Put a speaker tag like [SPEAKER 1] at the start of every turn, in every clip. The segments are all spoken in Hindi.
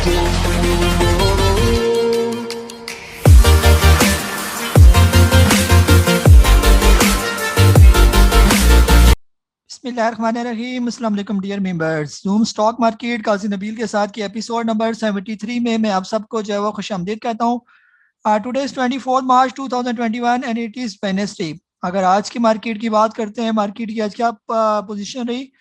[SPEAKER 1] बिस्मिल्लाहिर्रहमानिर्रहीम। अस्सलाम वालेकुम dear members. Zoom stock market Kazi Nabeel के साथ की एपिसोड नंबर 73 में मैं आप सबको जो है वो खुशामदीद कहता हूँ। Today is 24 March 2021 and it is Wednesday. अगर आज की मार्केट की बात करते हैं, मार्केट की आज क्या पोजीशन रही।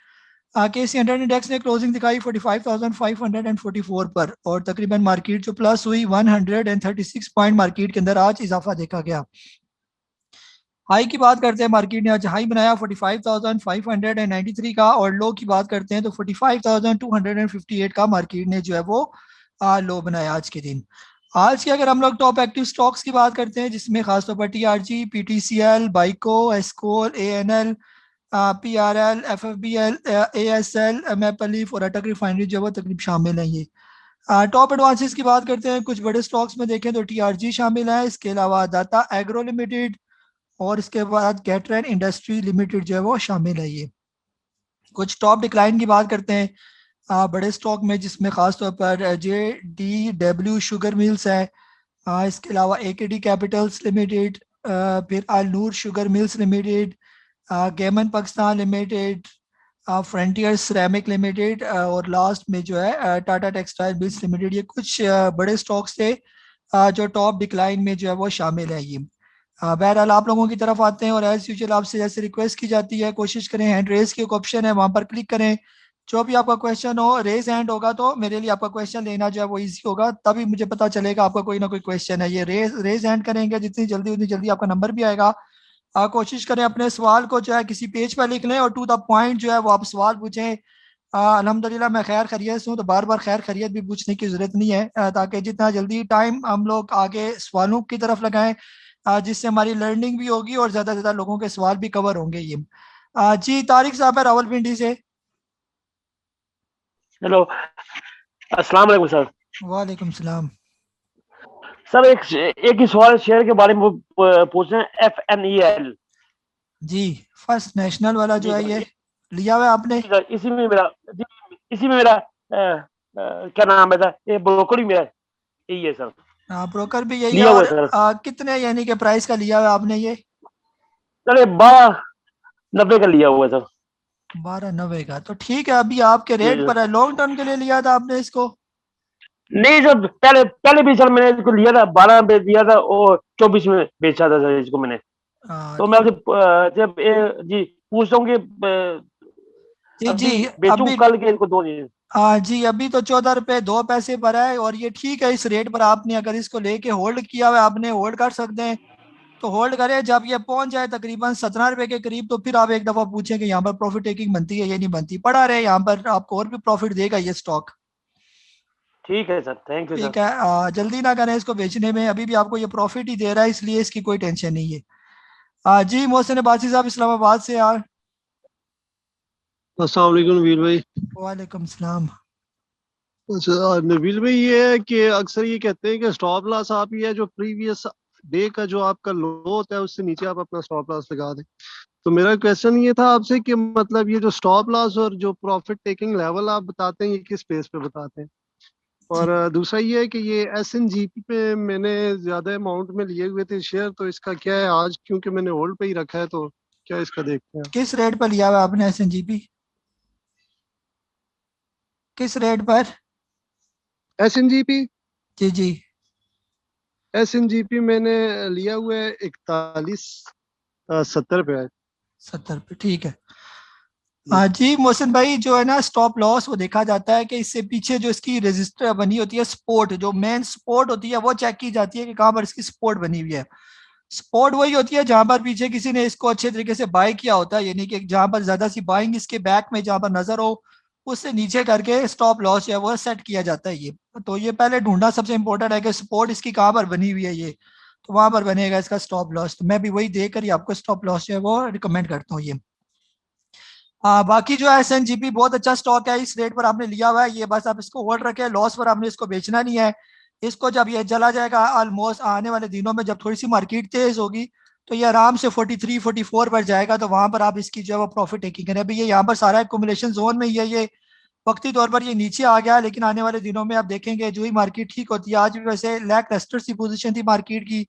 [SPEAKER 1] KC 100 इंडेक्स ने क्लोजिंग दिखाई 45,544 पर और तकरीबन मार्केट जो प्लस हुई 136 पॉइंट मार्केट के अंदर आज इजाफा देखा गया। हाई की बात करते हैं, मार्केट ने आज हाई बनाया 45,593 का और लो की बात करते हैं तो 45,258 का मार्केट ने जो है वो लो बनाया आज के दिन। आज की अगर हम लोग टॉप एक्टिव स्टॉक्स की बात करते हैं, जिसमें खासतौर पर TRG, PTCL, बाइको, एस्कोल, ANL, PRL, FFBL, ASL, maple leaf और अटक रिफाइनरी जो है वो तकरीब शामिल है। ये टॉप एडवांसेस की बात करते हैं, कुछ बड़े स्टॉक्स में देखें तो TRG शामिल है, इसके अलावा दाता एग्रो लिमिटेड और इसके बाद कैटरन इंडस्ट्री लिमिटेड जो है वो शामिल है। ये कुछ टॉप डिक्लाइन की बात करते हैं बड़े स्टॉक में, जिसमें खास तौर पर JDW शुगर मिल्स है, इसके अलावा AKD कैपिटल्स लिमिटेड, फिर Al Noor sugar mills limited, Gammon Pakistan limited, frontier ceramic limited और लास्ट में जो है टाटा टेक्सटाइल मिल्स लिमिटेड। ये कुछ बड़े स्टॉक्स थे जो टॉप डिक्लाइन में जो है वो शामिल है। ये बहरहाल आप लोगों की तरफ आते हैं और एज यूजुअल आपसे जैसे रिक्वेस्ट की जाती है, कोशिश करें हैंड रेज की एक ऑप्शन है वहां पर क्लिक करें। जो भी आपका क्वेश्चन हो, रेज हैंड होगा तो मेरे लिए आपका क्वेश्चन लेना जो है वो इजी होगा, तभी मुझे पता चलेगा आपका कोई ना कोई क्वेश्चन है। ये रेज हैंड करेंगे जितनी जल्दी उतनी जल्दी आपका नंबर भी आएगा। कोशिश करें अपने सवाल को जो है किसी पेज पर लिख लें और टू द पॉइंट जो है वो आप सवाल पूछें। अल्हम्दुलिल्लाह मैं खैर खैरियत से हूँ, तो बार बार खैर खैरियत भी पूछने की जरूरत नहीं है, ताकि जितना जल्दी टाइम हम लोग आगे सवालों की तरफ लगाएं, जिससे हमारी लर्निंग भी होगी और ज़्यादा से ज़्यादा लोगों के सवाल भी कवर होंगे। ये जी तारिक साहब है रावलपिंडी से।
[SPEAKER 2] हेलो, अस्सलाम वालेकुम सर।
[SPEAKER 1] वालेकुम सलाम।
[SPEAKER 2] सर एक ही सवाल शेयर के बारे में पूछ रहे हैं, FNEL।
[SPEAKER 1] जी फर्स्ट नेशनल वाला जो
[SPEAKER 2] जी
[SPEAKER 1] है
[SPEAKER 2] सर,
[SPEAKER 1] ये लिया हुआ है आपने?
[SPEAKER 2] जी सर, इसी में मेरा क्या नाम है सर, ये ब्रोकर ही मेरा यही है सर,
[SPEAKER 1] हाँ ब्रोकर भी यही है।
[SPEAKER 2] लिया हुआ
[SPEAKER 1] और
[SPEAKER 2] है सर।
[SPEAKER 1] कितने यानी कि प्राइस का लिया हुआ है आपने ये?
[SPEAKER 2] सर ये 1290 का लिया हुआ है सर।
[SPEAKER 1] 1290 का तो ठीक है, अभी आपके
[SPEAKER 2] जी
[SPEAKER 1] रेट
[SPEAKER 2] जी।
[SPEAKER 1] पर है। लॉन्ग टर्म के लिए लिया था आपने इसको?
[SPEAKER 2] नहीं सर, पहले पहले भी सर मैंने इसको लिया था, 12 में दिया था और 24 में बेचा था सर इसको मैंने। तो मैं
[SPEAKER 1] ठीक।
[SPEAKER 2] आपसे जब जी पूछता हूँ कि
[SPEAKER 1] जी जी।
[SPEAKER 2] अभी बेचूं
[SPEAKER 1] अभी
[SPEAKER 2] कल के इनको दो दिन?
[SPEAKER 1] हाँ जी, अभी तो 14 रुपये 2 पैसे पर है और ये ठीक है। इस रेट पर आपने अगर इसको लेके होल्ड किया हुआ है, आपने होल्ड कर सकते हैं तो होल्ड करें। जब ये पहुंच जाए तकरीबन 17 रुपए के करीब, तो फिर आप एक दफा पूछें कि यहाँ पर प्रॉफिट टेकिंग बनती है या नहीं बनती। पड़ा रहे, यहाँ पर आपको और भी प्रॉफिट देगा ये स्टॉक।
[SPEAKER 2] ठीक है सर, थैंक यू सर।
[SPEAKER 1] ठीक है, जल्दी ना करें इसको बेचने में, अभी भी आपको ये प्रॉफिट ही दे रहा है, इसलिए इसकी कोई टेंशन नहीं है। जी मोहसिन अब्बासी साहब इस्लामाबाद से यार।
[SPEAKER 3] अस्सलाम वालेकुम नबील भाई।
[SPEAKER 1] वालेकुम सलाम।
[SPEAKER 3] अच्छा नबील भाई, ये है कि अक्सर ये कहते हैं कि स्टॉप लॉस आप ये है जो प्रीवियस डे का जो आपका लो होता है उससे नीचे आप अपना स्टॉप लॉस लगा दें। तो मेरा क्वेश्चन ये था आपसे कि मतलब ये जो स्टॉप लॉस और जो प्रॉफिट टेकिंग लेवल आप बताते हैं ये किस बेस पे बताते हैं? और
[SPEAKER 1] जी
[SPEAKER 3] दूसरा ये है कि ये SNGP पे मैंने ज्यादा अमाउंट में लिए हुए थे शेयर, तो इसका क्या है आज, क्योंकि मैंने होल्ड पे ही रखा है, तो क्या इसका देखते हैं?
[SPEAKER 1] किस रेट पर लिया हुआ है आपने SNGP? किस रेट पर?
[SPEAKER 3] SNGP
[SPEAKER 1] जी जी।
[SPEAKER 3] SNGP मैंने लिया हुआ है 4170 पे है।
[SPEAKER 1] 70 पे ठीक है। हाँ जी मोहसिन भाई, जो है ना स्टॉप लॉस वो देखा जाता है कि इससे पीछे जो इसकी रजिस्टर बनी होती है, सपोर्ट जो मेन सपोर्ट होती है वो चेक की जाती है कि कहाँ पर इसकी सपोर्ट बनी हुई है। सपोर्ट वही होती है जहां पर पीछे किसी ने इसको अच्छे तरीके से बाय किया होता है, यानी कि जहां पर ज्यादा सी बाइंग इसके बैक में जहां पर नजर हो, उससे नीचे करके स्टॉप लॉस जो है वो सेट किया जाता है। ये तो ये पहले ढूंढना सबसे इंपॉर्टेंट है कि सपोर्ट इसकी कहाँ पर बनी हुई है। ये तो वहां पर बनेगा इसका स्टॉप लॉस, तो मैं भी वही देकर ही आपको स्टॉप लॉस जो है वो रिकमेंड करता हूँ। ये बाकी जो है SNGP बहुत अच्छा स्टॉक है, इस रेट पर आपने लिया हुआ है, ये बस आप इसको होल्ड रखें, लॉस पर आपने इसको बेचना नहीं है। इसको जब ये चला जाएगा ऑलमोस्ट आने वाले दिनों में, जब थोड़ी सी मार्केट तेज होगी तो ये आराम से 43 44 पर जाएगा, तो वहां पर आप इसकी जो है वो प्रॉफिट टेकिंग करें। अभी ये यहाँ पर सारा एकुमुलेशन जोन में ही है, ये वक्ती तौर पर ये नीचे आ गया, लेकिन आने वाले दिनों में आप देखेंगे जो ही मार्केट ठीक होती है, आज भी वैसे लैक लस्टर सी पोजीशन थी मार्केट की,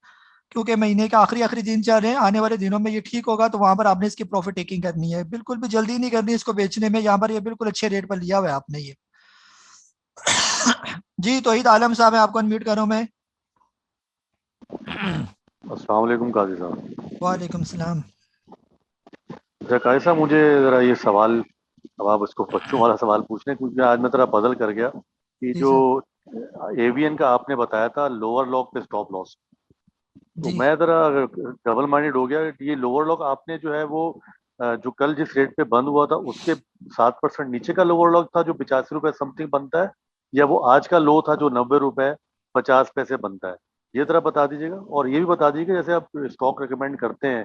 [SPEAKER 1] क्योंकि महीने का आखिरी आखिरी दिन चल रहे हैं, आने वाले दिनों में ये ठीक होगा तो वहां पर आपने इसकी प्रॉफिट टेकिंग करनी है, बिल्कुल भी जल्दी नहीं करनी इसको बेचने में। यहाँ पर ये बिल्कुल अच्छे रेट पर लिया हुआ है आपने ये। जी तौहीद आलम साहब है, आपको अनम्यूट करूं मैं।
[SPEAKER 4] अस्सलाम वालेकुम काजी साहब।
[SPEAKER 1] वालेकुम सलाम।
[SPEAKER 4] अच्छा काजी साहब, मुझे ज़रा ये सवाल, अब आप इसको बच्चों वाला सवाल पूछ रहे हैं, क्योंकि आज मैं थोड़ा पजल कर गया कि
[SPEAKER 1] जी
[SPEAKER 4] जो
[SPEAKER 1] सर।
[SPEAKER 4] एवीएन का आपने बताया था लोअर लॉक पे स्टॉप लॉस, तो
[SPEAKER 1] जी
[SPEAKER 4] मैं ज़रा डबल माइंडेड हो गया। ये लोअर लॉक आपने जो है वो जो कल जिस रेट पे बंद हुआ था उसके 7% नीचे का लोअर लॉक था जो 85 रुपए समथिंग बनता है, या वो आज का लो था जो 90 रुपए 50 पैसे बनता है? ये जरा बता दीजिएगा। और ये भी बता दीजिएगा जैसे आप स्टॉक रेकमेंड करते हैं,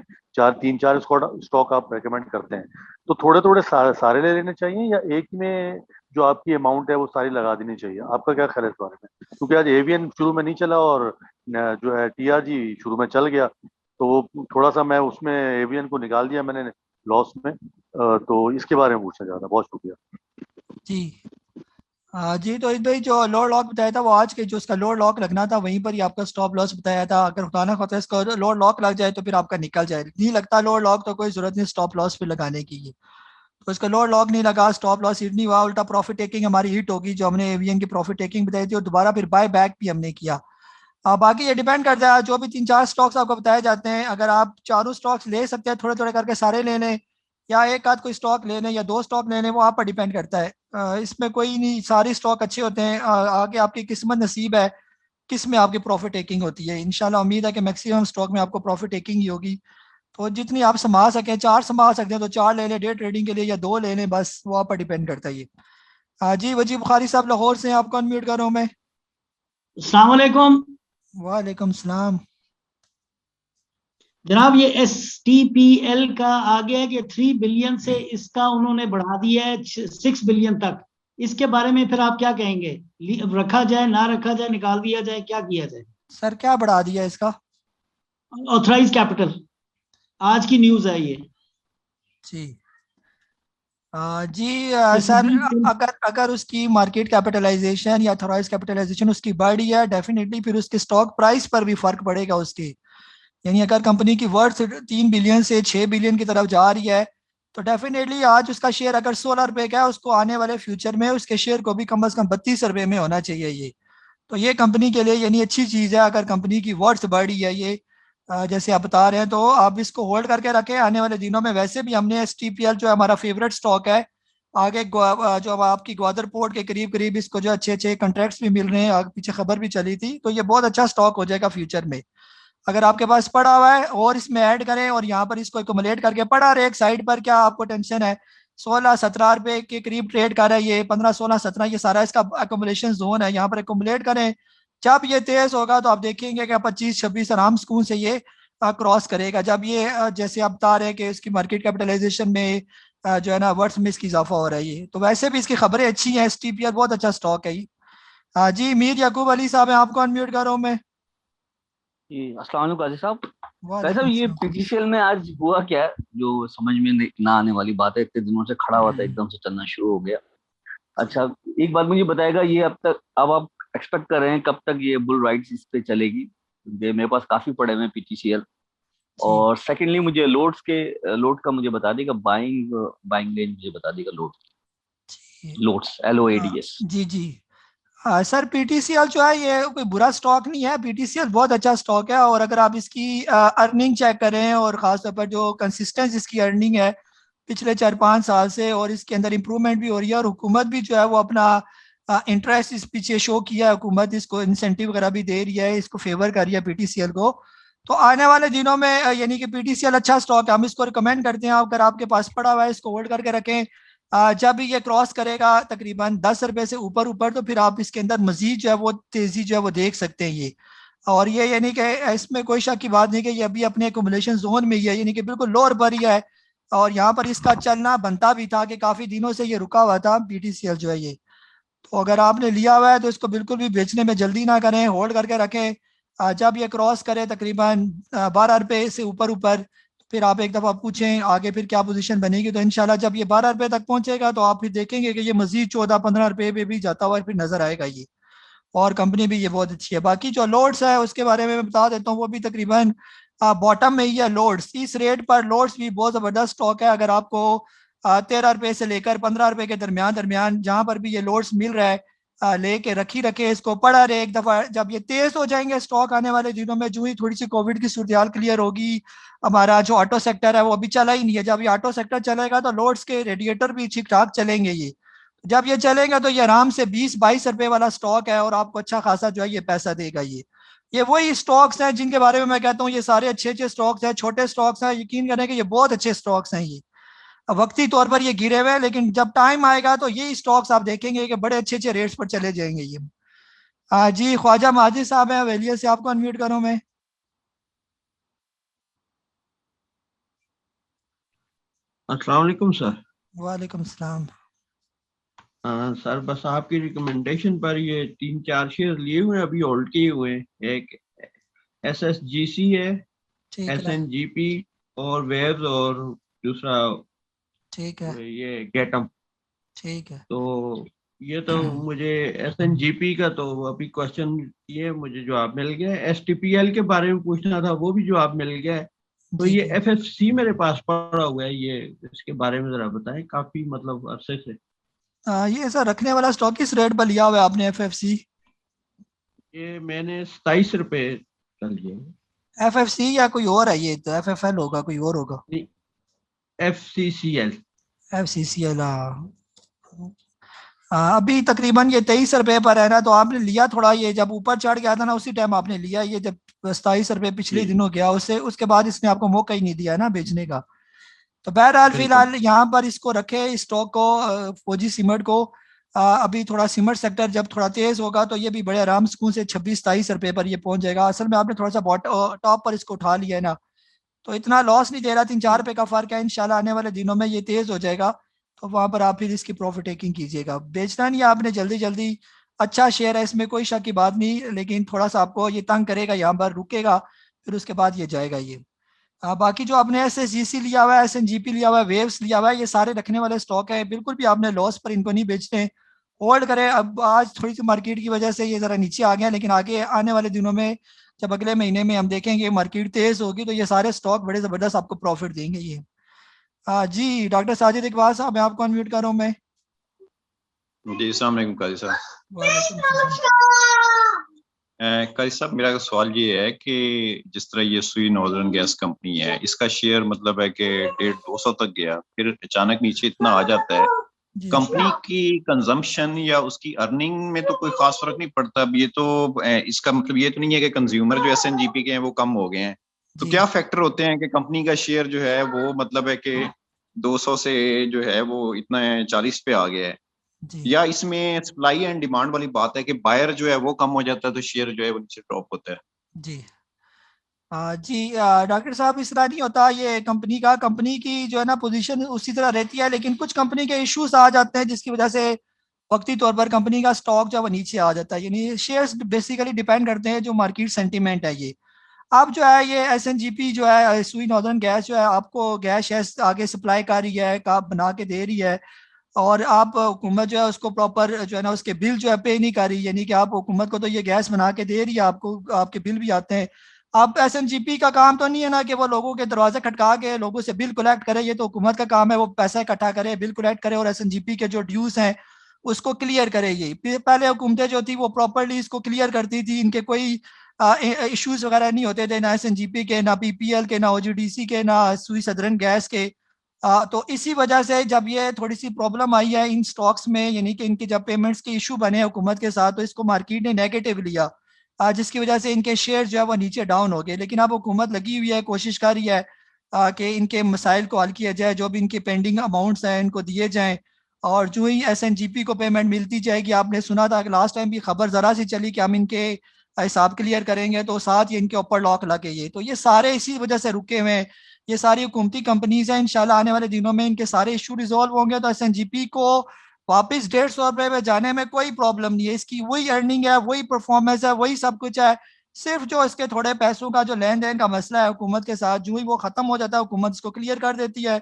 [SPEAKER 4] तीन चार स्टॉक आप रेकमेंड करते हैं, तो थोड़े थोड़े सारे ले लेने चाहिए या एक ही में जो आपकी अमाउंट है वो सारी लगा देनी चाहिए? आपका क्या ख्याल है इस बारे में? क्योंकि आज एवीएन शुरू में नहीं चला और जो है टीआरजी शुरू में चल गया, तो वो थोड़ा सा मैं उसमें एवीएन को निकाल दिया मैंने लॉस में। तो इसके बारे में पूछना चाह था। बहुत शुक्रिया।
[SPEAKER 1] जी। जी तो इस भाई जो लोड लॉक बताया था वो आज के जो उसका लोड लॉक लगना था वहीं पर ही आपका स्टॉप लॉस बताया था। अगर खुदा ना खास्ता इसका लोड लॉक लग जाए तो फिर आपका निकल जाए, नहीं लगता लोड लॉक तो कोई जरूरत नहीं स्टॉप लॉस पे लगाने की है। तो इसका लोड लॉक नहीं लगा, स्टॉप लॉस हिट नहीं हुआ, उल्टा प्रॉफिट टेकिंग हमारी हिट होगी जो हमने एवीएन की प्रॉफिट टेकिंग बताई थी, और दोबारा फिर बाय बैक भी हमने किया। बाकी ये डिपेंड करता है, जो भी तीन चार स्टॉक्स आपको बताए जाते हैं, अगर आप चारों स्टॉक्स ले सकते हैं थोड़े थोड़े करके सारे ले लें, या एक आध कोई स्टॉक ले लें या दो स्टॉक ले लें, वो आप पर डिपेंड करता है। इसमें कोई नहीं, सारे स्टॉक अच्छे होते हैं। आगे आपकी किस्मत नसीब है किस में आपकी प्रॉफिट टेकिंग होती है। इंशाल्लाह उम्मीद है कि मैक्सिमम स्टॉक में आपको प्रॉफिट टेकिंग ही होगी। तो जितनी आप संभाल सकें, चार संभाल सकते हैं तो चार ले लें डे ट्रेडिंग के लिए, या दो ले लें, बस वो आप पर डिपेंड करता है ये। जी वजी बुखारी साहब लाहौर से हैं, आपको अनम्यूट कर रहा हूँ मैं।
[SPEAKER 5] अस्सलाम वालेकुम
[SPEAKER 1] वालेकुम सलाम।
[SPEAKER 5] जनाब, ये STPL का आ गया है कि 3 बिलियन से इसका उन्होंने बढ़ा दिया है 6 बिलियन तक। इसके बारे में फिर आप क्या कहेंगे? रखा जाए, ना रखा जाए, निकाल दिया जाए, क्या किया जाए?
[SPEAKER 1] सर क्या बढ़ा दिया इसका?
[SPEAKER 5] ऑथराइज कैपिटल, आज की न्यूज है ये।
[SPEAKER 1] जी जी
[SPEAKER 5] ये
[SPEAKER 1] सर,
[SPEAKER 5] सुप्रीम कोर्ट
[SPEAKER 1] अगर अगर उसकी मार्केट कैपिटलाइजेशन या थोराइज कैपिटलाइजेशन उसकी बढ़ी है, डेफिनेटली फिर उसके स्टॉक प्राइस पर भी फर्क पड़ेगा उसके। यानी अगर कंपनी की वर्थ 3 बिलियन से 6 बिलियन की तरफ जा रही है, तो डेफिनेटली आज उसका शेयर अगर 16 रुपए का है, उसको आने वाले फ्यूचर में उसके शेयर को भी कम अज कम 32 रुपए में होना चाहिए ये। तो ये कंपनी के लिए यानी अच्छी चीज़ है अगर कंपनी की वर्थ बढ़ी है ये। जैसे आप बता रहे हैं तो आप इसको होल्ड करके रखें आने वाले दिनों में। वैसे भी हमने STPL जो है हमारा फेवरेट स्टॉक है, आगे जो अब आपकी ग्वादर पोर्ट के करीब करीब इसको जो अच्छे अच्छे कॉन्ट्रैक्ट्स भी मिल रहे हैं, आगे पीछे खबर भी चली थी, तो ये बहुत अच्छा स्टॉक हो जाएगा फ्यूचर में। अगर आपके पास पड़ा हुआ है और इसमें ऐड करें और यहाँ पर इसको एकमुलेट करके पड़ा रहे एक साइड पर, क्या आपको टेंशन है? 16-17 रुपए के करीब ट्रेड कर रहा है ये, 15-16-17, ये सारा इसका अकोमोलेशन जोन है, यहाँ पर एकमुलेट करें। जब ये तेज होगा तो आप देखेंगे कि 25-26 आराम सुकून से ये क्रॉस करेगा। जब ये जैसे आप बता रहे हैं कि इसकी मार्केट कैपिटलाइजेशन में जो है ना वर्थ में इसकी इजाफा हो रहा है ये, तो वैसे भी इसकी खबरें अच्छी हैं। STPL बहुत अच्छा स्टॉक है ये। जी मीर याकूब अली साहब है, आपको अनम्यूट कर रहा हूँ मैं।
[SPEAKER 6] जी अस्सलाम वालेकुम काजी साहब। काजी साहब,
[SPEAKER 1] वालेकुम
[SPEAKER 6] ये
[SPEAKER 1] सलाम।
[SPEAKER 6] PTCL में आज हुआ क्या है जो समझ में ना आने वाली बात है? इतने दिनों से खड़ा हुआ था, एकदम से चलना शुरू हो गया। अच्छा, एक बात मुझे बताएगा, ये अब आप एक्सपेक्ट कर रहे हैं कब तक ये बुल राइड्स इस पे चलेगी? ये मेरे पास काफी पड़े हुए हैं PTCL।
[SPEAKER 1] जी
[SPEAKER 6] और सेकेंडली मुझे लोड का मुझे बता देगा, बाइंग बाइंग रेंज मुझे बता देगा,
[SPEAKER 1] जी
[SPEAKER 6] लोड्स LOADS।
[SPEAKER 1] जी जी। सर PTCL जो है ये कोई बुरा स्टॉक नहीं है, PTCL बहुत अच्छा स्टॉक है। और अगर आप इसकी अर्निंग चेक करें और ख़ासतौर पर जो कंसिस्टेंस इसकी अर्निंग है पिछले 4-5 साल से, और इसके अंदर इम्प्रूवमेंट भी हो रही है, और हुकूमत भी जो है वो अपना इंटरेस्ट इस पीछे शो किया है, हुकूमत इसको इंसेंटिव वगैरह भी दे रही है, इसको फेवर कर रही है PTCL को। तो आने वाले दिनों में यानी कि PTCL अच्छा स्टॉक है, हम इसको रिकमेंड करते हैं। अगर आपके पास पड़ा हुआ है इसको होल्ड करके रखें। जब भी ये क्रॉस करेगा तकरीबन 10 रुपए से ऊपर ऊपर, तो फिर आप इसके अंदर मजीद जो है वो तेजी जो है वो देख सकते हैं ये। और ये यानी कि इसमें कोई शक की बात नहीं कि ये अभी अपने एकोमोलेशन जोन में ही है, यानी कि बिल्कुल लोअर पर ही है। और यहाँ पर इसका चलना बनता भी था कि काफी दिनों से ये रुका हुआ था PTCL जो है ये। तो अगर आपने लिया हुआ है तो इसको बिल्कुल भी बेचने में जल्दी ना करें, होल्ड करके रखें। जब ये क्रॉस करे तकरीबन 12 रुपए से ऊपर ऊपर, फिर आप एक दफ़ा पूछें आगे फिर क्या पोजीशन बनेगी। तो इंशाल्लाह जब ये 12 रुपए तक पहुंचेगा तो आप फिर देखेंगे कि ये मजीद 14-15 रुपए पे भी जाता हुआ फिर नजर आएगा ये। और कंपनी भी ये बहुत अच्छी है। बाकी जो लोड्स है उसके बारे में मैं बता देता हूँ, वो भी तकरीबन बॉटम में ही है लोड्स। इस रेट पर लोड्स भी बहुत ज़बरदस्त स्टॉक है। अगर आपको 13 रुपए से लेकर 15 रुपए के दरमियान दरमियान जहाँ पर भी ये लोड्स मिल रहा है लेके रखे इसको पड़ा रहे। एक दफ़ा जब ये तेज़ हो जाएंगे स्टॉक आने वाले दिनों में, जो ही थोड़ी सी कोविड की सूरत हाल क्लियर होगी, हमारा जो ऑटो सेक्टर है वो अभी चला ही नहीं है, जब ये ऑटो सेक्टर चलेगा तो लोड्स के रेडिएटर भी ठीक ठाक चलेंगे। ये जब ये चलेगा तो ये आराम से 20-22 रुपए वाला स्टॉक है और आपको अच्छा खासा जो है ये पैसा देगा। ये वही स्टॉक्स हैं जिनके बारे में मैं कहता हूँ ये सारे अच्छे अच्छे स्टॉक्स हैं, छोटे स्टॉक्स हैं, यकीन करें कि ये बहुत अच्छे स्टॉक्स हैं। ये वक्ती तौर पर ये गिरे हुए हैं, लेकिन जब टाइम आएगा तो ये स्टॉक्स आप देखेंगे कि बड़े अच्छे अच्छे रेट्स पर चले जाएंगे ये। जी ख्वाजा माजिद साहब हैं वेलिया से, आपको अनम्यूट करूँ मैं।
[SPEAKER 7] अस्सलाम वालेकुम सर।
[SPEAKER 1] वालेकुम सलाम।
[SPEAKER 7] सर बस आपकी रिकमेंडेशन पर ये 3-4 शेयर लिए हुए हैं, अभी होल्ड किए हुए हैं। एक SSGC है,
[SPEAKER 1] ठीक है
[SPEAKER 7] SNGP और वेव्स, और दूसरा
[SPEAKER 1] ठीक है
[SPEAKER 7] ये गेटम।
[SPEAKER 1] ठीक है।
[SPEAKER 7] तो ये तो मुझे SNGP का तो अभी क्वेश्चन ये मुझे जवाब मिल गया है। STPL के बारे में पूछना था, वो भी जवाब मिल गया है। तो
[SPEAKER 1] जी
[SPEAKER 7] ये
[SPEAKER 1] जी।
[SPEAKER 7] FFC मेरे पास पड़ा हुआ है, ये इसके बारे में जरा बताएं, काफी मतलब अरसे से।
[SPEAKER 1] ये सर रखने वाला स्टॉक किस रेट पर लिया हुआ है आपने FFC?
[SPEAKER 7] ये मैंने 27 रुपए का लिया।
[SPEAKER 1] FFC या कोई और है? ये तो FFL होगा, कोई और होगा।
[SPEAKER 7] नहीं, FCCL।
[SPEAKER 1] FCCL। अभी तकरीबन ये 23 रुपए पर है ना, तो आपने लिया थोड़ा, ये जब ऊपर चढ़ गया था ना उसी टाइम आपने लिया। ये जब 27 रुपए पिछले
[SPEAKER 7] जी
[SPEAKER 1] दिनों गया उससे उसके बाद इसने आपको मौका ही नहीं दिया है ना बेचने का। तो बहरहाल
[SPEAKER 7] बिल्कुल।
[SPEAKER 1] फिलहाल यहाँ पर इसको रखे इस स्टॉक को, फौजी सीमेंट को। अभी थोड़ा सीमेंट सेक्टर जब थोड़ा तेज होगा तो ये भी बड़े आराम सुकून से 26-27 रुपए पर ये पहुंच जाएगा। असल में आपने थोड़ा सा टॉप पर इसको उठा लिया है ना, तो इतना लॉस नहीं दे रहा, 3-4 रुपए का फर्क है। इंशाल्लाह आने वाले दिनों में ये तेज हो जाएगा तो वहां पर आप फिर इसकी प्रॉफिट टेकिंग कीजिएगा। बेचना नहीं है आपने जल्दी जल्दी। अच्छा शेयर है, इसमें कोई शक की बात नहीं, लेकिन थोड़ा सा आपको ये तंग करेगा, यहाँ पर रुकेगा, फिर उसके बाद ये जाएगा ये। बाकी जो आपने SSGC लिया हुआ है, SNGP लिया हुआ है, वेव्स लिया हुआ है, ये सारे रखने वाले स्टॉक है। बिल्कुल भी आपने लॉस पर इनको नहीं बेचने, होल्ड करें। अब आज थोड़ी सी मार्केट की वजह से ये ज़रा नीचे आ गया, लेकिन आगे आने वाले दिनों में जब अगले महीने में हम देखेंगे मार्केट तेज होगी तो ये सारे स्टॉक बड़े ज़बरदस्त आपको प्रॉफिट देंगे ये। जी डॉक्टर साजिद इकबाल साहब, मैं आपको अनम्यूट कर रहा हूँ मैं।
[SPEAKER 8] जी अस्सलाम वालेकुम काजी साहब।
[SPEAKER 1] वालेकुम सलाम।
[SPEAKER 8] काजी साहब, मेरा सवाल ये है कि जिस तरह ये सुई नॉर्दर्न गैस कंपनी है, इसका शेयर मतलब है कि 150-200 तक गया, फिर अचानक नीचे इतना आ जाता है।
[SPEAKER 1] जी
[SPEAKER 8] कंपनी की कंजम्पशन या उसकी अर्निंग में तो कोई खास फर्क नहीं पड़ता। अब ये तो इसका मतलब ये तो नहीं है कि कंज्यूमर जो SNGP के हैं वो कम हो गए हैं। तो
[SPEAKER 1] जी
[SPEAKER 8] क्या फैक्टर होते हैं कि कंपनी का शेयर जो है वो मतलब है कि 200 से जो है वो इतना 40 पे आ गया है,
[SPEAKER 1] जी
[SPEAKER 8] या इसमें सप्लाई एंड डिमांड वाली बात है कि बायर जो है वो कम हो जाता है तो शेयर जो है वो नीचे ड्रॉप होता है?
[SPEAKER 1] जी। जी डॉक्टर साहब, इस तरह नहीं होता। ये कंपनी की जो है ना पोजीशन उसी तरह रहती है, लेकिन कुछ कंपनी के इश्यूज आ जाते हैं जिसकी वजह से वक्ती तौर पर कंपनी का स्टॉक जो है वो नीचे आ जाता है। यानी शेयर्स बेसिकली डिपेंड करते हैं जो मार्केट सेंटीमेंट है ये। अब जो है ये SNGP जो है सुई नॉर्दर्न गैस जो है आपको गैस आगे सप्लाई कर रही है, का बना के दे रही है, और आप हुकूमत जो है उसको प्रॉपर जो है ना उसके बिल जो है पे नहीं कर रही। यानी कि आप हुकूमत को तो ये गैस बना के दे रही है, आपको आपके बिल भी आते हैं। अब SNGP का काम तो नहीं है ना कि वो लोगों के दरवाजे खटका के लोगों से बिल कलेक्ट करे, ये तो हुकूमत का काम है, वो पैसा इकट्ठा करे, बिल कलेक्ट करे और SNGP के जो ड्यूज हैं उसको क्लियर करे। ये पहले हुकूमतें जो थी वो प्रॉपरली इसको क्लियर करती थी, इनके कोई इश्यूज वगैरह नहीं होते थे, ना SNGP के, ना PPL के, ना OGDC के, ना सुई सदरन गैस के। तो इसी वजह से जब ये थोड़ी सी प्रॉब्लम आई है इन स्टॉक्स में, यानी कि इनके जब पेमेंट्स के इशू बने हुकूमत के साथ, तो इसको मार्केट ने नेगेटिव लिया, जिसकी वजह से इनके शेयर जो है वो नीचे डाउन हो गए। लेकिन अब हुकूमत लगी हुई है, कोशिश कर रही है कि इनके मसाइल को हल किया जाए, जो भी इनके पेंडिंग अमाउंट्स हैं इनको दिए जाएं, और जो ही SNGP को पेमेंट मिलती जाएगी। आपने सुना था कि लास्ट टाइम भी खबर ज़रा सी चली कि हम इनके हिसाब क्लियर करेंगे तो साथ ही इनके ऊपर लॉक लगे। ये सारे इसी वजह से रुके हुए हैं। ये सारी हुकूमती कंपनीज हैं, इंशाल्लाह आने वाले दिनों में इनके सारे इशू रिजॉल्व होंगे तो SNGP को वापस 150 रुपए में जाने में कोई प्रॉब्लम नहीं है। इसकी वही अर्निंग है, वही परफॉर्मेंस है, वही सब कुछ है। सिर्फ जो इसके थोड़े पैसों का जो लेन देन का मसला है हुकूमत के साथ, जो ही वो ख़त्म हो जाता है हुकूमत इसको क्लियर कर देती है।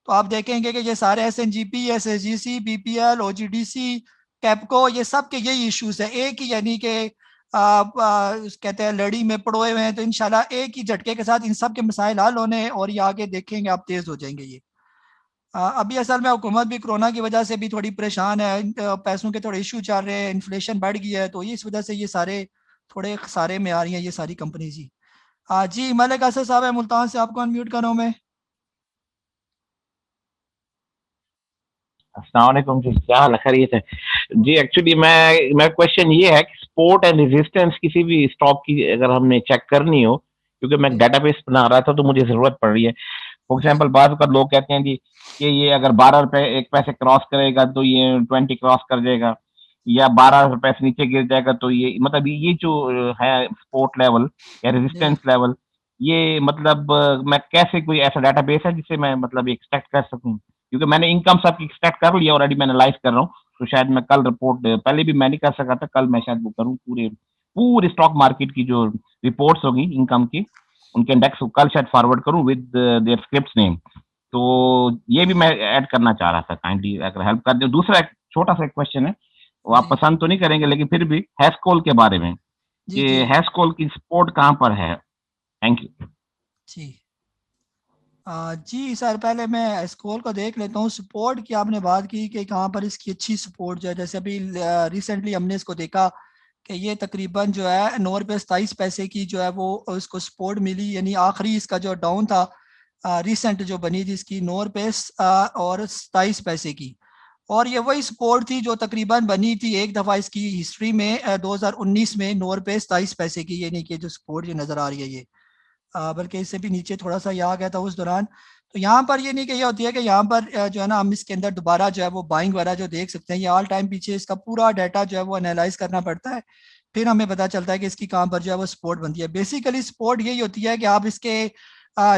[SPEAKER 1] तो आप देखेंगे कि ये सारे SNGP, SSGC, BPL, OGDC, Capco, ये सब के यही इश्यूज है। एक ही यानी कि कहते हैं लड़ी में पड़ोए हुए हैं। तो इंशाल्लाह एक ही झटके के साथ इन सब के मसाइल हल होने हैं और ये आगे देखेंगे आप तेज़ हो जाएंगे ये। अभी असल में हुकूमत भी कोरोना की वजह से भी थोड़ी परेशान है, पैसों के थोड़े इशू चल रहे हैं, इन्फ्लेशन बढ़ गई है, तो इस वजह से ये सारे थोड़े खसारे में आ रही हैं ये सारी कंपनीज ही। जी मलिक असद साहब है मुल्तान से, आपको अनम्यूट कर रहा हूं मैं।
[SPEAKER 9] अस्सलाम वालेकुम जी, क्या हाल है, खैरियत है जी। एक्चुअली मैं क्वेश्चन ये है कि सपोर्ट एंड रेजिस्टेंस किसी भी स्टॉक की अगर हमने चेक करनी हो, क्योंकि मैं डेटाबेस बना रहा था तो मुझे जरूरत पड़ रही है। फॉर एग्जाम्पल बात कर लोग कहते हैं जी कि ये अगर 12 रुपए एक पैसे क्रॉस करेगा तो ये 20 क्रॉस कर जाएगा, या 12 रुपए से नीचे गिर जाएगा तो ये मतलब ये जो है सपोर्ट लेवल या रेजिस्टेंस लेवल, ये मतलब मैं कैसे, कोई ऐसा डेटाबेस है जिससे मैं मतलब एक्सट्रैक्ट कर सकूं? क्योंकि मैंने इनकम सब एक्सट्रैक्ट कर लिया ऑलरेडी, मैं एनालाइज कर रहा हूँ, तो शायद मैं कल रिपोर्ट, पहले भी मैं नहीं कर सका था, कल मैं शायद वो करूँ, पूरे स्टॉक मार्केट की जो रिपोर्ट्स होगी इनकम की, उनके इंडेक्स कल शायद फॉरवर्ड करूँ विद देयर स्क्रिप्ट नेम। तो ये भी मैं ऐड करना चाह रहा था, काइंडली अगर हेल्प कर दे। दूसरा एक छोटा सा क्वेश्चन है, वो आप पसंद तो नहीं करेंगे लेकिन फिर भी, हैस्कोल के बारे में, कि हैस्कोल की सपोर्ट कहाँ पर है? थैंक यू
[SPEAKER 1] जी। जी सर, पहले मैं स्कोर को देख लेता हूँ। सपोर्ट की आपने बात की कि कहाँ पर इसकी अच्छी सपोर्ट जो है, जैसे अभी रिसेंटली हमने इसको देखा कि ये तकरीबन जो है 9 रुपये 27 पैसे की जो है वो इसको सपोर्ट मिली, यानी आखिरी इसका जो डाउन था रिसेंट जो बनी थी इसकी 9 रुपये और 27 पैसे की, और ये वही सपोर्ट थी जो तकरीबन बनी थी एक दफ़ा इसकी हिस्ट्री में 2019 में 9 रुपये 27 पैसे की, यानी कि जो सपोर्ट ये नज़र आ रही है ये, बल्कि इससे भी नीचे थोड़ा सा ये आ गया था उस दौरान। तो यहाँ पर ये नहीं कि ये होती है कि यहाँ पर जो है ना हम इसके अंदर दोबारा जो है वो बाइंग वगैरह जो देख सकते हैं, ये ऑल टाइम पीछे इसका पूरा डाटा जो है वो एनालाइज करना पड़ता है, फिर हमें पता चलता है कि इसकी कहाँ पर जो है वो सपोर्ट बनती है। बेसिकली सपोर्ट यही होती है कि आप इसके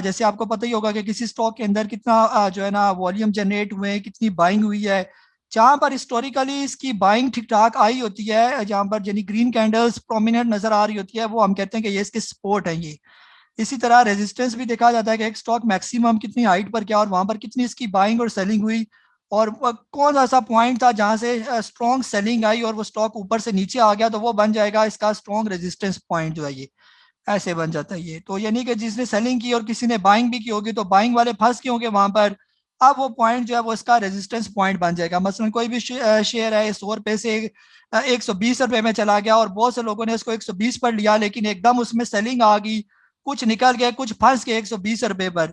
[SPEAKER 1] जैसे आपको पता ही होगा कि किसी स्टॉक के अंदर कितना जो है ना वॉल्यूम जनरेट हुए हैं, कितनी बाइंग हुई है। जहाँ पर हिस्टोरिकली इसकी बाइंग ठीक ठाक आई होती है, जहाँ पर यानी ग्रीन कैंडल्स प्रोमिनेंट नजर आ रही होती है, वो हम कहते हैं कि ये इसके सपोर्ट है ये। इसी तरह रेजिस्टेंस भी देखा जाता है कि एक स्टॉक मैक्सिमम कितनी हाइट पर क्या और वहां पर कितनी इसकी बाइंग और सेलिंग हुई, और कौन सा ऐसा पॉइंट था जहां से स्ट्रॉन्ग सेलिंग आई और वो स्टॉक ऊपर से नीचे आ गया, तो वो बन जाएगा इसका स्ट्रॉन्ग रेजिस्टेंस पॉइंट जो है ये, ऐसे बन जाता है ये। तो यानी कि जिसने सेलिंग की और किसी ने बाइंग भी की होगी, तो बाइंग वाले फंस गए होंगे वहां पर, अब वो पॉइंट जो है वो इसका रेजिस्टेंस पॉइंट बन जाएगा। मसलन कोई भी शेयर है 100 रुपए से 120 रुपए में चला गया और बहुत से लोगों ने इसको 120 पर लिया, लेकिन एकदम उसमें सेलिंग आ गई, कुछ निकल गए, कुछ फंस गए 120 रुपए पर,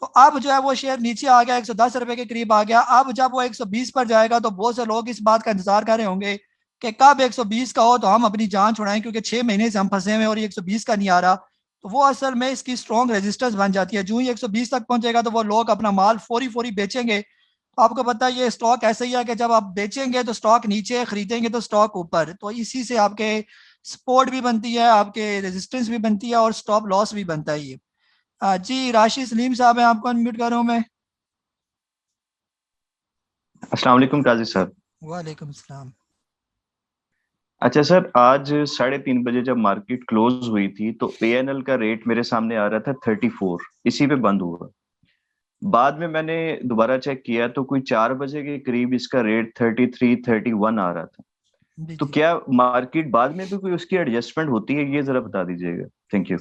[SPEAKER 1] तो अब जो है वो शेयर नीचे आ गया, 110 रुपए के करीब आ गया। अब जब वो 120 पर जाएगा तो बहुत से लोग इस बात का इंतजार कर रहे होंगे कि कब 120 का हो तो हम अपनी जान छुड़ाएं, क्योंकि 6 महीने से हम फंसे हुए और ये 120 का नहीं आ रहा। तो वो असल में इसकी स्ट्रॉन्ग रेजिस्टेंस बन जाती है। जो ही 120 तक पहुंचेगा तो वो लोग अपना माल फौरी फौरी बेचेंगे। तो आपको पता है ये स्टॉक ऐसे ही है कि जब आप बेचेंगे तो स्टॉक नीचे, खरीदेंगे तो स्टॉक ऊपर, तो इसी से आपके सपोर्ट भी बनती है, आपके रेजिस्टेंस भी बनती है और स्टॉप लॉस भी बनता है ये। जी राशिद सलीम साहब है, आपको अनम्यूट कर रहा हूँ मैं।
[SPEAKER 10] अस्सलाम वालेकुम काजी साहब।
[SPEAKER 1] वालेकुम सलाम।
[SPEAKER 10] अच्छा सर, आज 3:30 बजे जब मार्केट क्लोज हुई थी तो ANL का रेट मेरे सामने आ रहा था 34, इसी पे बंद हुआ। बाद में मैंने दोबारा चेक किया तो कोई 4 बजे के करीब इसका रेट 33, 31 आ रहा था। तो क्या मार्केट बाद में भी कोई उसकी एडजस्टमेंट होती है, ये जरा बता दीजिएगा। Thank you.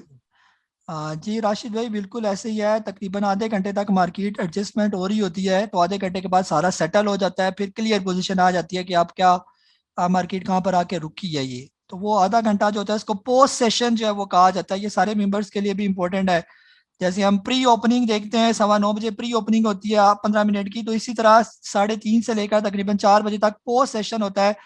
[SPEAKER 1] जी राशिद भाई, बिल्कुल ऐसे ही है, तकरीबन आधे घंटे तक मार्केट एडजस्टमेंट हो रही होती है, तो आधे घंटे के बाद सारा सेटल हो जाता है, फिर क्लियर पोजीशन आ जाती है कि आप क्या मार्केट कहाँ पर आके रुकी है ये। तो वो आधा घंटा जो होता है इसको पोस्ट सेशन जो है वो कहा जाता है। ये सारे मेंबर्स के लिए भी इंपॉर्टेंट है। जैसे हम प्री ओपनिंग देखते हैं 9:15 बजे प्री ओपनिंग होती है 15 मिनट की, तो इसी तरह 3:30 से लेकर तकरीबन 4 बजे तक पोस्ट सेशन होता है।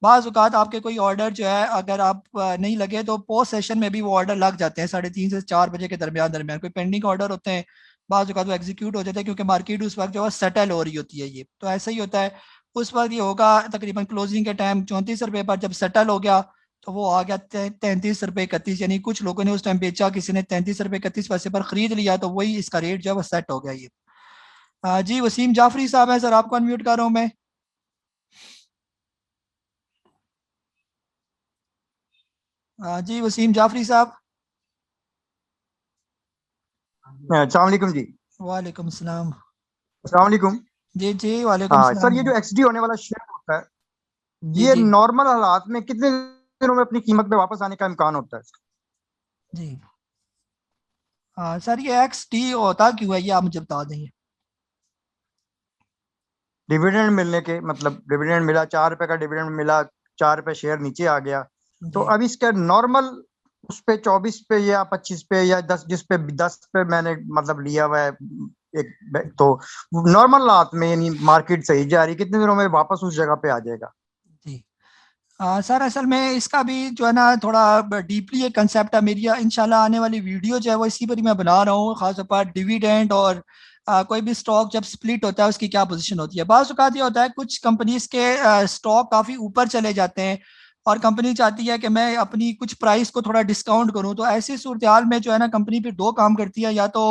[SPEAKER 1] बाज़ औक़ात आपके कोई ऑर्डर जो है अगर आप नहीं लगे तो पोस्ट सेशन में भी वो ऑर्डर लग जाते हैं 3:30 से 4 बजे के दरमियान दरमियान कोई पेंडिंग ऑर्डर होते हैं, बाज़ औक़ात वो एग्जीक्यूट हो जाते हैं, क्योंकि मार्केट उस वक्त जो है सेटल हो रही होती है ये। तो ऐसा ही होता है, उस वक्त ये होगा तकरीबन क्लोजिंग के टाइम 34 रुपये पर, जब सेटल हो गया तो वो आ गया 33 रुपये 31, यानी कुछ लोगों ने उस टाइम बेचा, किसी ने 33 रुपये 31 पैसे पर खरीद लिया, तो वही इसका रेट जो है वो सेट हो गया ये। जी वसीम जाफरी साहब है सर, आपको अनम्यूट कर रहा हूँ मैं। जी वसीम जाफरी साहब।
[SPEAKER 11] अस्सलाम वालेकुम जी।
[SPEAKER 1] वालेकुम सलाम।
[SPEAKER 11] अस्सलाम वालेकुम।
[SPEAKER 1] जी जी वालेकुम
[SPEAKER 11] हाँ
[SPEAKER 1] सलाम।
[SPEAKER 11] सर, ये जो एक्सडी होने वाला शेयर होता है,
[SPEAKER 1] जी
[SPEAKER 11] ये
[SPEAKER 1] जी
[SPEAKER 11] नॉर्मल हालात में कितने दिनों में अपनी कीमत पे वापस आने का इम्कान होता है?
[SPEAKER 1] जी। हाँ सर, ये एक्स टी होता क्यों है, ये आप मुझे बता देंगे।
[SPEAKER 11] डिविडेंड मिलने के मतलब, डिविडेंड मिला, 4 रुपए का डिविडेंड मिला, 4 रुपए शेयर नीचे आ गया, तो
[SPEAKER 1] जी
[SPEAKER 11] अब इसका नॉर्मल उस पे 24 पे या 25 पे या 10, जिस पे 10 पे मैंने मतलब लिया हुआ है तो नॉर्मल हालात में यानी मार्केट सही जा रही, कितने दिनों में वापस उस जगह पे आ जाएगा?
[SPEAKER 1] जी। सर असल में इसका भी जो है ना थोड़ा डीपली एक कंसेप्ट है। मेरी इंशाल्लाह आने वाली वीडियो जो है वो इसी पर ही मैं बना रहा हूँ, खासतौर पर डिविडेंड और कोई भी स्टॉक जब स्प्लिट होता है उसकी क्या पोजीशन होती है। बाज़ औक़ात ये होता है कुछ कंपनीज के स्टॉक काफ़ी ऊपर चले जाते हैं और कंपनी चाहती है कि मैं अपनी कुछ प्राइस को थोड़ा डिस्काउंट करूँ, तो ऐसी सूरत हाल में जो है ना कंपनी फिर दो काम करती है, या तो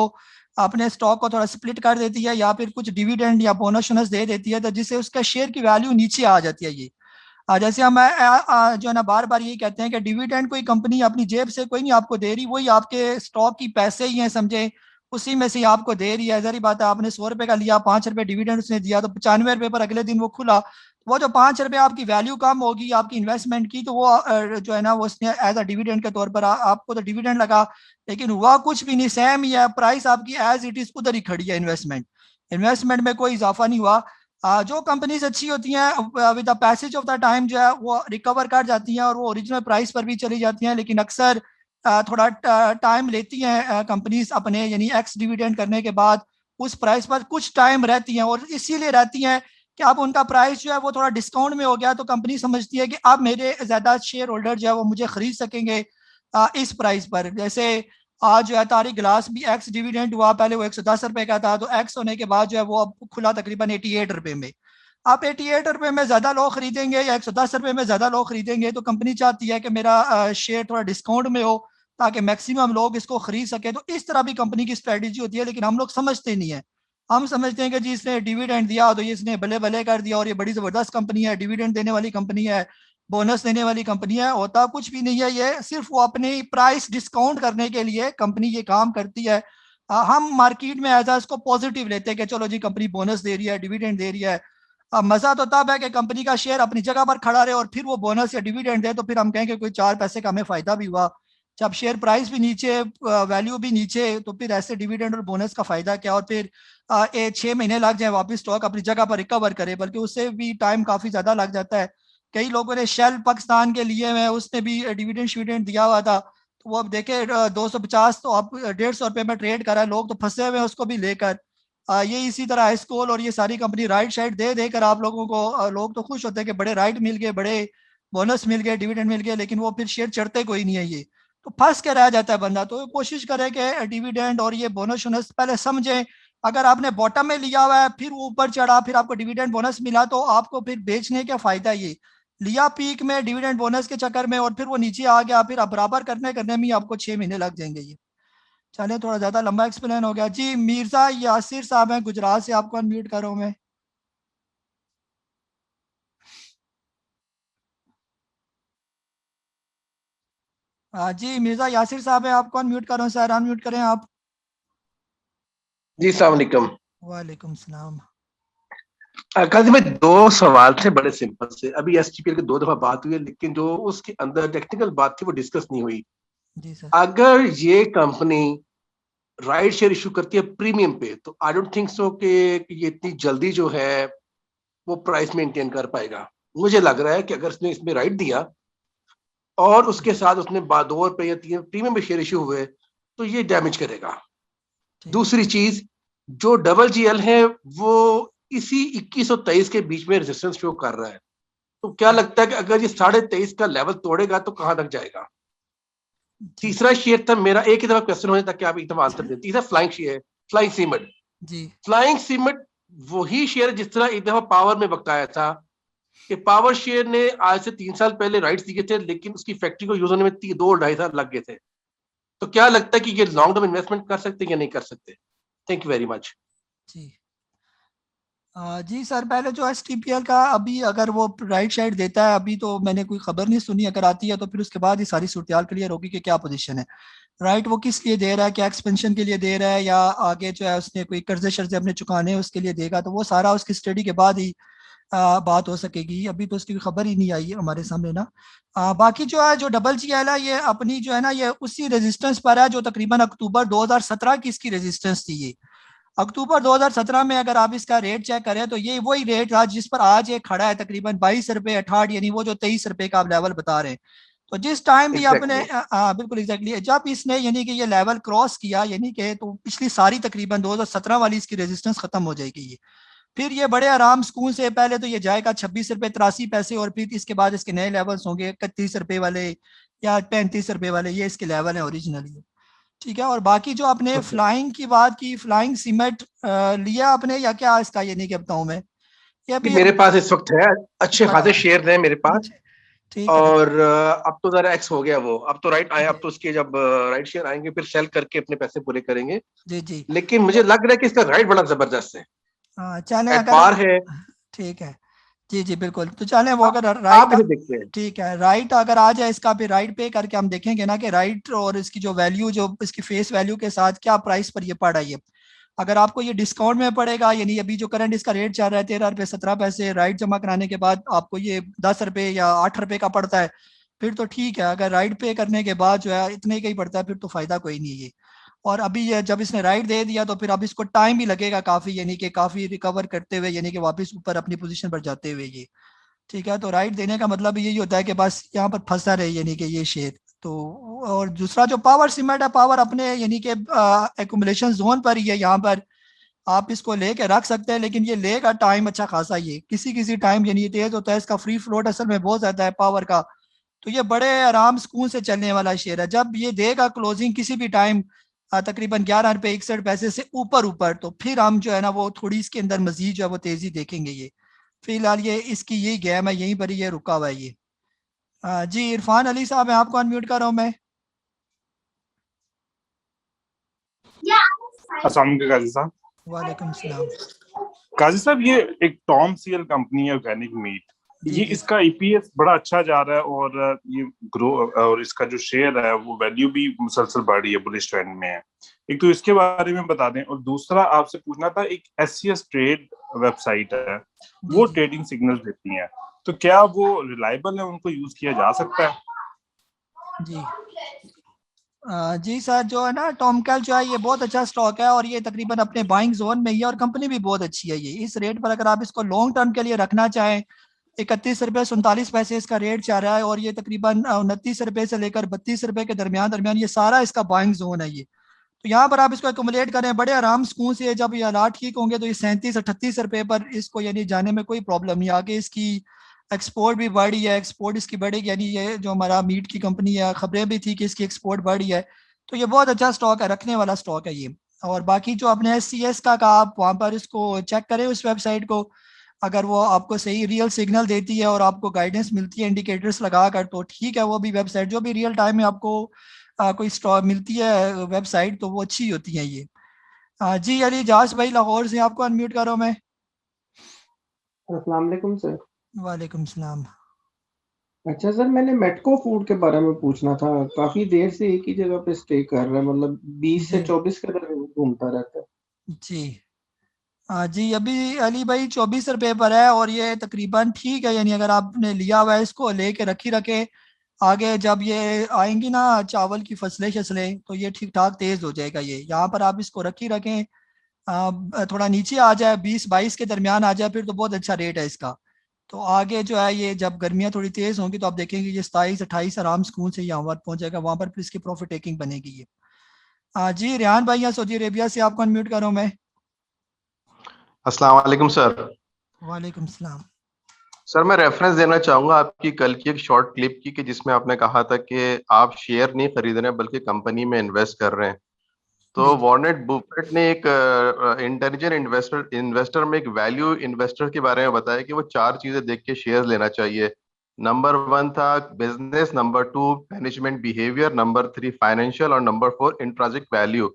[SPEAKER 1] अपने स्टॉक को थोड़ा स्प्लिट कर देती है या फिर कुछ डिविडेंड या बोनस दे देती है, तो जिससे उसका शेयर की वैल्यू नीचे आ जाती है। ये जैसे हम जो है ना बार बार यही कहते हैं कि डिविडेंड कोई कंपनी अपनी जेब से कोई नहीं आपको दे रही, वही आपके स्टॉक की पैसे ही हैं, समझे, उसी में से ही आपको दे रही है। जरी बात है, आपने 100 रुपए का लिया, 5 रुपए डिविडेंड उसने दिया, तो 95 रुपए पर अगले दिन वो खुला, वो जो 5 रुपए आपकी वैल्यू कम होगी आपकी इन्वेस्टमेंट की, तो वो जो है ना वो उसने एज अ डिविडेंड के तौर पर आपको तो डिविडेंड लगा, लेकिन हुआ कुछ भी नहीं, सेम ही है, प्राइस आपकी एज इट इज उधर ही खड़ी है। इन्वेस्टमेंट में कोई इजाफा नहीं हुआ। जो कंपनीज अच्छी होती हैं with the passage of the time जो है वो रिकवर कर जाती हैं और वो ओरिजिनल प्राइस पर भी चली जाती हैं, लेकिन अक्सर थोड़ा टाइम लेती हैं कंपनीज अपने यानी एक्स डिविडेंड करने के बाद उस प्राइस पर कुछ टाइम रहती हैं, और इसीलिए रहती हैं कि अब उनका प्राइस जो है वो थोड़ा डिस्काउंट में हो गया, तो कंपनी समझती है कि अब मेरे ज़्यादा शेयर होल्डर जो है वो मुझे खरीद सकेंगे इस प्राइस पर। जैसे आज जो है तारिक ग्लास भी एक्स डिविडेंड हुआ, पहले वो 110 रुपए का था, तो एक्स होने के बाद जो है वो अब खुला तकरीबन 88 रुपए में। आप 88 रुपए में ज़्यादा लोग खरीदेंगे या 110 रुपए में ज़्यादा लोग खरीदेंगे, तो कंपनी चाहती है कि मेरा शेयर थोड़ा डिस्काउंट में हो ताकि मैक्सिमम लोग इसको खरीद सके। तो इस तरह भी कंपनी की स्ट्रेटेजी होती है, लेकिन हम लोग समझते नहीं है। हम समझते हैं कि जी इसने डिविडेंड दिया तो ये इसने भले भले कर दिया और ये बड़ी ज़बरदस्त कंपनी है, डिविडेंड देने वाली कंपनी है, बोनस देने वाली कंपनी है। होता कुछ भी नहीं है, ये सिर्फ वो अपनी प्राइस डिस्काउंट करने के लिए कंपनी ये काम करती है। हम मार्केट में एज इसको पॉजिटिव लेते हैं कि चलो जी कंपनी बोनस दे रही है, डिविडेंड दे रही है। मजा तो तब है कि कंपनी का शेयर अपनी जगह पर खड़ा रहे और फिर वो बोनस या डिविडेंड दे, तो फिर हम कहेंगे कोई 4 पैसे का हमें फायदा भी हुआ। जब शेयर प्राइस भी नीचे, वैल्यू भी नीचे, तो फिर ऐसे डिविडेंड और बोनस का फायदा क्या। और फिर 6 महीने लग जाए वापस स्टॉक अपनी जगह पर रिकवर करे, बल्कि उससे भी टाइम काफी ज्यादा लग जाता है। कई लोगों ने शेल पाकिस्तान के लिए में उसने भी डिविडेंड शिविडेंड दिया हुआ था, तो वो अब देखे 250 तो अब 150 रुपए में ट्रेड करा है, लोग तो फंसे हुए हैं उसको भी लेकर। ये इसी तरह हाईस्कूल और ये सारी कंपनी राइट साइड दे देकर आप लोगों को, लोग तो खुश होते हैं कि बड़े राइट मिल गए, बड़े बोनस मिल गए, डिविडेंड मिल गए, लेकिन वो फिर शेयर चढ़ते कोई नहीं है, ये तो फंस के रह जाता है बंदा। तो कोशिश करे कि डिविडेंड और ये बोनस शोनस पहले समझें। अगर आपने बॉटम में लिया हुआ है फिर वो ऊपर चढ़ा फिर आपको डिविडेंड बोनस मिला, तो आपको फिर बेचने का फायदा। ये लिया पीक में डिविडेंड बोनस के चक्कर में और फिर वो नीचे आ गया, फिर आप बराबर करने में आपको 6 महीने लग जाएंगे। ये चले थोड़ा ज्यादा लंबा एक्सप्लेन हो गया जी। मिर्जा यासिर साहब हैं गुजरात से, आपको अनम्यूट कर रहा हूं मैं। जी मिर्जा यासिर साहब है, आपको अनम्यूट कर रहा हूं सर, अनम्यूट करें आप।
[SPEAKER 12] जी अस्सलाम वालेकुम।
[SPEAKER 1] वालेकुम सलाम।
[SPEAKER 12] काजी भाई, दो सवाल थे बड़े सिंपल से। अभी एसटीपीएल की 2 दफा बात हुई है, लेकिन जो उसके अंदर टेक्निकल बात थी वो डिस्कस नहीं हुई।
[SPEAKER 1] जी सर।
[SPEAKER 12] अगर ये कंपनी राइट शेयर इशू करती है प्रीमियम पे, तो आई डोंट थिंक सो कि ये इतनी जल्दी जो है वो प्राइस मेंटेन कर पाएगा। मुझे लग रहा है कि अगर उसने इसमें राइट दिया और उसके साथ उसने 2 रुपए या 3 प्रीमियम पे शेयर इशू हुए, तो ये डैमेज करेगा। दूसरी चीज, जो डबल है वो इसी 21 और 23 के बीच में रेजिस्टेंस शो कर रहा है, तो क्या लगता है कि अगर ये 23.5 का लेवल तोड़ेगा तो कहां तक जाएगा? तीसरा शेयर था मेरा, एक ही दफा क्वेश्चन हो जाए ताकि आप एकदम आंसर दें। तीसरा फ्लाइंग शेयर, फ्लाइंग सीमेंट।
[SPEAKER 1] जी
[SPEAKER 12] फ्लाइंग सीमेंट वही शेयर जिस तरह एक दफा पावर में बकाया था कि पावर शेयर ने आज से 3 साल पहले राइट्स दिए थे, लेकिन उसकी फैक्ट्री को यूज होने में 2-2.5 साल लग गए थे। तो क्या लगता है कि ये लॉन्ग टर्म इन्वेस्टमेंट कर सकते हैं या नहीं कर सकते? Thank you very much.
[SPEAKER 1] जी जी सर, पहले जो STPL का अभी अगर वो राइट साइड देता है, अभी तो मैंने कोई खबर नहीं सुनी, अगर आती है तो फिर उसके बाद ही सारी सूरत क्लियर होगी कि क्या पोजीशन है। राइट वो किस लिए दे रहा है, क्या एक्सपेंशन के लिए दे रहा है या आगे जो है उसने कोई कर्जे शर्जे अपने चुकाने हैं उसके लिए देगा, तो वो सारा उसकी स्टडी के बाद ही बात हो सकेगी। अभी तो उसकी खबर ही नहीं आई है हमारे सामने ना। बाकी जो है जो WGL है ये अपनी जो है ना ये उसी रेजिस्टेंस पर है जो तकरीबन अक्टूबर 2017 की इसकी रेजिस्टेंस थी। ये अक्टूबर 2017 में अगर आप इसका रेट चेक करें तो ये वही रेट था जिस पर आज ये खड़ा है, तकरीबन 22 रुपए 68, यानी वो जो 23 रुपए का आप लेवल बता रहे हैं। तो जिस टाइम भी आपने बिल्कुल एग्जैक्टली जब इसने यानी कि ये लेवल क्रॉस किया, यानी कि तो पिछली सारी तकरीबन 2017 वाली इसकी रेजिस्टेंस खत्म हो जाएगी। ये फिर ये बड़े आराम सुकून से पहले तो ये जाएगा 26 रुपए 83 पैसे, और फिर इसके बाद इसके नए लेवल्स होंगे 31 रुपए वाले या 35 रुपए वाले, ये इसके लेवल है ओरिजिनली। ठीक है, और बाकी जो आपने फ्लाइंग की बात की, फ्लाइंग सीमेंट लिया आपने या क्या इसका, ये नहीं कि बताऊं मैं, ये भी
[SPEAKER 12] मेरे पास इस वक्त है, अच्छे खासे शेयर हैं मेरे पास। और अब तो जरा एक्स हो गया वो, अब तो राइट आया, अब तो उसके जब राइट शेयर आएंगे फिर सेल करके अपने पैसे पूरे करेंगे।
[SPEAKER 1] जी जी,
[SPEAKER 12] लेकिन मुझे लग रहा है कि इसका राइट बड़ा जबरदस्त है,
[SPEAKER 1] चले
[SPEAKER 12] पार है।
[SPEAKER 1] ठीक है, जी जी बिल्कुल, तो चले वो अगर
[SPEAKER 12] आप
[SPEAKER 1] राइट
[SPEAKER 12] देखते हैं,
[SPEAKER 1] ठीक है, राइट अगर आ जाए इसका भी राइट पे करके हम देखेंगे ना कि राइट और इसकी जो वैल्यू जो इसकी फेस वैल्यू के साथ क्या प्राइस पर ये पड़ा है। अगर आपको ये डिस्काउंट में पड़ेगा, यानी अभी जो करंट इसका रेट चल रहा है 13 रुपये 17 पैसे, राइट जमा कराने के बाद आपको ये 10 रुपये या 8 रुपये का पड़ता है, फिर तो ठीक है। अगर राइट पे करने के बाद जो है इतने का ही पड़ता है फिर तो फायदा कोई नहीं है ये। और अभी ये जब इसने राइट दे दिया तो फिर अब इसको टाइम भी लगेगा काफी, यानी कि काफी रिकवर करते हुए, यानी कि वापस ऊपर अपनी पोजीशन पर जाते हुए ये। ठीक है, तो राइट देने का मतलब यही होता है कि बस यहाँ पर फंसा रहे, यानी कि ये शेयर तो। और दूसरा जो पावर सीमेंट है, पावर अपने यानी कि एकुमुलेशन जोन पर ही है, यहाँ पर आप इसको लेके रख सकते हैं, लेकिन ये लेगा टाइम अच्छा खासा, ये किसी किसी टाइम यानी तेज होता है, इसका फ्री फ्लोट असल में बहुत ज्यादा है पावर का। तो ये बड़े आराम सुकून से चलने वाला शेयर है। जब ये देगा क्लोजिंग किसी भी टाइम तकरीबन 11 रुपये 61 पैसे से ऊपर ऊपर, तो फिर हम जो है ना वो थोड़ी इसके अंदर मजीद जो है वो तेजी देखेंगे। ये फिलहाल ये इसकी यही गेम है, यहीं पर ये रुका हुआ है ये। जी इरफान अली साहब, मैं आपको अनम्यूट कर रहा हूँ मैं।
[SPEAKER 13] अस्सलाम वालेकुम काजी साहब।
[SPEAKER 1] वालेकुम सलाम।
[SPEAKER 13] काजी साहब, ये एक टॉम सीएल कंपनी है, ऑर्गेनिक मीट, ये इसका ईपीएस बड़ा अच्छा जा रहा है और ये ग्रो, और इसका जो शेयर है वो वैल्यू भी मुसलसल बढ़ रही है, बुलिश ट्रेंड में है। एक तो इसके बारे में बता दें, और दूसरा आपसे पूछना था, एक SCS ट्रेड वेबसाइट है, वो ट्रेडिंग सिग्नल्स देती है, तो क्या वो रिलायबल है, उनको यूज किया जा सकता है?
[SPEAKER 1] जी जी सर, जो है ना टॉमकल जो है ये बहुत अच्छा स्टॉक है, और ये तकरीबन अपने बाइंग जोन में ही है, और कंपनी भी बहुत अच्छी है। ये इस रेट पर अगर आप इसको लॉन्ग टर्म के लिए रखना चाहें, 31 रुपये 47 पैसे इसका रेट चल रहा है, और ये तकरीबन 29 रुपये से लेकर 32 रुपये के दरमियान ये सारा इसका बाइंग जोन है ये। तो यहाँ पर आप इसको एकोमुलेट करें बड़े आराम सुकून से, जब ये हालात ठीक होंगे तो ये 37-38 रुपये पर इसको यानी जाने में कोई प्रॉब्लम नहीं। आगे इसकी एक्सपोर्ट भी बढ़ी है, एक्सपोर्ट इसकी बढ़ेगी, यानी ये जो हमारा मीट की कंपनी है, खबरें भी थी कि इसकी एक्सपोर्ट बढ़ी है, तो ये बहुत अच्छा स्टॉक है, रखने वाला स्टॉक है ये। और बाकी जो आपने SCS का कहा, आप वहाँ पर इसको चेक करें उस वेबसाइट को, अगर वो आपको सही रियल सिग्नल देती है और आपको गाइडेंस मिलती है इंडिकेटर्स लगा कर, तो ठीक है। वो भी वेबसाइट जो भी रियल टाइम में आपको कोई स्टॉक मिलती है वेबसाइट, तो वो अच्छी होती है ये। जी अली जास भाई लाहौर से, आपको अनम्यूट कर रहा हूँ मैं।
[SPEAKER 14] अस्सलाम वालेकुम सर।
[SPEAKER 1] वालेकुम सलाम।
[SPEAKER 14] अच्छा सर, मैंने मेटको फूड के बारे में पूछना था, काफी देर से एक ही जगह पे स्टे कर रहा है, मतलब 20 से 24 के दरमियान घूमता रहता है।
[SPEAKER 1] जी जी अभी अली भाई 24 रुपये पर है, और ये तकरीबन ठीक है, यानी अगर आपने लिया हुआ है इसको लेके रखे आगे जब ये आएंगी ना चावल की फसलें शसलें, तो ये ठीक ठाक तेज हो जाएगा ये। यहाँ पर आप इसको रखें, थोड़ा नीचे आ जाए 20-22 के दरमियान आ जाए, फिर तो बहुत अच्छा रेट है इसका। तो आगे जो है ये जब गर्मियाँ थोड़ी तेज होंगी तो आप देखेंगे ये 27-28 आराम सुकून से यहाँ पर पहुंच जाएगा, वहाँ पर फिर इसकी प्रॉफिट टेकिंग बनेगी ये। जी रेहान भाई यहाँ सऊदी अरेबिया से, आपको अनम्यूट कर रहा हूँ मैं।
[SPEAKER 15] अस्सलाम वालेकुम सर।
[SPEAKER 1] वालेकुम सलाम।
[SPEAKER 15] सर मैं रेफरेंस देना चाहूंगा आपकी कल की एक शॉर्ट क्लिप की, कि जिसमें आपने कहा था कि आप शेयर नहीं खरीद रहे हैं बल्कि कंपनी में इन्वेस्ट कर रहे हैं। तो वॉरेन बफेट ने एक इंटेलिजेंट इन्वेस्टर में एक वैल्यू इन्वेस्टर के बारे में बताया कि वो 4 चीजें देख के शेयर लेना चाहिए। नंबर 1 था business, number 2 management behaviour, number 3 financial, और नंबर 4 इंट्रिंसिक वैल्यू।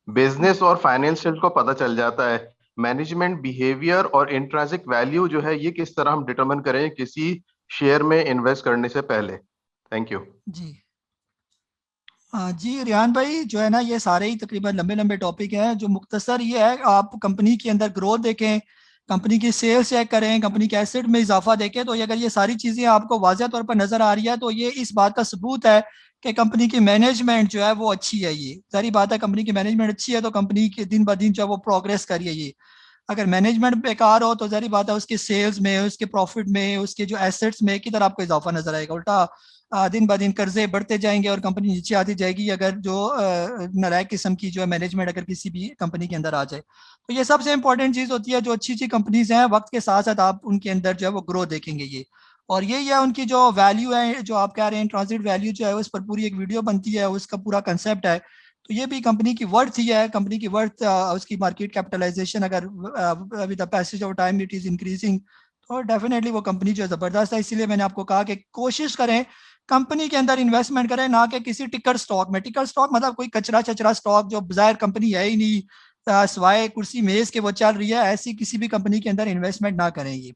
[SPEAKER 15] बिजनेस और फाइनेंशियल को पता चल जाता है, मैनेजमेंट बिहेवियर और इंट्रिंसिक वैल्यू जो है ये किस तरह हम डिटरमिन करें किसी शेयर में इन्वेस्ट करने से पहले? Thank you.
[SPEAKER 1] जी जी रियान भाई, जो है ना ये सारे ही तकरीबन लंबे लंबे टॉपिक हैं। जो मुख्तसर ये है, आप कंपनी के अंदर ग्रोथ देखें, कंपनी की सेल्स चेक करें, कंपनी के एसेट में इजाफा देखें, तो ये अगर ये सारी चीज़ें आपको वाज़ह तौर पर नज़र आ रही है तो ये इस बात का सबूत है कि कंपनी की मैनेजमेंट जो है वो अच्छी है। ये सारी बात है, कंपनी की मैनेजमेंट अच्छी है तो कंपनी के दिन ब दिन जो है वो प्रोग्रेस कर रही है। ये अगर मैनेजमेंट बेकार हो तो जारी बात है उसके सेल्स में, उसके प्रॉफिट में, उसके जो एसेट्स में किधर आपको इजाफा नजर आएगा। उल्टा दिन ब दिन कर्जे बढ़ते जाएंगे और कंपनी नीचे आती जाएगी अगर जो नालायक किस्म की जो है मैनेजमेंट अगर किसी भी कंपनी के अंदर आ जाए। तो ये सबसे इंपॉर्टेंट चीज़ होती है। जो अच्छी अच्छी कंपनीज हैं वक्त के साथ साथ आप उनके अंदर जो है वो ग्रोथ देखेंगे ये, और यही है उनकी जो वैल्यू है, जो आप कह रहे हैं ट्रांजिट वैल्यू जो है उस पर पूरी एक वीडियो बनती है, उसका पूरा कंसेप्ट है। तो ये भी कंपनी की वर्थ ही है। कंपनी की वर्थ, उसकी मार्केट कैपिटलाइजेशन अगर with the passage of time it is increasing, तो डेफिनेटली वो कंपनी जो है ज़बरदस्त है। इसीलिए मैंने आपको कहा कि कोशिश करें कंपनी के अंदर इन्वेस्टमेंट करें, ना कि किसी टिकर स्टॉक में। टिकर स्टॉक मतलब कोई कचरा चचरा स्टॉक जो बाहर कंपनी है ही नहीं, सिवाय कुर्सी मेज के वो चल रही है, ऐसी किसी भी कंपनी के अंदर इन्वेस्टमेंट ना करें ये।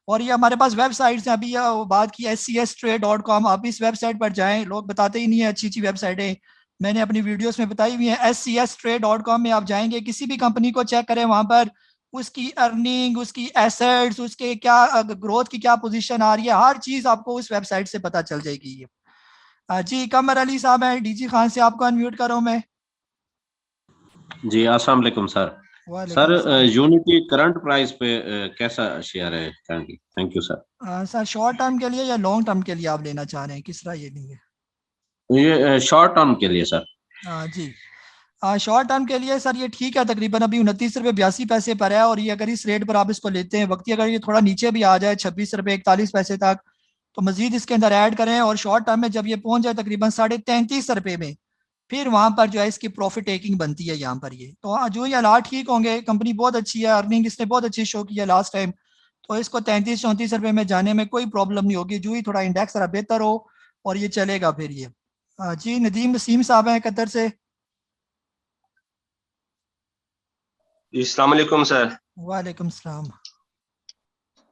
[SPEAKER 1] और ये हमारे पास वेबसाइट्स हैं, अभी बात की scstrade.com, आप इस वेबसाइट पर जाएं। लोग बताते ही नहीं है अच्छी अच्छी वेबसाइटें, मैंने अपनी वीडियोस में बताई हुई हैं। scstrade.com में आप जाएंगे, किसी भी कंपनी को चेक करें, वहां पर उसकी अर्निंग, उसकी एसेट्स, उसके क्या ग्रोथ की क्या पोजीशन आ रही है, हर चीज आपको उस वेबसाइट से पता चल जाएगी ये। जी कमर अली साहब हैं डीजी खान से, आपको अनम्यूट कर रहा हूं मैं।
[SPEAKER 16] जी अस्सलाम वालेकुम sir. Sir unity current price पे कैसा शेयर है currently? Thank you sir.
[SPEAKER 1] Sir short term के लिए या लॉन्ग टर्म के लिए आप लेना चाह रहे हैं, किस तरह ये नहीं है?
[SPEAKER 16] ये शॉर्ट टर्म के लिए सर।
[SPEAKER 1] जी शॉर्ट टर्म के लिए सर ये ठीक है, तकरीबन अभी 29 रुपये 82 पैसे पर है। और ये अगर इस रेट पर आप इसको लेते हैं वक्ती, अगर ये थोड़ा नीचे भी आ जाए 26 रुपये 41 पैसे तक, तो मजीद इसके अंदर ऐड करें। और शॉर्ट टर्म में जब ये पहुंच जाए तकरीबन 33.5 रुपये में, फिर वहां पर जो है इसकी प्रॉफिट टेकिंग बनती है यहाँ पर ये। तो जो ये हालात ठीक होंगे, कंपनी बहुत अच्छी है, अर्निंग इसने बहुत अच्छी शो की है लास्ट टाइम, तो इसको 33-34 रुपये में जाने में कोई प्रॉब्लम नहीं होगी। जो ही थोड़ा इंडेक्स जरा बेहतर हो और ये चलेगा फिर ये। जी नदीम वसीम साहब हैं कतर से।
[SPEAKER 17] अस्सलाम वालेकुम सर।
[SPEAKER 1] वालेकुम सलाम।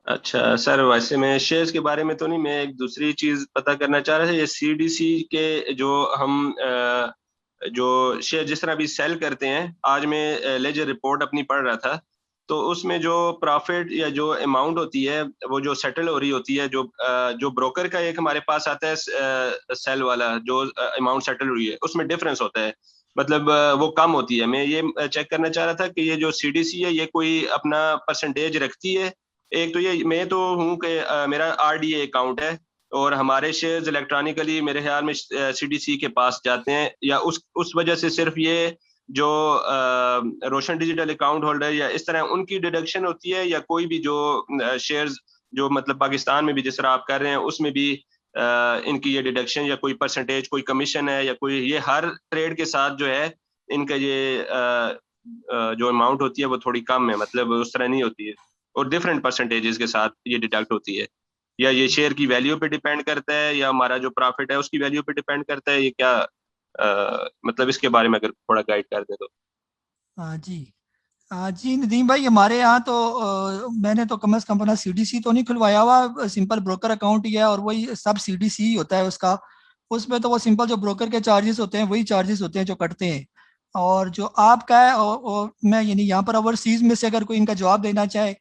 [SPEAKER 17] अच्छा सर, वैसे मैं शेयर्स के बारे में तो नहीं, मैं एक दूसरी चीज पता करना चाह रहा था। ये सीडीसी के जो हम जो शेयर जिस तरह अभी सेल करते हैं, आज मैं लेजर रिपोर्ट अपनी पढ़ रहा था, तो उसमें जो प्रॉफिट या जो अमाउंट होती है वो जो सेटल हो रही होती है, जो ब्रोकर का एक हमारे पास आता है सेल वाला, जो अमाउंट सेटल हुई है उसमें डिफरेंस होता है, मतलब वो कम होती है। मैं ये चेक करना चाह रहा था कि ये जो सीडीसी है ये कोई अपना परसेंटेज रखती है। एक तो ये मैं तो हूँ कि मेरा आरडीए अकाउंट है और हमारे शेयर्स इलेक्ट्रॉनिकली मेरे ख्याल में सीडीसी के पास जाते हैं, या उस वजह से सिर्फ ये जो रोशन डिजिटल अकाउंट होल्डर या इस तरह उनकी डिडक्शन होती है, या कोई भी जो शेयर्स जो मतलब पाकिस्तान में भी जिस तरह आप कर रहे हैं उसमें भी इनकी ये डिडक्शन या कोई परसेंटेज, कोई कमीशन है या कोई, ये हर ट्रेड के साथ जो है इनका ये जो अमाउंट होती है वो थोड़ी कम है, मतलब उस तरह नहीं होती है, और डिफरेंट परसेंटेजेस के साथ ये डिडक्ट होती है, या ये शेयर की वैल्यू पे डिपेंड करता है या हमारा जो प्रॉफिट है उसकी वैल्यू पे डिपेंड करता है, ये क्या मतलब इसके बारे में अगर थोड़ा गाइड कर दे तो।
[SPEAKER 1] जी जी नदीम भाई, हमारे यहाँ तो मैंने तो कम से कम अपना सीडीसी तो नहीं खुलवाया हुआ, सिंपल ब्रोकर अकाउंट ही है और वही सब सीडीसी ही होता है उसका। उसमें तो वो सिंपल जो ब्रोकर के चार्जेस होते हैं वही चार्जेस होते हैं जो कटते हैं। और जो आपका है और मैं यानी यहाँ पर ओवरसीज में से अगर कोई इनका जवाब देना चाहे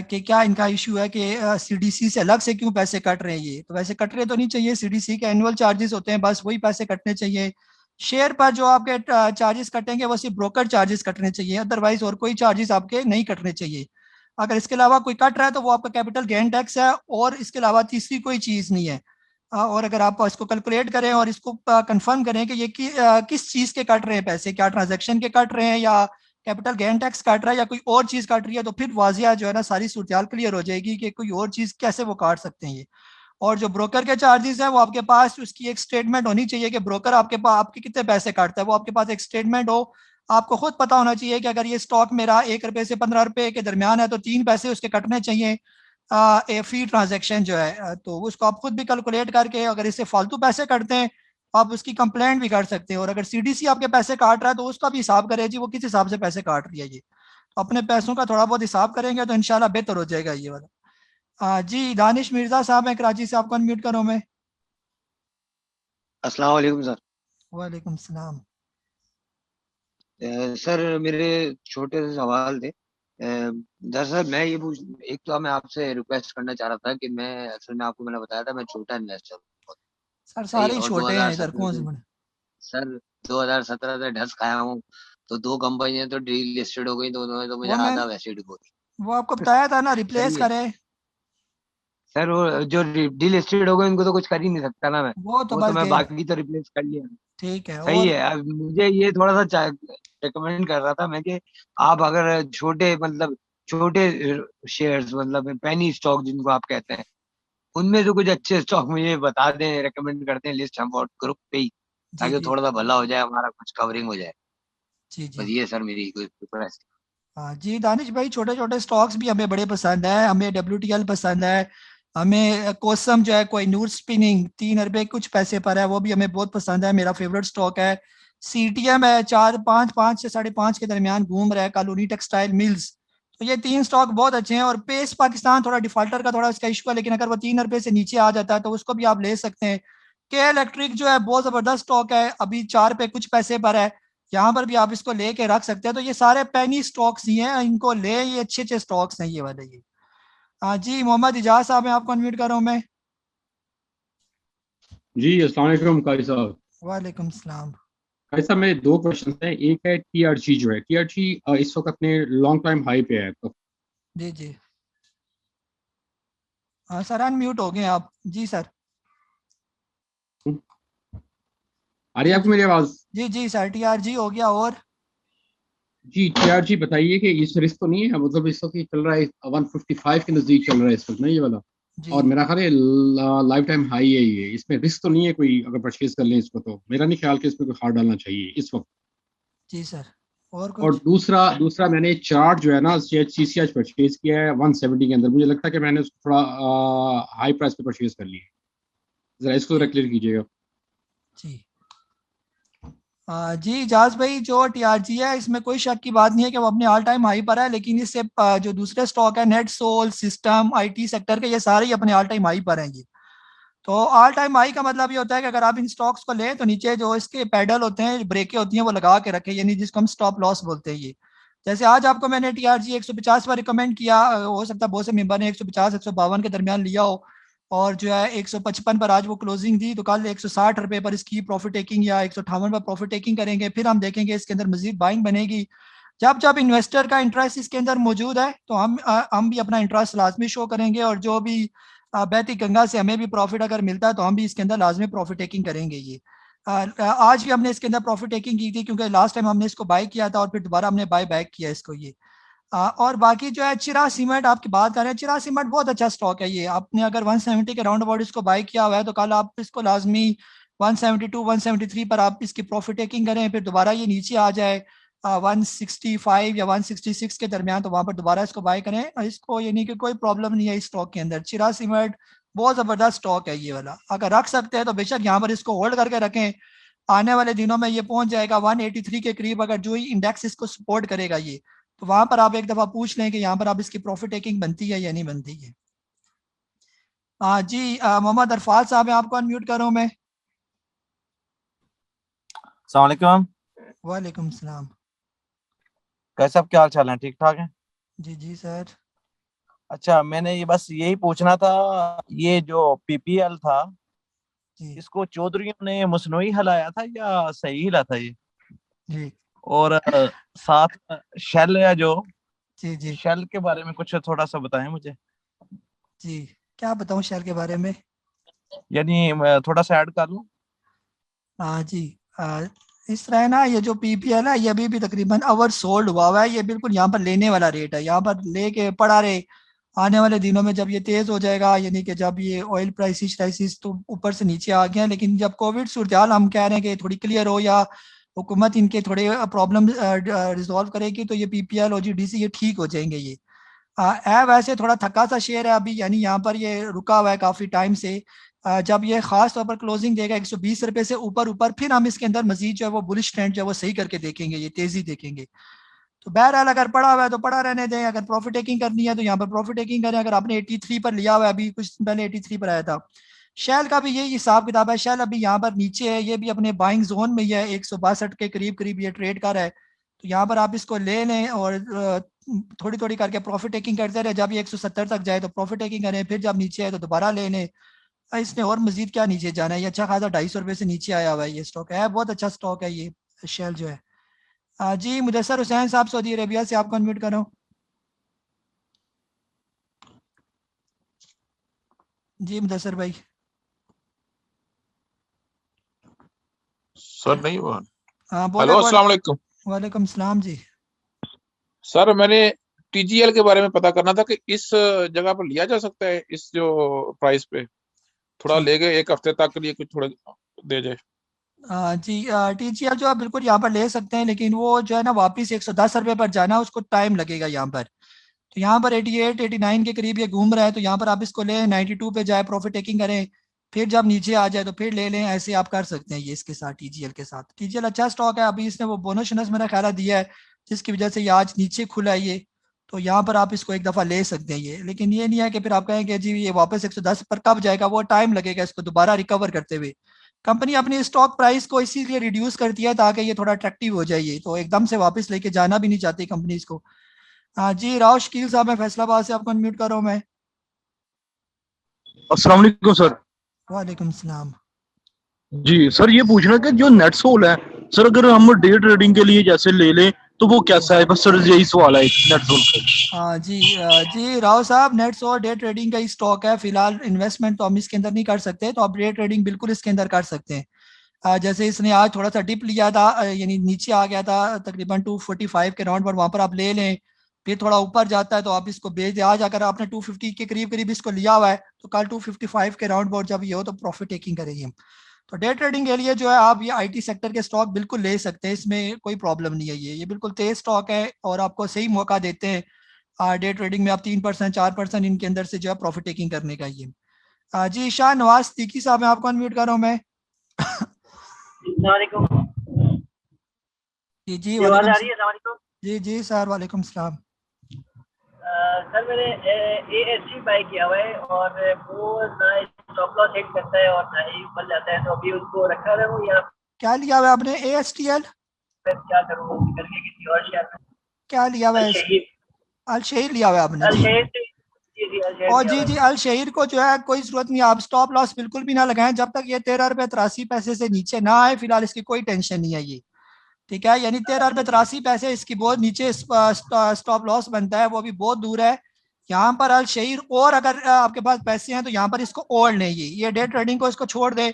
[SPEAKER 1] कि क्या इनका इशू है कि सीडीसी से अलग से क्यों पैसे कट रहे हैं, ये तो वैसे कट रहे तो नहीं चाहिए। सीडीसी के एनुअल चार्जेस होते हैं, बस वही पैसे कटने चाहिए। शेयर पर जो आपके चार्जेस कटेंगे वो सिर्फ ब्रोकर चार्जेस कटने चाहिए, अदरवाइज और कोई चार्जेस आपके नहीं कटने चाहिए। अगर इसके अलावा कोई कट रहा है तो वो आपका कैपिटल गेन टैक्स है, और इसके अलावा तीसरी कोई चीज़ नहीं है। और अगर आप इसको कैलकुलेट करें और इसको कंफर्म करें कि ये किस चीज़ के कट रहे हैं पैसे, क्या ट्रांजैक्शन के कट रहे हैं या कैपिटल गेन टैक्स काट रहा है या कोई और चीज़ काट रही है, तो फिर वाजिया जो है ना सारी सूरत क्लियर हो जाएगी कि कोई और चीज़ कैसे वो काट सकते हैं ये। और जो ब्रोकर के चार्जेस हैं वो आपके पास उसकी एक स्टेटमेंट होनी चाहिए कि ब्रोकर आपके पास आपके कितने पैसे काटता है, वो आपके पास एक स्टेटमेंट हो। आपको खुद पता होना चाहिए कि अगर ये स्टॉक मेरा 1 रुपये से 15 रुपये के दरमियान है तो 3 पैसे उसके कटने चाहिए फी ट्रांजैक्शन जो है, तो उसको आप खुद भी कैलकुलेट करके अगर इससे फालतू पैसे कटते हैं आप उसकी कंप्लेंट भी कर सकते हैं। और अगर सीडीसी आपके पैसे काट रहा है तो उसका भी हिसाब करें जी वो किस हिसाब से पैसे काट रही है ये। अपने पैसों का थोड़ा बहुत हिसाब करेंगे तो इंशाल्लाह बेहतर हो जाएगा ये वाला। जी दानिश मिर्जा साहब हैं कराची से, आपको अनम्यूट करो मैं।
[SPEAKER 18] अस्सलाम वालेकुम सर।
[SPEAKER 1] वालेकुम सलाम।
[SPEAKER 18] सर मेरे छोटे से सवाल थे। दरअसल मैं ये पूछ, एक तो मैं आपसे रिक्वेस्ट करना चाह रहा था कि मैं असल में आपको मैंने बताया था मैं छोटा इन्वेस्टर हूँ
[SPEAKER 1] सर
[SPEAKER 18] सही,
[SPEAKER 1] सारे ही
[SPEAKER 18] और
[SPEAKER 1] छोटे हैं इधर,
[SPEAKER 18] 2017
[SPEAKER 1] कौन से
[SPEAKER 18] से
[SPEAKER 1] बड़े?
[SPEAKER 18] सर 2017 से ढस खाया हूँ, तो 2 कंपनियां तो डी लिस्टेड हो गई, दोनों में तो मुझे
[SPEAKER 1] वो मैं
[SPEAKER 18] आधा वैसे डुबो दी।
[SPEAKER 1] वो आपको बताया था ना, रिप्लेस
[SPEAKER 18] सही है
[SPEAKER 1] करे।
[SPEAKER 18] सर, वो जो डी लिस्टेड हो गए उनको तो कुछ कर ही नहीं सकता ना मैं,
[SPEAKER 1] वो तो
[SPEAKER 18] वो तो
[SPEAKER 1] बस
[SPEAKER 18] मैं
[SPEAKER 1] दे,
[SPEAKER 18] बाकी तो रिप्लेस कर लिया।
[SPEAKER 1] ठीक है।
[SPEAKER 18] सही
[SPEAKER 1] और
[SPEAKER 18] है। अब मुझे ये थोड़ा सा रिकमेंड कर रहा था मैं कि आप अगर छोटे मतलब छोटे शेयर्स मतलब पेनी स्टॉक जिनको आप कहते हैं, उनमें से कुछ अच्छे स्टॉक मुझे बता दें, रिकमेंड करते हैं लिस्ट हम ग्रुप पे ही,
[SPEAKER 1] जी
[SPEAKER 18] ताकि
[SPEAKER 1] जी
[SPEAKER 18] थोड़ा सा भला हो जाए, हमारा कुछ कवरिंग हो जाए।
[SPEAKER 1] जी
[SPEAKER 18] बस
[SPEAKER 1] जी।
[SPEAKER 18] ये सर मेरी कोई रिक्वेस्ट।
[SPEAKER 1] हाँ जी दानिश भाई, छोटे छोटे स्टॉक्स भी हमें बड़े पसंद है। हमें WTL पसंद है, हमें कोसम जो है कोई नूर स्पिनिंग 3 रुपए कुछ पैसे पर है, वो भी हमें बहुत पसंद है, मेरा फेवरेट स्टॉक है। CTM है 4 5 से 5.5 के दरमियान घूम रहा है, कॉलोनी टेक्सटाइल मिल्स। तो ये 3 स्टॉक बहुत अच्छे हैं। और पेस पाकिस्तान थोड़ा डिफॉल्टर का थोड़ा उसका इशू है, लेकिन अगर वो 3 रुपए से नीचे आ जाता है तो उसको भी आप ले सकते हैं। के इलेक्ट्रिक जो है बहुत जबरदस्त स्टॉक है, अभी 4 पे कुछ पैसे पर है, यहाँ पर भी आप इसको लेके रख सकते हैं। तो ये सारे पेनी स्टॉक्स ही हैं, इनको ले, ये अच्छे अच्छे स्टॉक्स हैं ये वाले ये। हाँ जी मोहम्मद इजाज साहब हैं, आपको अनम्यूट कर रहा हूँ मैं।
[SPEAKER 19] जी अस्सलाम वालेकुम कारी साहब।
[SPEAKER 1] वालेकुम सलाम।
[SPEAKER 19] कारी साहब मेरे 2 क्वेश्चन हैं। एक है TRG जो है, TRG इस वक्त अपने लॉन्ग टाइम हाई पे है तो
[SPEAKER 1] जी जी हाँ सर, अनम्यूट हो गए आप। जी सर।
[SPEAKER 19] आ रही है
[SPEAKER 1] जी
[SPEAKER 19] आपको
[SPEAKER 1] जी
[SPEAKER 19] मेरी आवाज?
[SPEAKER 1] जी जी सर, TRG हो गया। और
[SPEAKER 19] जी TRG बताइए कि इस रिस्क तो नहीं है, मतलब इस वक्त ये चल रहा है 155 के नजदीक चल रहा है इस वक्त ना ये वाला,
[SPEAKER 1] जी
[SPEAKER 19] और मेरा ख्याल है लाइफ टाइम हाई है ये, इसमें रिस्क तो नहीं है कोई अगर परचेज कर लें इसको? तो मेरा नहीं ख्याल कि इसमें कोई हार डालना चाहिए इस वक्त।
[SPEAKER 1] जी सर। और
[SPEAKER 19] और
[SPEAKER 1] कुछ?
[SPEAKER 19] दूसरा दूसरा मैंने चार्ट जो है ना CCH परचेज किया है 170 के अंदर, मुझे लगता है कि मैंने उसको थोड़ा हाई प्राइस पे परचेज कर लिया है, जरा इसको जरा क्लियर कीजिएगा।
[SPEAKER 1] जी जी इजाज भाई, जो TRG है इसमें कोई शक की बात नहीं है कि वो अपने ऑल टाइम हाई पर है, लेकिन इससे जो दूसरे स्टॉक है Netsol system IT sector के, ये सारे ही अपने ऑल टाइम हाई पर हैं ये। तो ऑल टाइम हाई का मतलब ये होता है कि अगर आप इन स्टॉक्स को लें तो नीचे जो इसके पैडल होते हैं, ब्रेकें होती हैं, वो लगा के रखें, यानी जिसको हम स्टॉप लॉस बोलते हैं ये। जैसे आज आपको मैंने TRG 150 पर रिकमेंड किया, हो सकता है बहुत से मेंबर ने 150 152 के दरमियान लिया हो, और जो है 155 पर आज वो क्लोजिंग दी, तो कल 160 रुपए पर इसकी प्रॉफिट टेकिंग या 158 पर प्रॉफिट टेकिंग करेंगे, फिर हम देखेंगे इसके अंदर मजीद बाइंग बनेगी। जब जब इन्वेस्टर का इंटरेस्ट इसके अंदर मौजूद है तो हम भी अपना इंटरेस्ट लाजमी शो करेंगे, और जो भी बहती गंगा से हमें भी प्रॉफिट अगर मिलता है तो हम भी इसके अंदर लाजमी प्रॉफिट टेकिंग करेंगे ये। आज भी हमने इसके अंदर प्रॉफिट टेकिंग की थी, क्योंकि लास्ट टाइम हमने इसको बाय किया था और फिर दोबारा हमने बाय बैक किया इसको ये। और बाकी जो है चिरा सीमेंट आपकी बात कर रहे हैं, चिरा सीमेंट बहुत अच्छा स्टॉक है ये। आपने अगर 170 के राउंड अबाउट इसको बाय किया हुआ है तो कल आप इसको लाजमी 172 173 पर आप इसकी प्रॉफिट टेकिंग करें, फिर दोबारा ये नीचे आ जाए 165 या 166 के दरमियान, तो वहां पर दोबारा इसको बाय करें। इसको यानी कि कोई प्रॉब्लम नहीं है इस स्टॉक के अंदर। चिरा सीमेंट बहुत जबरदस्त स्टॉक है ये वाला, अगर रख सकते हैं तो बेशक यहाँ पर इसको होल्ड करके रखें। आने वाले दिनों में ये पहुंच जाएगा 183 के करीब, अगर जो ही इंडेक्स इसको सपोर्ट करेगा ये, तो वहां पर आप एक दफा पूछ लें कि यहाँ पर आप इसकी प्रॉफिट टेकिंग बनती है या नहीं बनती है। हाँ जी मोहम्मद अरफाज साहब है, आपको अनम्यूट कर रहा हूँ मैं।
[SPEAKER 20] अस्सलाम वालेकुम।
[SPEAKER 1] वालेकुम सलाम।
[SPEAKER 20] कैसे, आप क्या हाल चाल है? ठीक ठाक है?
[SPEAKER 1] जी जी सर।
[SPEAKER 20] अच्छा, मैंने ये बस यही पूछना था, ये जो PPL था इसको चौधरियों ने मसनूई हिलाया था या सही हिला था ये?
[SPEAKER 1] जी।
[SPEAKER 20] और साथ शेल है जो,
[SPEAKER 1] जी जी
[SPEAKER 20] शेल के बारे में कुछ थोड़ा सा बताएं मुझे।
[SPEAKER 1] जी क्या बताऊं शेल के बारे में?
[SPEAKER 20] यानी थोड़ा सा ऐड कर लूं।
[SPEAKER 1] हाँ जी इस तरह है ना, ये जो PPL है ये अभी भी तकरीबन ओवर सोल्ड हुआ है, ये बिल्कुल यहाँ पर लेने वाला रेट है, यहाँ पर लेके पड़ा रहे। आने वाले दिनों में जब ये तेज हो जाएगा, यानी कि जब ये ऑयल प्राइसिस तो ऊपर से नीचे आ गए हैं, लेकिन जब कोविड सूरत हम कह रहे हैं कि थोड़ी क्लियर हो या हुकूमत इनके थोड़े प्रॉब्लम रिजॉल्व करेगी, तो ये PPL OGDC ये ठीक हो जाएंगे ये। वैसे थोड़ा थका सा शेयर है अभी, यानी यहाँ पर ये रुका हुआ है काफ़ी टाइम से। जब ये खास तौर पर क्लोजिंग देगा 120 रुपए से ऊपर ऊपर, फिर हम इसके अंदर मजीद जो है वो बुलिश ट्रेंड जो है वो सही करके देखेंगे, ये तेजी देखेंगे। तो बहरहाल अगर पड़ा हुआ है तो पड़ा रहने दें, अगर प्रॉफिट टेकिंग करनी है तो यहाँ पर प्रॉफिट टेकिंग करें। अगर आपने 83 पर लिया हुआ है, अभी कुछ दिन पहले 83 पर आया था। शेल का भी यही हिसाब किताब है। शेल अभी यहाँ पर नीचे है, ये भी अपने बाइंग जोन में ही है, 162 के करीब करीब ये ट्रेड कर रहा है। तो यहाँ पर आप इसको ले लें और थोड़ी थोड़ी करके प्रॉफिट टेकिंग करते रहे। जब ये 170 तक जाए तो प्रॉफिट टेकिंग करें, फिर जब नीचे आए तो दोबारा ले लें। इसने और मजीद क्या नीचे जाना है, ये अच्छा खासा 250 रुपये से नीचे आया हुआ है। ये स्टॉक है, बहुत अच्छा स्टॉक है ये शेल जो है। जी मुदस्सर हुसैन साहब सऊदी अरेबिया से, आपको अनम्यूट कर रहा हूँ। जी मुदस्सर भाई।
[SPEAKER 21] सर नहीं हुआ।
[SPEAKER 1] हाँ
[SPEAKER 21] हेलो अस्सलाम वालेकुम।
[SPEAKER 1] वालेकुम सलाम जी।
[SPEAKER 21] सर मैंने टीजीएल के बारे में पता करना था कि इस जगह पर लिया जा सकता है, इस जो प्राइस पे थोड़ा ले गए 1 हफ्ते तक के लिए, कुछ थोड़ा दे जाए।
[SPEAKER 1] जी टीजीएल जो आप बिल्कुल यहाँ पर ले सकते हैं, लेकिन वो जो है ना वापस 110 रुपये पर जाना, उसको टाइम लगेगा यहाँ पर। तो यहाँ पर 88 89 के करीब ये घूम रहा है, तो यहाँ पर आप इसको लें, 92 पे जाए, प्रॉफिट टेकिंग करें, फिर जब नीचे आ जाए तो फिर ले लें। ऐसे आप कर सकते हैं ये इसके साथ, टीजीएल के साथ। टीजीएल अच्छा स्टॉक है, अभी इसने वो बोनस शनस मेरा ख्याल दिया है जिसकी वजह से ये आज नीचे खुला है ये। तो यहाँ पर आप इसको एक दफ़ा ले सकते हैं ये, लेकिन ये नहीं है कि फिर आप कहेंगे जी ये वापस 110 पर कब जाएगा, वो टाइम लगेगा इसको दोबारा रिकवर करते हुए। कंपनी अपनी स्टॉक प्राइस को इसीलिए रिड्यूस करती है ताकि ये थोड़ा अट्रैक्टिव हो जाए, ये तो एकदम से वापस लेके जाना भी नहीं चाहती कंपनी इसको। जी राव शकील साहब, मैं फैसलाबाद से आपको अनम्यूट कर रहा हूँ मैं।
[SPEAKER 22] अस्सलाम वालेकुम सर।
[SPEAKER 1] वालेकुम सलाम।
[SPEAKER 22] जी सर, ये पूछना कि जो नेटसोल है सर, अगर हम डे ट्रेडिंग के लिए जैसे ले लें तो वो कैसा है, बस सर यही सवाल है नेटसोल का।
[SPEAKER 1] जी राव साहब, नेटसोल डे ट्रेडिंग का ही स्टॉक है। फिलहाल इन्वेस्टमेंट तो हम इसके अंदर नहीं कर सकते, तो आप डे ट्रेडिंग बिल्कुल इसके अंदर कर सकते हैं। जैसे इसने आज थोड़ा सा डिप लिया था, यानी नीचे आ गया था तकरीबन 245 के राउंड पर, वहां पर आप ले लें। फिर थोड़ा ऊपर जाता है तो आप इसको बेच दें। आज अगर आपने 250 के करीब करीब इसको लिया हुआ है तो कल 255 के राउंड पर जब ये हो तो प्रॉफिट टेकिंग करेंगे। तो डे ट्रेडिंग के लिए जो है आप ये आईटी सेक्टर के स्टॉक बिल्कुल ले सकते हैं, इसमें कोई प्रॉब्लम नहीं है। ये बिल्कुल तेज स्टॉक है और आपको सही मौका देते हैं डे ट्रेडिंग में। आप 3% 4% इनके अंदर से जो है प्रॉफिट टेकिंग करने का ये। जी शाह नवाज सिद्दीकी साहब, मैं आपको अनम्यूट कर रहा हूँ मैं। जी वालेकुम। जी सर वालेकुम सलाम।
[SPEAKER 23] सर मैंने AST बाय किया हुआ है और वो ना स्टॉप लॉस हिट करता है और ना ही ऊपर जाता है, तो अभी उसको रखा रहूं या
[SPEAKER 1] क्या लिया हुआ है आपने? ASTL
[SPEAKER 23] क्या करूं करके किसी और शेयर में?
[SPEAKER 1] क्या लिया हुआ है? अल शहीर लिया हुआ है आपने? और जी अल शहीर को जो है कोई जरूरत नहीं, आप स्टॉप लॉस बिल्कुल भी ना लगाएं जब तक ये 13 रुपये 83 से नीचे ना आए। फिलहाल इसकी कोई टेंशन नहीं है ये, ठीक है। यानी 13 रुपये 83 इसकी बहुत नीचे स्टॉप लॉस बनता है, वो भी बहुत दूर है यहाँ पर अल शहीर। और अगर आपके पास पैसे हैं तो यहाँ पर इसको ओल्ड नहीं, ये डे ट्रेडिंग को इसको छोड़ दे।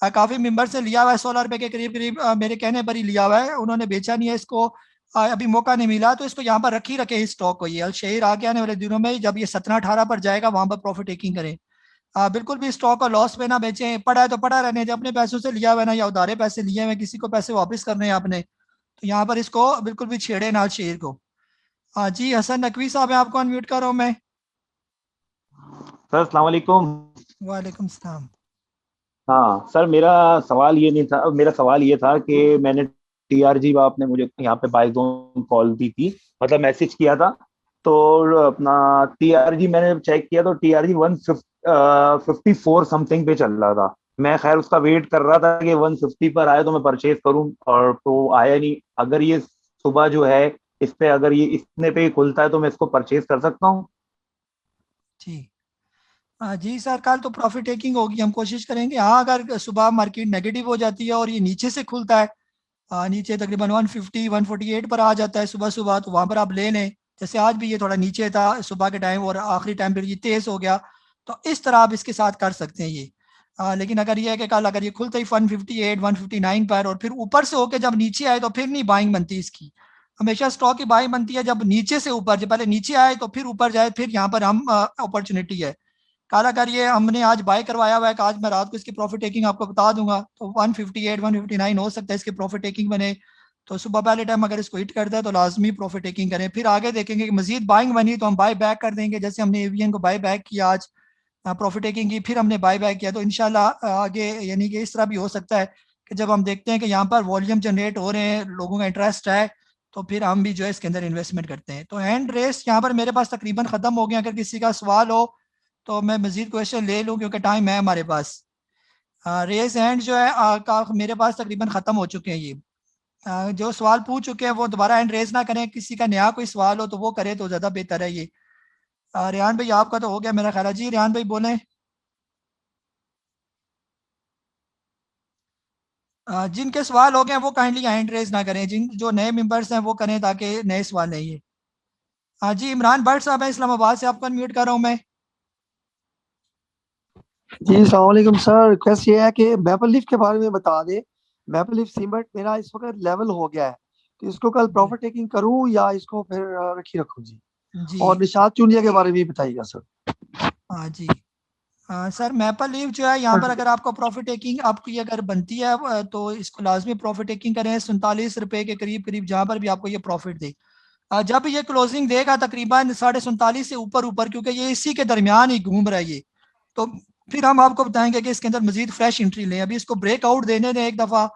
[SPEAKER 1] काफी मेंबर से लिया हुआ है, 16 रुपए के करीब करीब मेरे कहने पर ही लिया हुआ है, उन्होंने बेचा नहीं है इसको, अभी मौका नहीं मिला, तो इसको यहाँ पर रखे इस स्टॉक को। ये अल शहीर आगे आने वाले दिनों में जब ये 17-18 पर जाएगा वहां पर प्रॉफिट टेकिंग करें। बिल्कुल भी स्टॉक को लॉस पे ना बेचें, पड़ा है तो पड़ा रहने दें। अपने पैसों से लिया हुआ है ना, या उधारे पैसे लिए हुए, किसी को पैसे वापस करने हैं आपने, तो यहाँ पर इसको बिल्कुल भी छेड़े ना शेयर को। जी हसन नकवी साहब, मैं आपको अनम्यूट कर रहा हूँ मैं।
[SPEAKER 24] सर अस्सलाम वालेकुम।
[SPEAKER 1] वालेकुम सलाम।
[SPEAKER 24] हाँ सर, मेरा सवाल ये था कि मैंने टीआरजी, आपने मुझे यहाँ पे बाय जोन कॉल दी थी, मतलब मैसेज किया था, तो अपना टीआरजी मैंने चेक किया तो टीआरजी 154 समथिंग पे चल रहा था। मैं खैर उसका वेट कर रहा था कि 150 पर आए तो मैं परचेज करूं, और तो आया नहीं। अगर ये सुबह जो है इस पे, अगर ये इतने पे खुलता है तो मैं इसको परचेज कर सकता हूं?
[SPEAKER 1] जी सर, कल तो प्रॉफिट टेकिंग होगी, हम कोशिश करेंगे। हाँ, अगर सुबह मार्केट नेगेटिव हो जाती है और ये नीचे से खुलता है, नीचे तकरीबन 150 148 पर आ जाता है सुबह सुबह, तो वहां पर आप ले लें। जैसे आज भी ये थोड़ा नीचे था सुबह के टाइम और आखिरी टाइम पर ये तेज हो गया, तो इस तरह आप इसके साथ कर सकते हैं ये। लेकिन अगर ये है कि कल अगर ये खुलता ही 158 159 पर और फिर ऊपर से होके जब नीचे आए तो फिर नहीं बाइंग बनती इसकी। हमेशा स्टॉक की बाइंग बनती है जब नीचे से ऊपर, जब पहले नीचे आए तो फिर ऊपर जाए, फिर यहाँ पर हम अपॉर्चुनिटी है। कल अगर ये हमने आज बाय करवाया हुआ है, आज मैं रात को इसकी प्रॉफिट टेकिंग आपको बता दूंगा, तो 158 159 हो सकता है इसकी प्रॉफिट टेकिंग बने। तो सुबह पहले टाइम अगर इसको हिट करता है तो लाजमी प्रॉफिट टेकिंग करें। फिर आगे देखेंगे कि मजीद बाइंग बनी तो हम बाय बैक कर देंगे, जैसे हमने एवीएन को बाय बैक किया आज, प्रॉफिट टेकिंग की, फिर हमने बाय बैक किया। तो इंशाल्लाह आगे यानी कि इस तरह भी हो सकता है कि जब हम देखते हैं कि यहाँ पर वॉल्यूम जनरेट हो रहे हैं, लोगों का इंटरेस्ट है, तो फिर हम भी जो है इसके अंदर इन्वेस्टमेंट करते हैं। तो हैंड रेस यहाँ पर मेरे पास तकरीबन ख़त्म हो गया। अगर किसी का सवाल हो तो मैं मज़ीद क्वेश्चन ले लूँ क्योंकि टाइम है हमारे पास। रेस हैंड जो है मेरे पास तकरीबन ख़त्म हो चुके हैं। ये जो सवाल पूछ चुके हैं वो दोबारा हैंड रेस ना करें। किसी का नया कोई सवाल हो तो वो करे तो ज़्यादा बेहतर है। ये रेहान भाई आपका तो हो गया मेरा ख्याल है। जी रेहान भाई बोलें। जिनके सवाल हो गए वो काइंडली हैंड रेज ना करें। जिन जो नए मेंबर्स हैं वो करें ताकि नए सवाल नहीं है। जी इमरान भट्ट साहब है इस्लामाबाद से, आपको अनम्यूट कर रहा हूँ मैं।
[SPEAKER 2] जी अस्सलाम वालेकुम सर। रिक्वेस्ट ये है कि मैपल लीफ के बारे में बता दे। मैपल लीफ सीमेंट मेरा इस वक्त लेवल हो गया है, तो इसको कल प्रॉफिट टेकिंग करूं या इसको फिर रखी रखूं जी। और निशात चूनिया के बारे में भी बताइएगा सर।
[SPEAKER 1] हाँ जी सर मैपल लीफ जो है यहाँ पर अगर आपको प्रॉफिट टेकिंग आपकी अगर बनती है तो इसको लाजमी प्रॉफिट टेकिंग करें। 47 रुपए के करीब करीब जहाँ पर भी आपको ये प्रॉफिट दे। जब ये क्लोजिंग देगा तकरीबन 47.5 से ऊपर क्योंकि ये इसी के दरमियान ही घूम रहा है ये, तो फिर हम आपको बताएंगे कि इसके अंदर मजीद फ्रेश एंट्री लें। अभी इसको ब्रेकआउट देने दें एक दफ़ा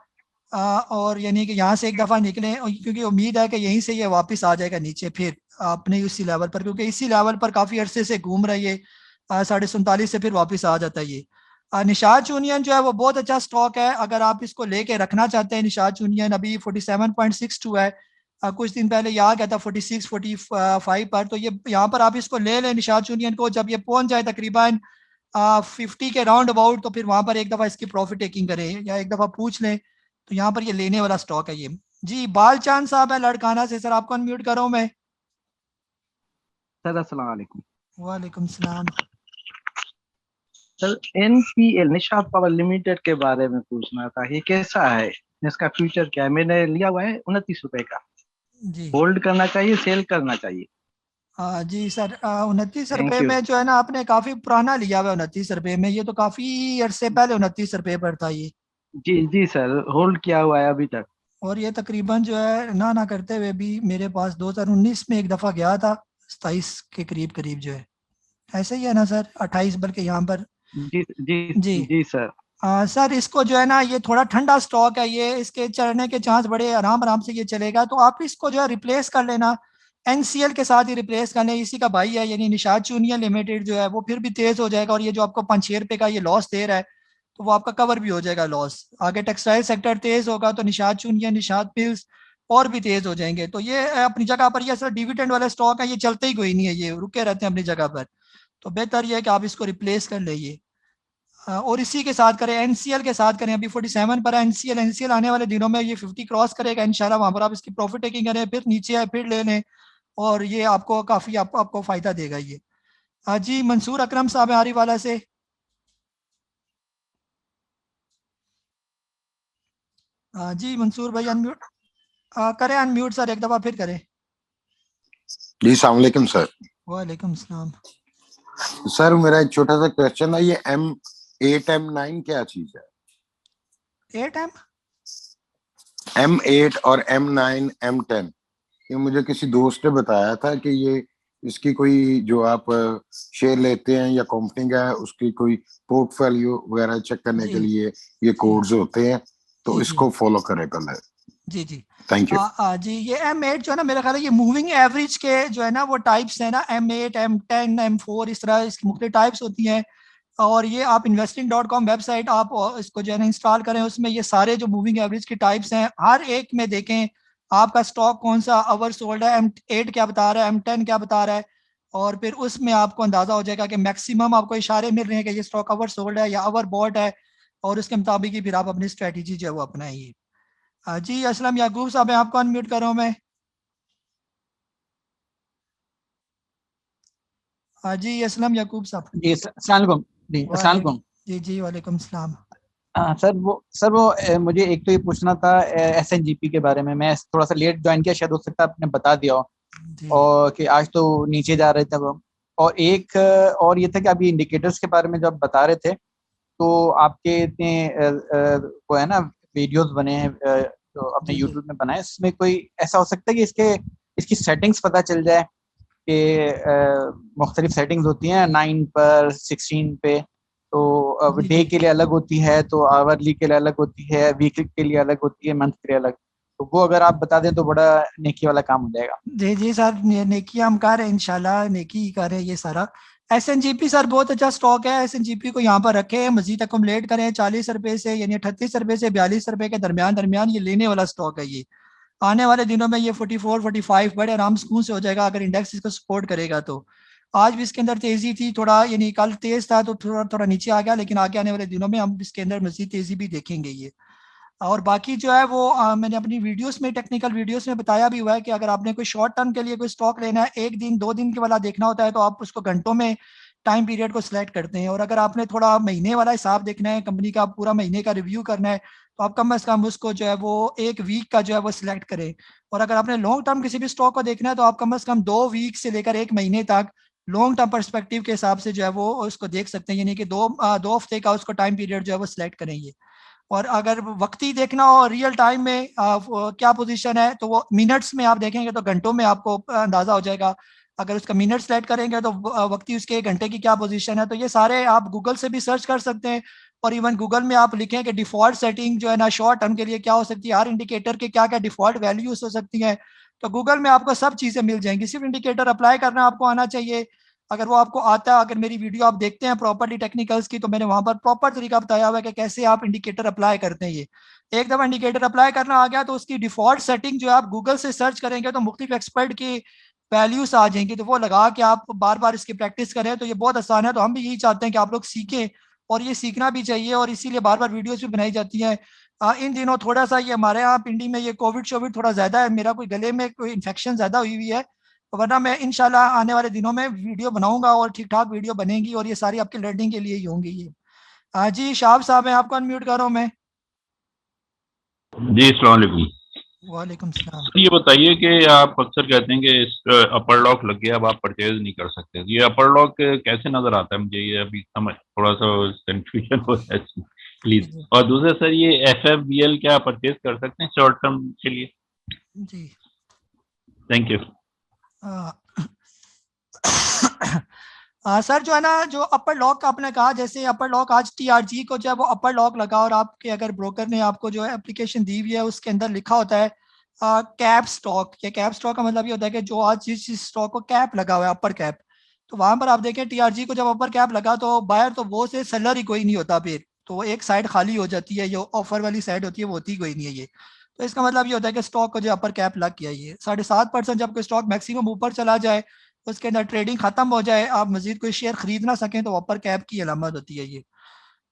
[SPEAKER 1] और यानी कि यहाँ से एक दफ़ा निकलें क्योंकि उम्मीद है कि यहीं से ये वापस आ जाएगा नीचे फिर अपने उसी लेवल पर, क्योंकि इसी लेवल पर काफ़ी अरसे से घूम रहा है ये। 47.5 से फिर वापस आ जाता है ये। निशात यूनियन जो है वो बहुत अच्छा स्टॉक है। अगर आप इसको लेके रखना चाहते हैं, निशात यूनियन अभी 47.62 है। कुछ दिन पहले यहाँ गया था 46 45 पर, तो ये यहाँ पर आप इसको ले लें निशात यूनियन को। जब ये पहुंच जाए तकरीबन 50 के राउंड अबाउट तो फिर वहां पर एक दफ़ा इसकी प्रॉफिट टेकिंग करें या एक दफ़ा पूछ लें, तो यहाँ पर ये लेने वाला स्टॉक है ये। जी बाल चांद साहब है लड़काना से, सर आपको अनम्यूट कर रहा हूँ मैं।
[SPEAKER 3] सर अस्सलाम वालेकुम।
[SPEAKER 1] वालेकुम सलाम।
[SPEAKER 3] Sir NPL Nishat power limited के बारे में पूछना था, ये कैसा है, इसका फ्यूचर क्या है? मैंने लिया हुआ है 29 रुपए का।
[SPEAKER 1] जी
[SPEAKER 3] होल्ड करना चाहिए, सेल करना चाहिए?
[SPEAKER 1] जी सर 29 रुपए में जो है ना आपने काफी पुराना लिया हुआ है 29 रुपए में। ये तो काफी अरसे पहले 29 रुपए पर था ये।
[SPEAKER 3] जी सर होल्ड किया हुआ है अभी तक।
[SPEAKER 1] और ये तकरीबन जो है ना करते हुए भी मेरे पास 2019 में एक दफा गया था 27 के करीब करीब जो है। ऐसे ही है ना सर 28 बल्कि यहाँ पर।
[SPEAKER 3] जी सर।
[SPEAKER 1] सर इसको जो है ना ये थोड़ा ठंडा स्टॉक है ये, इसके चढ़ने के चांस बड़े आराम से ये चलेगा। तो आप इसको जो है रिप्लेस कर लेना, NCL के साथ ही रिप्लेस करने। इसी का भाई है यानी निशात यूनियन लिमिटेड जो है वो फिर भी तेज हो जाएगा। और ये जो आपको 5-6 रुपए का ये लॉस दे रहा है तो वो आपका कवर भी हो जाएगा लॉस। आगे टेक्सटाइल सेक्टर तेज होगा तो निशात यूनियन निशात मिल्स और भी तेज हो जाएंगे। तो ये अपनी जगह पर ये सर डिविडेंड वाले स्टॉक है, ये चलते ही कोई नहीं है, ये रुके रहते हैं अपनी जगह पर। तो बेहतर ये है कि आप इसको रिप्लेस कर लें और इसी के साथ करें, NCL के साथ करें। अभी 47 पर NCL आने वाले दिनों में ये 50 क्रॉस करेगा इंशाल्लाह। वहां पर आप इसकी प्रॉफिट टेकिंग करें, फिर नीचे आए फिर ले लें और ये आपको काफी आपको फायदा देगा ये। जी मंसूर अकरम साहब आरी वाला से। जी मंसूर भाई अनम्यूट करें, अनम्यूट सर एक दफा फिर करें।
[SPEAKER 4] जी अस्सलाम वालेकुम सर।
[SPEAKER 1] वालेकुम सलाम।
[SPEAKER 4] सर मेरा एक छोटा सा क्वेश्चन है, ये M8 M9 क्या चीज है?
[SPEAKER 1] 8M
[SPEAKER 4] M8 और M9 M10 ये मुझे किसी दोस्त ने बताया था कि ये इसकी कोई जो आप शेयर लेते हैं या कंपनी का है उसकी कोई पोर्टफोलियो वगैरह चेक करने के लिए ये कोड्स होते हैं, तो इसको फॉलो करें कल।
[SPEAKER 1] जी
[SPEAKER 4] थैंक यू।
[SPEAKER 1] जी ये M8 जो है ना मेरा ख्याल है ये मूविंग एवरेज के जो है ना वो टाइप्स है ना, M8 M10 M4 इस तरह इसकी मुख्तलिफ टाइप्स होती हैं। और ये आप investing.com वेबसाइट आप इसको जो है ना इंस्टॉल करें, उसमें ये सारे जो मूविंग एवरेज की टाइप्स हैं हर एक में देखें आपका स्टॉक कौन सा अवर सोल्ड है, M8 क्या बता रहा है, M10 क्या बता रहा है, और फिर उसमें आपको अंदाजा हो जाएगा कि मैक्सिमम आपको इशारे मिल रहे हैं कि ये स्टॉक अवर सोल्ड है या अवर बॉट है, और उसके मुताबिक ही फिर आप अपनी स्ट्रेटेजी जो है वो अपनाइए। जी असलम याकूब साहब आपको अनम्यूट कर रहा हूँ मैं। जी असलम याकूब साहब।
[SPEAKER 3] जी अस्सलाम वालेकुम।
[SPEAKER 1] जी वालेकुम सलाम।
[SPEAKER 3] सर वो मुझे एक तो ये पूछना था SNGP के बारे में। मैं थोड़ा सा लेट ज्वाइन किया, शायद हो सकता है आपने बता दिया हो और कि आज तो नीचे जा रहे थे वो। और एक और ये था कि अभी इंडिकेटर्स के बारे में जब बता रहे थे तो आपके इतने वो है ना वीडियोस बने हैं जो अपने YouTube में बनाए, इसमें कोई ऐसा हो सकता है कि इसकी सेटिंग्स पता चल जाए कि मुख्तलिफ सेटिंग्स होती हैं 9 पर 16 पे, तो डे के लिए अलग होती है, तो आवरली के लिए अलग होती है, वीकली के लिए अलग होती है, मंथ के लिए अलग, तो वो अगर आप बता दें तो बड़ा नेकी वाला काम हो जाएगा।
[SPEAKER 1] जी जी सर, नेकी हम कर रहे हैं, इंशाल्लाह नेकी ही कर रहे हैं ये सारा। SNGP सर बहुत अच्छा स्टॉक है, SNGP को यहाँ पर रखें, मजीद अकोमलेट करें 40 रुपए से, यानी 38 रुपए से 42 रुपए के दरमियान ये लेने वाला स्टॉक है। ये आने वाले दिनों में ये 44 45 बड़े आराम सुकून से हो जाएगा अगर इंडेक्स इसको सपोर्ट करेगा। तो आज भी इसके अंदर तेजी थी थोड़ा, यानी कल तेज था तो थोड़ा थोड़ा नीचे आ गया, लेकिन आगे आने वाले दिनों में हम इसके अंदर मजीद तेजी भी देखेंगे ये। और बाकी जो है वो मैंने अपनी वीडियोस में, टेक्निकल वीडियोस में बताया भी हुआ है कि अगर आपने कोई शॉर्ट टर्म के लिए कोई स्टॉक लेना है, 1 दिन 2 दिन के वाला देखना होता है, तो आप उसको घंटों में टाइम पीरियड को सिलेक्ट करते हैं। और अगर आपने थोड़ा महीने वाला हिसाब देखना है, कंपनी का पूरा महीने का रिव्यू करना है, तो आप कम से कम उसको जो है वो 1 वीक का जो है वो सिलेक्ट करें। और अगर आपने लॉन्ग टर्म किसी भी स्टॉक को देखना है, तो आप कम से कम 2 वीक से लेकर 1 महीने तक लॉन्ग टर्म पर्सपेक्टिव के हिसाब से जो है वो उसको देख सकते हैं, यानी कि 2 हफ्ते का उसको टाइम पीरियड जो है वो सिलेक्ट करेंगे। और अगर वक्ती देखना हो रियल टाइम में क्या पोजीशन है, तो वो मिनट्स में आप देखेंगे तो घंटों में आपको अंदाजा हो जाएगा। अगर उसका मिनट सेलेक्ट करेंगे तो वक्ती उसके 1 घंटे की क्या पोजीशन है। तो ये सारे आप गूगल से भी सर्च कर सकते हैं, और इवन गूगल में आप लिखें कि डिफॉल्ट सेटिंग जो है ना शॉर्ट टर्म के लिए क्या हो सकती है, हर इंडिकेटर के क्या क्या डिफॉल्ट वैल्यूज हो सकती हैं, तो गूगल में आपको सब चीज़ें मिल जाएंगी। सिर्फ इंडिकेटर अप्लाई करना आपको आना चाहिए। अगर वो आपको आता है, अगर मेरी वीडियो आप देखते हैं प्रॉपर्टी टेक्निकल्स की, तो मैंने वहां पर प्रॉपर तरीका बताया हुआ है कि कैसे आप इंडिकेटर अप्लाई करते हैं। ये एक दफ़ा इंडिकेटर अप्लाई करना आ गया तो उसकी डिफॉल्ट सेटिंग जो है आप गूगल से सर्च करेंगे तो मुख्तलिफ एक्सपर्ट की वैल्यूज आ जाएंगी, तो वो लगा के आप बार बार इसकी प्रैक्टिस करें। तो ये बहुत आसान है। तो हम भी यही चाहते हैं कि आप लोग सीखें, और ये सीखना भी चाहिए, और इसीलिए बार बार वीडियोज भी बनाई जाती हैं। इन दिनों थोड़ा सा ये हमारे यहाँ पिंडी में ये कोविड थोड़ा ज़्यादा है, मेरा कोई गले में कोई इन्फेक्शन ज़्यादा हुई है, वरना मैं इंशाल्लाह आने वाले दिनों में वीडियो बनाऊंगा और ठीक ठाक वीडियो बनेगी, और ये सारी आपकी लर्निंग के लिए ही होंगी ये। जी शाहब साहब हैं, आपको अनम्यूट कर रहा हूँ मैं।
[SPEAKER 21] जी अस्सलाम वालेकुम।
[SPEAKER 1] वालेकुम सलाम।
[SPEAKER 21] ये बताइए कि आप अक्सर कहते हैं कि अपर लॉक लग गया, अब आप परचेज नहीं कर सकते, ये अपर लॉक कैसे नजर आता है मुझे, ये अभी समझ थोड़ा सा कंफ्यूजन हो रहा है प्लीज। और दूसरा सर, ये FFBL क्या परचेज कर सकते हैं शॉर्ट टर्म के लिए?
[SPEAKER 1] जी
[SPEAKER 21] थैंक यू।
[SPEAKER 1] सर जो है ना, जो अपर लॉक का आपने कहा, जैसे अपर लॉक आज TRG को जो है वो अपर लॉक लगा, और आपके अगर ब्रोकर ने आपको जो है एप्लीकेशन दी हुई है उसके अंदर लिखा होता है कैप स्टॉक। ये कैप स्टॉक का मतलब ये होता है कि जो आज जिस स्टॉक को कैप लगा हुआ है, अपर कैप, तो वहां पर आप देखें TRG को जब अपर कैप लगा तो बायर तो वो से सेलर ही कोई नहीं होता, फिर तो एक साइड खाली हो जाती है, जो ऑफर वाली साइड होती है वो होती कोई नहीं है ये। तो इसका मतलब ये होता है कि स्टॉक को जो अपर कैप लग गया, ये 7.5% जब कोई स्टॉक मैक्सिमम ऊपर चला जाए, उसके अंदर ट्रेडिंग खत्म हो जाए, आप मजीद कोई शेयर खरीद ना सकें, तो अपर कैप की अलामत होती है ये।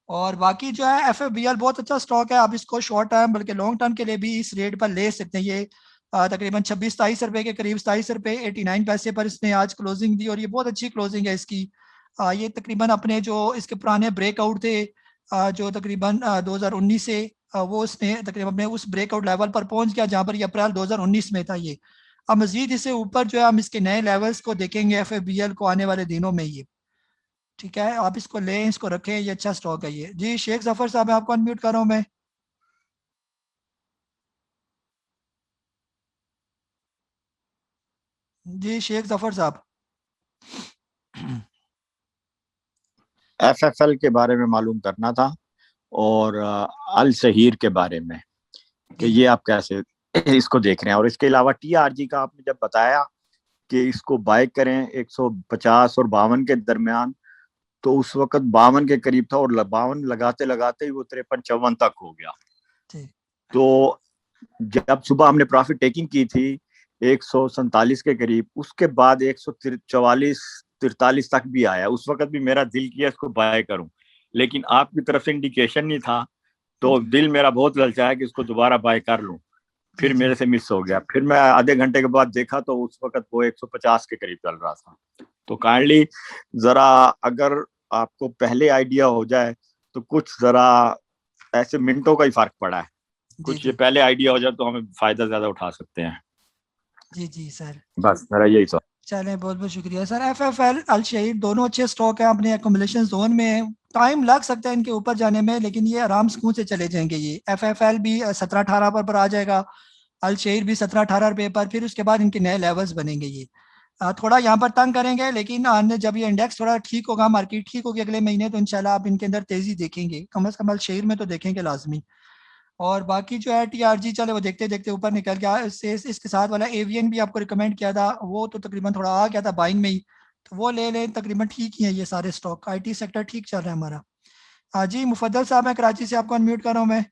[SPEAKER 1] और बाकी जो है FFBL बहुत अच्छा स्टॉक है, आप इसको शॉर्ट टर्म बल्कि लॉन्ग टर्म के लिए भी इस रेट पर ले सकते हैं। ये तकरीबन 26-27 रुपए के करीब, 27 रुपए 89 पैसे पर इसने आज क्लोजिंग दी, और ये बहुत अच्छी क्लोजिंग है इसकी। ये तकरीबन अपने जो इसके पुराने ब्रेकआउट थे जो तकरीबन 2019 से वो उसने तकरीबन अपने उस ब्रेकआउट लेवल पर पहुंच गया जहां पर ये अप्रैल 2019 में था ये। अब मजीद इससे ऊपर जो है हम इसके नए लेवल्स को देखेंगे FFBL को आने वाले दिनों में ये। ठीक है, आप इसको लें, इसको रखें, ये अच्छा स्टॉक है ये। जी शेख जफर साहब, आपको अनम्यूट कर रहा हूं मैं। जी शेख जफर साहब।
[SPEAKER 5] FFL के बारे में मालूम करना था, और अल सहीर के बारे में कि ये आप कैसे इसको देख रहे हैं। और इसके अलावा TRG का आपने जब बताया कि इसको बाय करें 150 और 52 के दरमियान, तो उस वक्त 52 के करीब था, और 52 लगाते लगाते ही वो 53-54 तक हो गया। तो जब सुबह हमने प्रॉफिट टेकिंग की थी 147 के करीब, उसके बाद 144-43 तक भी आया। उस वक्त भी मेरा दिल किया इसको बाय करूं, लेकिन आपकी तरफ से इंडिकेशन नहीं था, तो दिल मेरा बहुत ललचाया कि इसको दोबारा बाय कर लूं, फिर मेरे से मिस हो गया। फिर मैं आधे घंटे के बाद देखा तो उस वक्त वो 150 के करीब चल रहा था। तो काइंडली जरा अगर आपको पहले आइडिया हो जाए तो कुछ जरा ऐसे मिनटों का ही फर्क पड़ा है, कुछ ये पहले आइडिया हो जाए तो हमें फायदा ज्यादा उठा सकते हैं।
[SPEAKER 1] जी जी सर,
[SPEAKER 5] बस मेरा यही सवाल।
[SPEAKER 1] चले बहुत बहुत शुक्रिया सर। FFL अल शहीर दोनों अच्छे स्टॉक है, अपने एकोमोडेशन जोन में टाइम लग सकता है इनके ऊपर जाने में, लेकिन ये आराम सुकून से चले जाएंगे। ये FFL भी 17-18 पर आ जाएगा, अल शहीर भी 17-18 रुपये पर, फिर उसके बाद इनके नए लेवल्स बनेंगे। ये थोड़ा यहाँ पर तंग करेंगे, लेकिन जब ये इंडेक्स थोड़ा ठीक होगा, मार्केट ठीक होगी अगले महीने, तो इंशाल्लाह आप इनके अंदर तेजी देखेंगे, कम से कम अल शहीर में तो देखेंगे लाजमी। और बाकी जो है TRG चले वो देखते देखते ऊपर निकल गया। इसके साथ वाला एवियन भी आपको रिकमेंड किया था, वो तो तकरीबन थोड़ा आ गया था बाइंग में ही, तो वो ले लें, तकरीबन ठीक ही है ये सारे स्टॉक। IT सेक्टर ठीक चल रहा है हमारा। जी मुफद्दल साहब, मैं कराची से आपको अनम्यूट कर रहा हूँ मैं।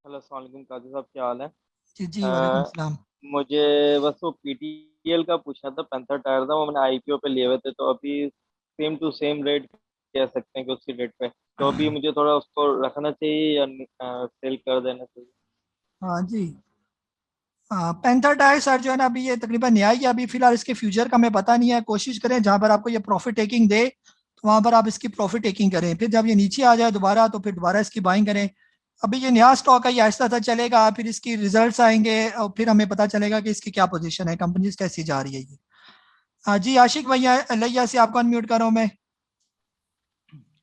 [SPEAKER 6] हेलो अस्सलाम वालेकुम काजी साहब, क्या हाल है?
[SPEAKER 1] जी वालेकुम सलाम।
[SPEAKER 6] मुझे बस वो PTL का पूछना था, पैंथर टायर था, वो मैंने IPO पे लिए हुए थे, तो अभी सेम टू सेम रेट कह सकते हैं कि उसी रेट पे, तो अभी मुझे थोड़ा उसको रखना चाहिए या सेल कर देना चाहिए?
[SPEAKER 1] हाँ जी, पैंथर टायर सर जो है ना अभी ये तकरीबन नया ही है, अभी फिलहाल इसके फ्यूचर का हमें पता नहीं है। कोशिश करें जहाँ पर आपको ये प्रॉफिट टेकिंग दे तो वहाँ पर आप इसकी प्रॉफिट टेकिंग करें, फिर जब ये नीचे आ जाए दोबारा तो फिर दोबारा इसकी बाइंग करें। अभी ये नया स्टॉक है, ये आहिस्ता आहिस्ता चलेगा, फिर इसकी रिजल्ट्स आएंगे और फिर हमें पता चलेगा कि इसकी क्या पोजीशन है, कंपनी कैसी जा रही है ये। जी आशिक भैया लैया से आपको अनम्यूट कर रहा हूँ मैं।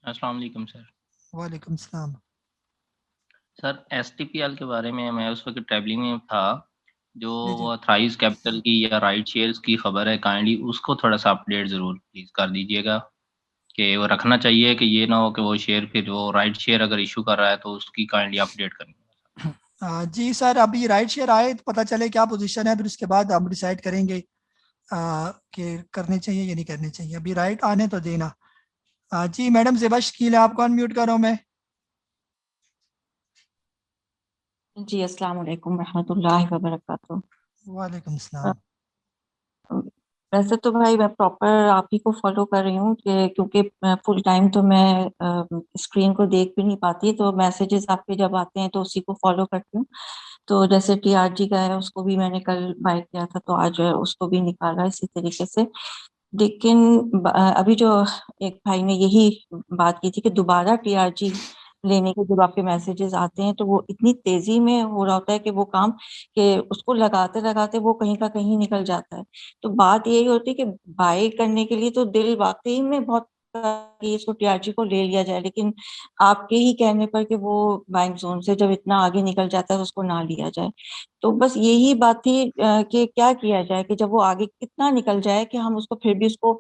[SPEAKER 7] अस्सलाम वालेकुम सर।
[SPEAKER 1] वालेकुम सलाम।
[SPEAKER 7] सर STPL के बारे में मैं उस वक्त ट्रैवलिंग में था, जो
[SPEAKER 1] जी जी।
[SPEAKER 7] वो थ्राइस कैपिटल की या राइट शेयर्स की खबर है, काइंडली उसको थोड़ा सा अपडेट जरूर प्लीज कर दीजिएगा कि वो रखना चाहिए कि ये ना हो कि वो शेयर फिर वो राइट शेयर अगर इशू कर रहा है तो उसकी काइंडली अपडेट करनी।
[SPEAKER 1] जी सर, अभी राइट शेयर आए तो पता चले क्या पोजीशन है, फिर उसके बाद हम डिसाइड करेंगे कि करने चाहिए या नहीं करने चाहिए। अभी राइट आने तो देना। जी मैडम ज़ेबा शकील है, आपको अनम्यूट कर रहा हूँ मैं।
[SPEAKER 8] जी अस्सलाम वालेकुम रहमतुल्लाहि व बरकातुहू।
[SPEAKER 1] वालेकुम सलाम।
[SPEAKER 8] वैसे तो भाई मैं प्रॉपर आप ही को फॉलो कर रही हूँ कि क्योंकि फुल टाइम तो मैं स्क्रीन को देख भी नहीं पाती, तो मैसेजेस आपके जब आते हैं तो उसी को फॉलो करती हूँ। तो जैसे TRG का है उसको भी मैंने कल बाय किया था, तो आज उसको भी निकाला इसी तरीके से। लेकिन अभी जो एक भाई ने यही बात की थी कि दोबारा TRG लेने के जब आपके मैसेजेस आते हैं तो वो इतनी तेजी में हो रहा होता है कि वो काम कि उसको लगाते लगाते वो कहीं का कहीं निकल जाता है। तो बात यही होती है कि बाय करने के लिए तो दिल वाकई में बहुत कि इसको TRG को ले लिया जाए, लेकिन आपके ही कहने पर कि वो बाइंग जोन से जब इतना आगे निकल जाता है तो उसको ना लिया जाए। तो बस यही बात थी कि क्या किया जाए कि जब वो आगे कितना निकल जाए कि हम उसको फिर भी उसको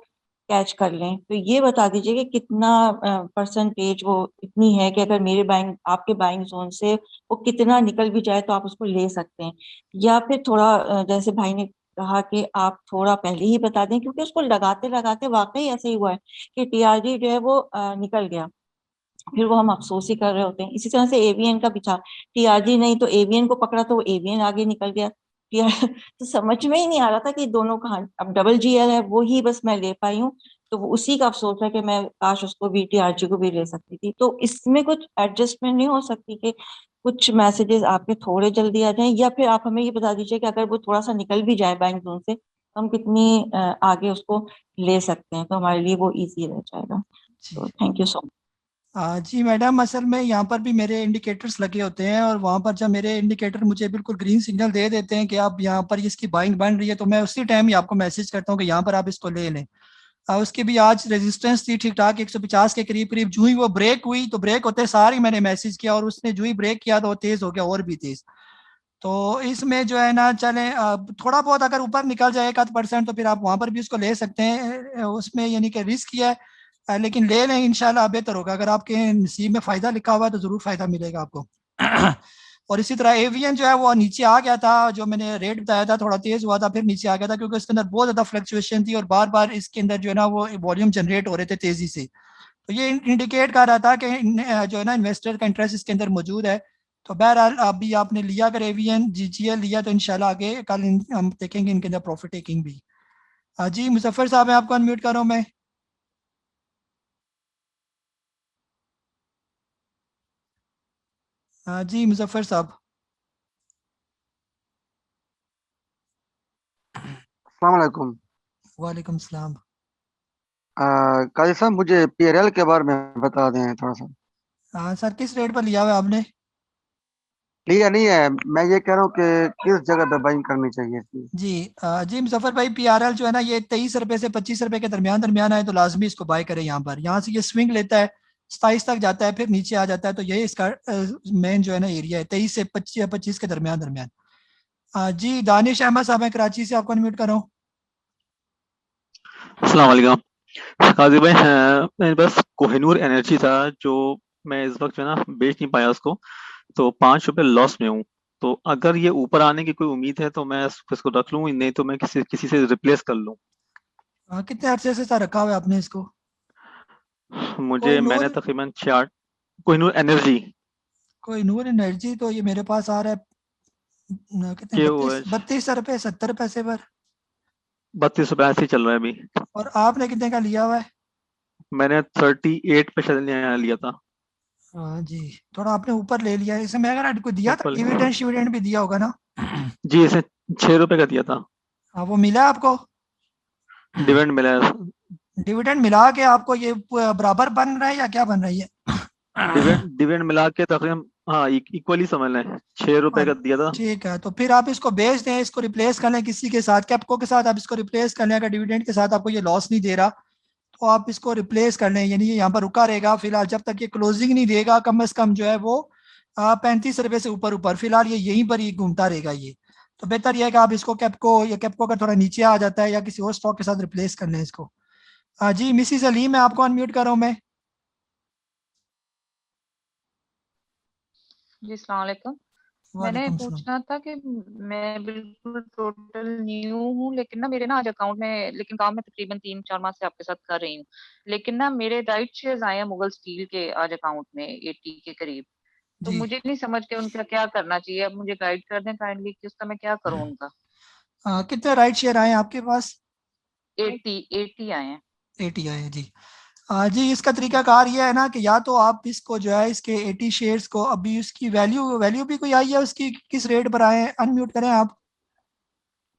[SPEAKER 8] कैच कर लें। तो ये बता दीजिए कि कितना परसेंटेज वो इतनी है कि अगर मेरे बाइंग आपके बाइंग जोन से वो कितना निकल भी जाए तो आप उसको ले सकते हैं, या फिर थोड़ा जैसे भाई ने कहा कि आप थोड़ा पहले ही बता दें, क्योंकि उसको लगाते लगाते वाकई ऐसे ही हुआ है कि TRG जो है वो निकल गया, फिर वो हम अफसोस ही कर रहे होते हैं। इसी तरह से एवियन का भी था, TRG नहीं तो एवियन को पकड़ा तो एवियन आगे निकल गया। तो समझ में ही नहीं आ रहा था कि दोनों कहाँ, अब GGL है वो ही बस मैं ले पाई हूँ, तो वो उसी का अफसोस है कि मैं काश उसको भी TRG को भी ले सकती थी। तो इसमें कुछ एडजस्टमेंट नहीं हो सकती कि कुछ मैसेजेस आपके थोड़े जल्दी आ जाएं, या फिर आप हमें ये बता दीजिए कि अगर वो थोड़ा सा निकल भी जाए बैंक जोन से तो हम कितनी आगे उसको ले सकते हैं, तो हमारे लिए वो इजी रह जाएगा। तो थैंक यू सो मच।
[SPEAKER 1] जी मैडम, असल में यहाँ पर भी मेरे इंडिकेटर्स लगे होते हैं और वहाँ पर जब मेरे इंडिकेटर मुझे बिल्कुल ग्रीन सिग्नल दे देते हैं कि आप यहाँ पर इसकी बाइंग बन रही है, तो मैं उसी टाइम ही आपको मैसेज करता हूँ कि यहाँ पर आप इसको ले लें। उसकी भी आज रेजिस्टेंस थी ठीक ठाक 150 के करीब करीब, जो ही वो ब्रेक हुई तो ब्रेक होते सार ही मैंने मैसेज किया और उसने जो ही ब्रेक किया तो वो तेज़ हो गया और भी तेज़। तो इसमें जो है ना चले थोड़ा बहुत अगर ऊपर निकल जाए 1% तो फिर आप वहाँ पर भी उसको ले सकते हैं, उसमें यानी कि रिस्क किया है, लेकिन ले लें इंशाल्लाह बेहतर होगा। अगर आपके नसीब में फ़ायदा लिखा हुआ है तो ज़रूर फ़ायदा मिलेगा आपको। और इसी तरह एवियन जो है वो नीचे आ गया था, जो मैंने रेट बताया था थोड़ा तेज़ हुआ था फिर नीचे आ गया था, क्योंकि इसके अंदर बहुत ज़्यादा फ्लक्चुएशन थी और बार बार इसके अंदर जो है ना वो वॉल्यूम जनरेट हो रहे थे तेज़ी से। तो ये इंडिकेट कर रहा था कि जो है ना इन्वेस्टर का इंटरेस्ट इसके अंदर मौजूद है। तो बहरहाल अभी आपने लिया अगर एवियन GGL लिया तो इंशाल्लाह आगे कल हम देखेंगे इनके अंदर प्रॉफिट टेकिंग भी। जी मुजफ्फर साहब, मैं आपको अनम्यूट कर रहा हूँ मैं। जी मुजफ्फर साहब।
[SPEAKER 2] अस्सलाम वालेकुम।
[SPEAKER 1] वालेकुम सलाम।
[SPEAKER 2] काजी साहब, मुझे PRL के बारे में बता दें थोड़ा सा।
[SPEAKER 1] सर किस रेट पर लिया हुआ आपने?
[SPEAKER 2] लिया नहीं है, मैं ये कह रहा हूँ कि किस जगह पे बाइंग करनी चाहिए इसकी।
[SPEAKER 1] जी मुजफ्फर भाई, PRL जो है ना ये 23 रुपए से 25 रुपए के दरमियान है, तो लाजमी इसको बाय करें। यहाँ पर यहाँ से ये स्विंग लेता है 27 तक जाता है फिर नीचे आ जाता है, तो यही इसका मेन जो है ना एरिया है 23 से 25 के दरमियान। जी दानिश अहमद साहब, मैं कराची से आपको अनम्यूट कर रहा हूँ।
[SPEAKER 9] अस्सलाम वालेकुम। काजी भाई, हाँ, मेरे पास कोहिनूर एनर्जी था जो मैं इस वक्त जो है ना बेच नहीं पाया उसको, तो 5 रुपए लॉस में हूँ। तो अगर ये ऊपर आने की कोई उम्मीद है तो मैं इसको रख लूँ, नहीं तो मैं किसी किसी से रिप्लेस कर लूँ।
[SPEAKER 1] कितने अरसे से सर रखा हुआ है आपने इसको?
[SPEAKER 9] मैंने
[SPEAKER 1] कोहिनूर
[SPEAKER 9] तकरीबन 6 कोहिनूर एनर्जी
[SPEAKER 1] कोहिनूर एनर्जी तो ये मेरे पास आ रहा है कितने,
[SPEAKER 9] KOH
[SPEAKER 1] 32 रुपए 70 पैसे पर।
[SPEAKER 9] 32 रुपए ऐसे ही चल रहा है अभी।
[SPEAKER 1] और आपने कितने का लिया हुआ है?
[SPEAKER 9] मैंने 38 पे शायद लिया था।
[SPEAKER 1] हाँ जी, थोड़ा आपने ऊपर ले लिया है। इसे मैं अगर को दिया था,
[SPEAKER 9] ऊपर
[SPEAKER 1] डिविडेंड भी दिया होगा ना?
[SPEAKER 9] जी, इसे 6 रुपए का दिया था।
[SPEAKER 1] हाँ, वो मिला आपको?
[SPEAKER 9] डिविडेंड मिला है।
[SPEAKER 1] डिविडेंड मिला के आपको ये बराबर बन रहा है या क्या बन रही है?
[SPEAKER 9] डिविडेंड मिला के तकरीबन हाँ इक्वली समझ लें, 6 रुपए का दिया था।
[SPEAKER 1] ठीक है, तो फिर आप इसको बेच दें, इसको रिप्लेस कर लें किसी के साथ, कैपको के साथ आप इसको रिप्लेस कर लें। अगर डिविडेंड के साथ आपको ये लॉस नहीं दे रहा तो आप इसको रिप्लेस कर लें, यानी ये यहाँ पर रुका रहेगा फिलहाल जब तक ये क्लोजिंग नहीं देगा। कम से कम जो है वो 35 रुपए से ऊपर फिलहाल ये यहीं पर ही घूमता रहेगा ये। तो बेहतर यह है कि आप इसको कैपको अगर थोड़ा नीचे आ जाता है या किसी और स्टॉक के साथ रिप्लेस कर लें इसको। जी मिसिस अली, मैं आपको अनम्यूट कर रहा हूँ मैं।
[SPEAKER 10] जी अस्सलाम वालेकुम। मैंने पूछना था कि मैं बिल्कुल टोटल न्यू हूँ, लेकिन ना मेरे ना आज अकाउंट में, लेकिन काम में तकरीबन 3-4 माह से आपके साथ कर रही हूँ, लेकिन ना मेरे राइट शेयर्स आए हैं मुगल स्टील के आज अकाउंट में 80 के करीब। तो मुझे नहीं समझ के उनका क्या करना चाहिए, अब मुझे गाइड कर दें काइंडली कि उसका मैं क्या करूँ उनका।
[SPEAKER 1] कितने राइट शेयर आए हैं आपके पास?
[SPEAKER 10] 80 आए हैं।
[SPEAKER 1] 80 आए हैं जी। जी, इसका तरीकाकार ये है ना कि या तो आप इसको जो है इसके 80 शेयर्स को, अभी उसकी वैल्यू भी कोई आई है उसकी, किस रेट पर आए हैं? अनम्यूट करें आप।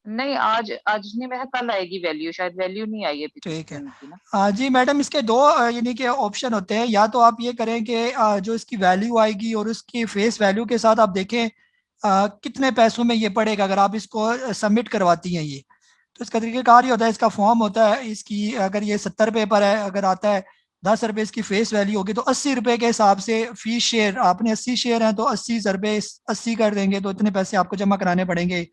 [SPEAKER 10] नहीं, आज नहीं, मैं कल आएगी वैल्यू, शायद वैल्यू नहीं आई है।
[SPEAKER 1] ठीक है। जी मैडम, इसके दो यानी कि ऑप्शन होते हैं। या तो आप ये करें कि जो इसकी वैल्यू आएगी और उसकी फेस वैल्यू के साथ आप देखें कितने पैसों में ये पड़ेगा अगर आप इसको सबमिट करवाती हैं ये। तो इसका तरीक़ाकार ये होता है, इसका फॉर्म होता है इसकी, अगर ये 70 रुपये पर है, अगर आता है 10 रुपये इसकी फेस वैल्यू होगी तो 80 रुपये के हिसाब से फीस शेयर, आपने 80 शेयर हैं तो 80 रुपये 80 कर देंगे तो इतने पैसे आपको जमा कराने पड़ेंगे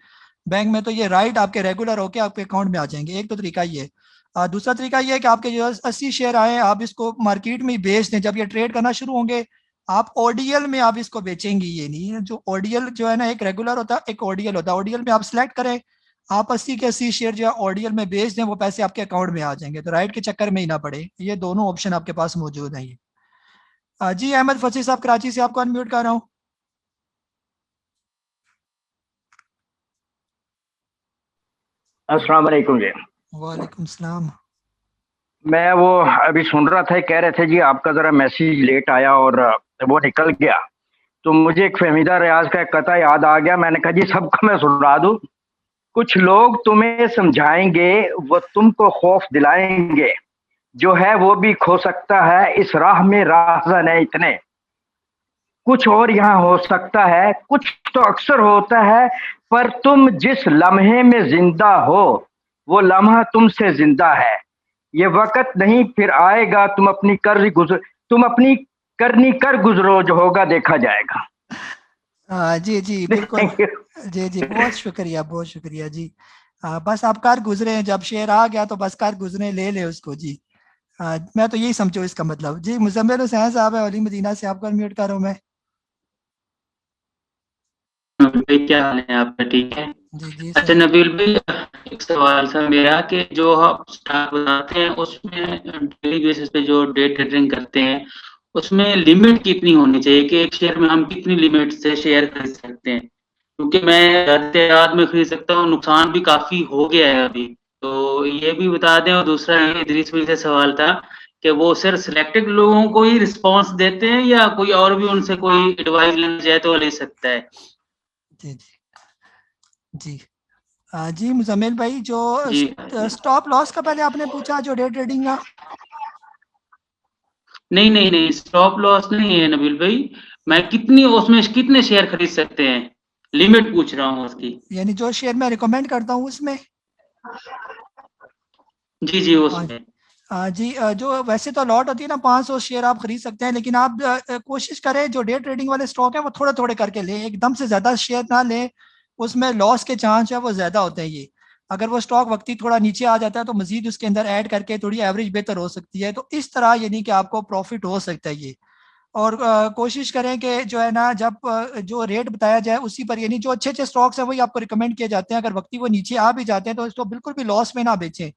[SPEAKER 1] बैंक में। तो ये राइट आपके रेगुलर होके आपके अकाउंट में आ जाएंगे। एक तो तरीका ये है। दूसरा तरीका ये है कि आपके जो 80 शेयर आए आप इसको मार्केट में ही बेच दें। जब ये ट्रेड करना शुरू होंगे आप ओडीएल में आप इसको बेचेंगी। ये नहीं है, जो ओडीएल जो है ना, एक रेगुलर होता है एक ओडीएल होता है। ओडीएल में आप सिलेक्ट करें, आप 80 के 80 शेयर जो है ओडीएल में बेच दें, वो पैसे आपके अकाउंट में आ जाएंगे। तो राइट के चक्कर में ही ना पड़े। ये दोनों ऑप्शन आपके पास मौजूद हैं। ये जी अहमद फसी साहब कराची से, आपको अनम्यूट कर रहा हूँ।
[SPEAKER 11] अस्सलाम वालेकुम जी।
[SPEAKER 1] वालेकुम सलाम।
[SPEAKER 11] मैं वो अभी सुन रहा था, कह रहे थे जी आपका जरा मैसेज लेट आया और वो निकल गया, तो मुझे एक फहमीदा रियाज का एक कथा याद आ गया। मैंने कहा जी सबको मैं सुना दूं। कुछ लोग तुम्हें समझाएंगे, वो तुमको खौफ दिलाएंगे, जो है वो भी खो सकता है, इस राह में राहज़न है इतने। कुछ और यहाँ हो सकता है, कुछ तो अक्सर होता है, पर तुम जिस लम्हे में जिंदा हो वो लम्हा तुमसे जिंदा है। ये वक्त नहीं फिर आएगा, तुम अपनी करनी कर गुजरो, जो होगा देखा जाएगा।
[SPEAKER 1] जी जी बिल्कुल। जी बहुत शुक्रिया जी। बस आप कर गुजरे हैं, जब शेर आ गया तो बस कर गुजरे, ले ले उसको जी। मैं तो यही समझो इसका मतलब। जी मुजम्मिल हुसैन साहब है अली मदीना से, आपको अनम्यूट कर रहा हूं मैं।
[SPEAKER 12] क्या हाल है आपका? ठीक है। अच्छा नबील भाई, एक सवाल था मेरा कि जो आप स्टॉक बनाते हैं उसमें डेली बेसिस पे जो डे ट्रेडिंग करते हैं उसमें लिमिट कितनी होनी चाहिए कि एक शेयर में हम कितनी लिमिट से शेयर खरीद सकते हैं? क्योंकि मैं याद में खरीद सकता हूँ, नुकसान भी काफी हो गया है अभी, तो ये भी बता दें। और दूसरा इदरीस भाई से सवाल था कि वो सिर्फ सिलेक्टेड लोगों को ही रिस्पॉन्स देते हैं या कोई और भी उनसे कोई एडवाइस लेना चाहे तो ले सकता है?
[SPEAKER 1] जी जी मुजम्मिल भाई, जो स्टॉप लॉस का पहले आपने पूछा, जो डे ट्रेडिंग का।
[SPEAKER 12] नहीं स्टॉप लॉस नहीं है नबील भाई, मैं उसमें कितने शेयर खरीद सकते हैं, लिमिट पूछ रहा हूँ उसकी।
[SPEAKER 1] यानी जो शेयर मैं रिकमेंड करता हूँ उसमें।
[SPEAKER 12] जी उसमें।
[SPEAKER 1] जी जो वैसे तो लॉट होती है ना 500 शेयर आप खरीद सकते हैं, लेकिन आप कोशिश करें जो डे ट्रेडिंग वाले स्टॉक हैं वो थोड़े थोड़े करके लें, एकदम से ज्यादा शेयर ना लें, उसमें लॉस के चांस है वो ज्यादा होते हैं। ये अगर वो स्टॉक वक्ती थोड़ा नीचे आ जाता है तो मजीद उसके अंदर ऐड करके थोड़ी एवरेज बेहतर हो सकती है। तो इस तरह यानी कि आपको प्रॉफिट हो सकता है ये। और कोशिश करें कि जो है ना, जब जो रेट बताया जाए उसी पर, यानी जो अच्छे अच्छे स्टॉक्स हैं वही आपको रिकमेंड किए जाते हैं। अगर वक्ती वो नीचे आ भी जाते हैं तो इसको बिल्कुल भी लॉस में ना बेचें,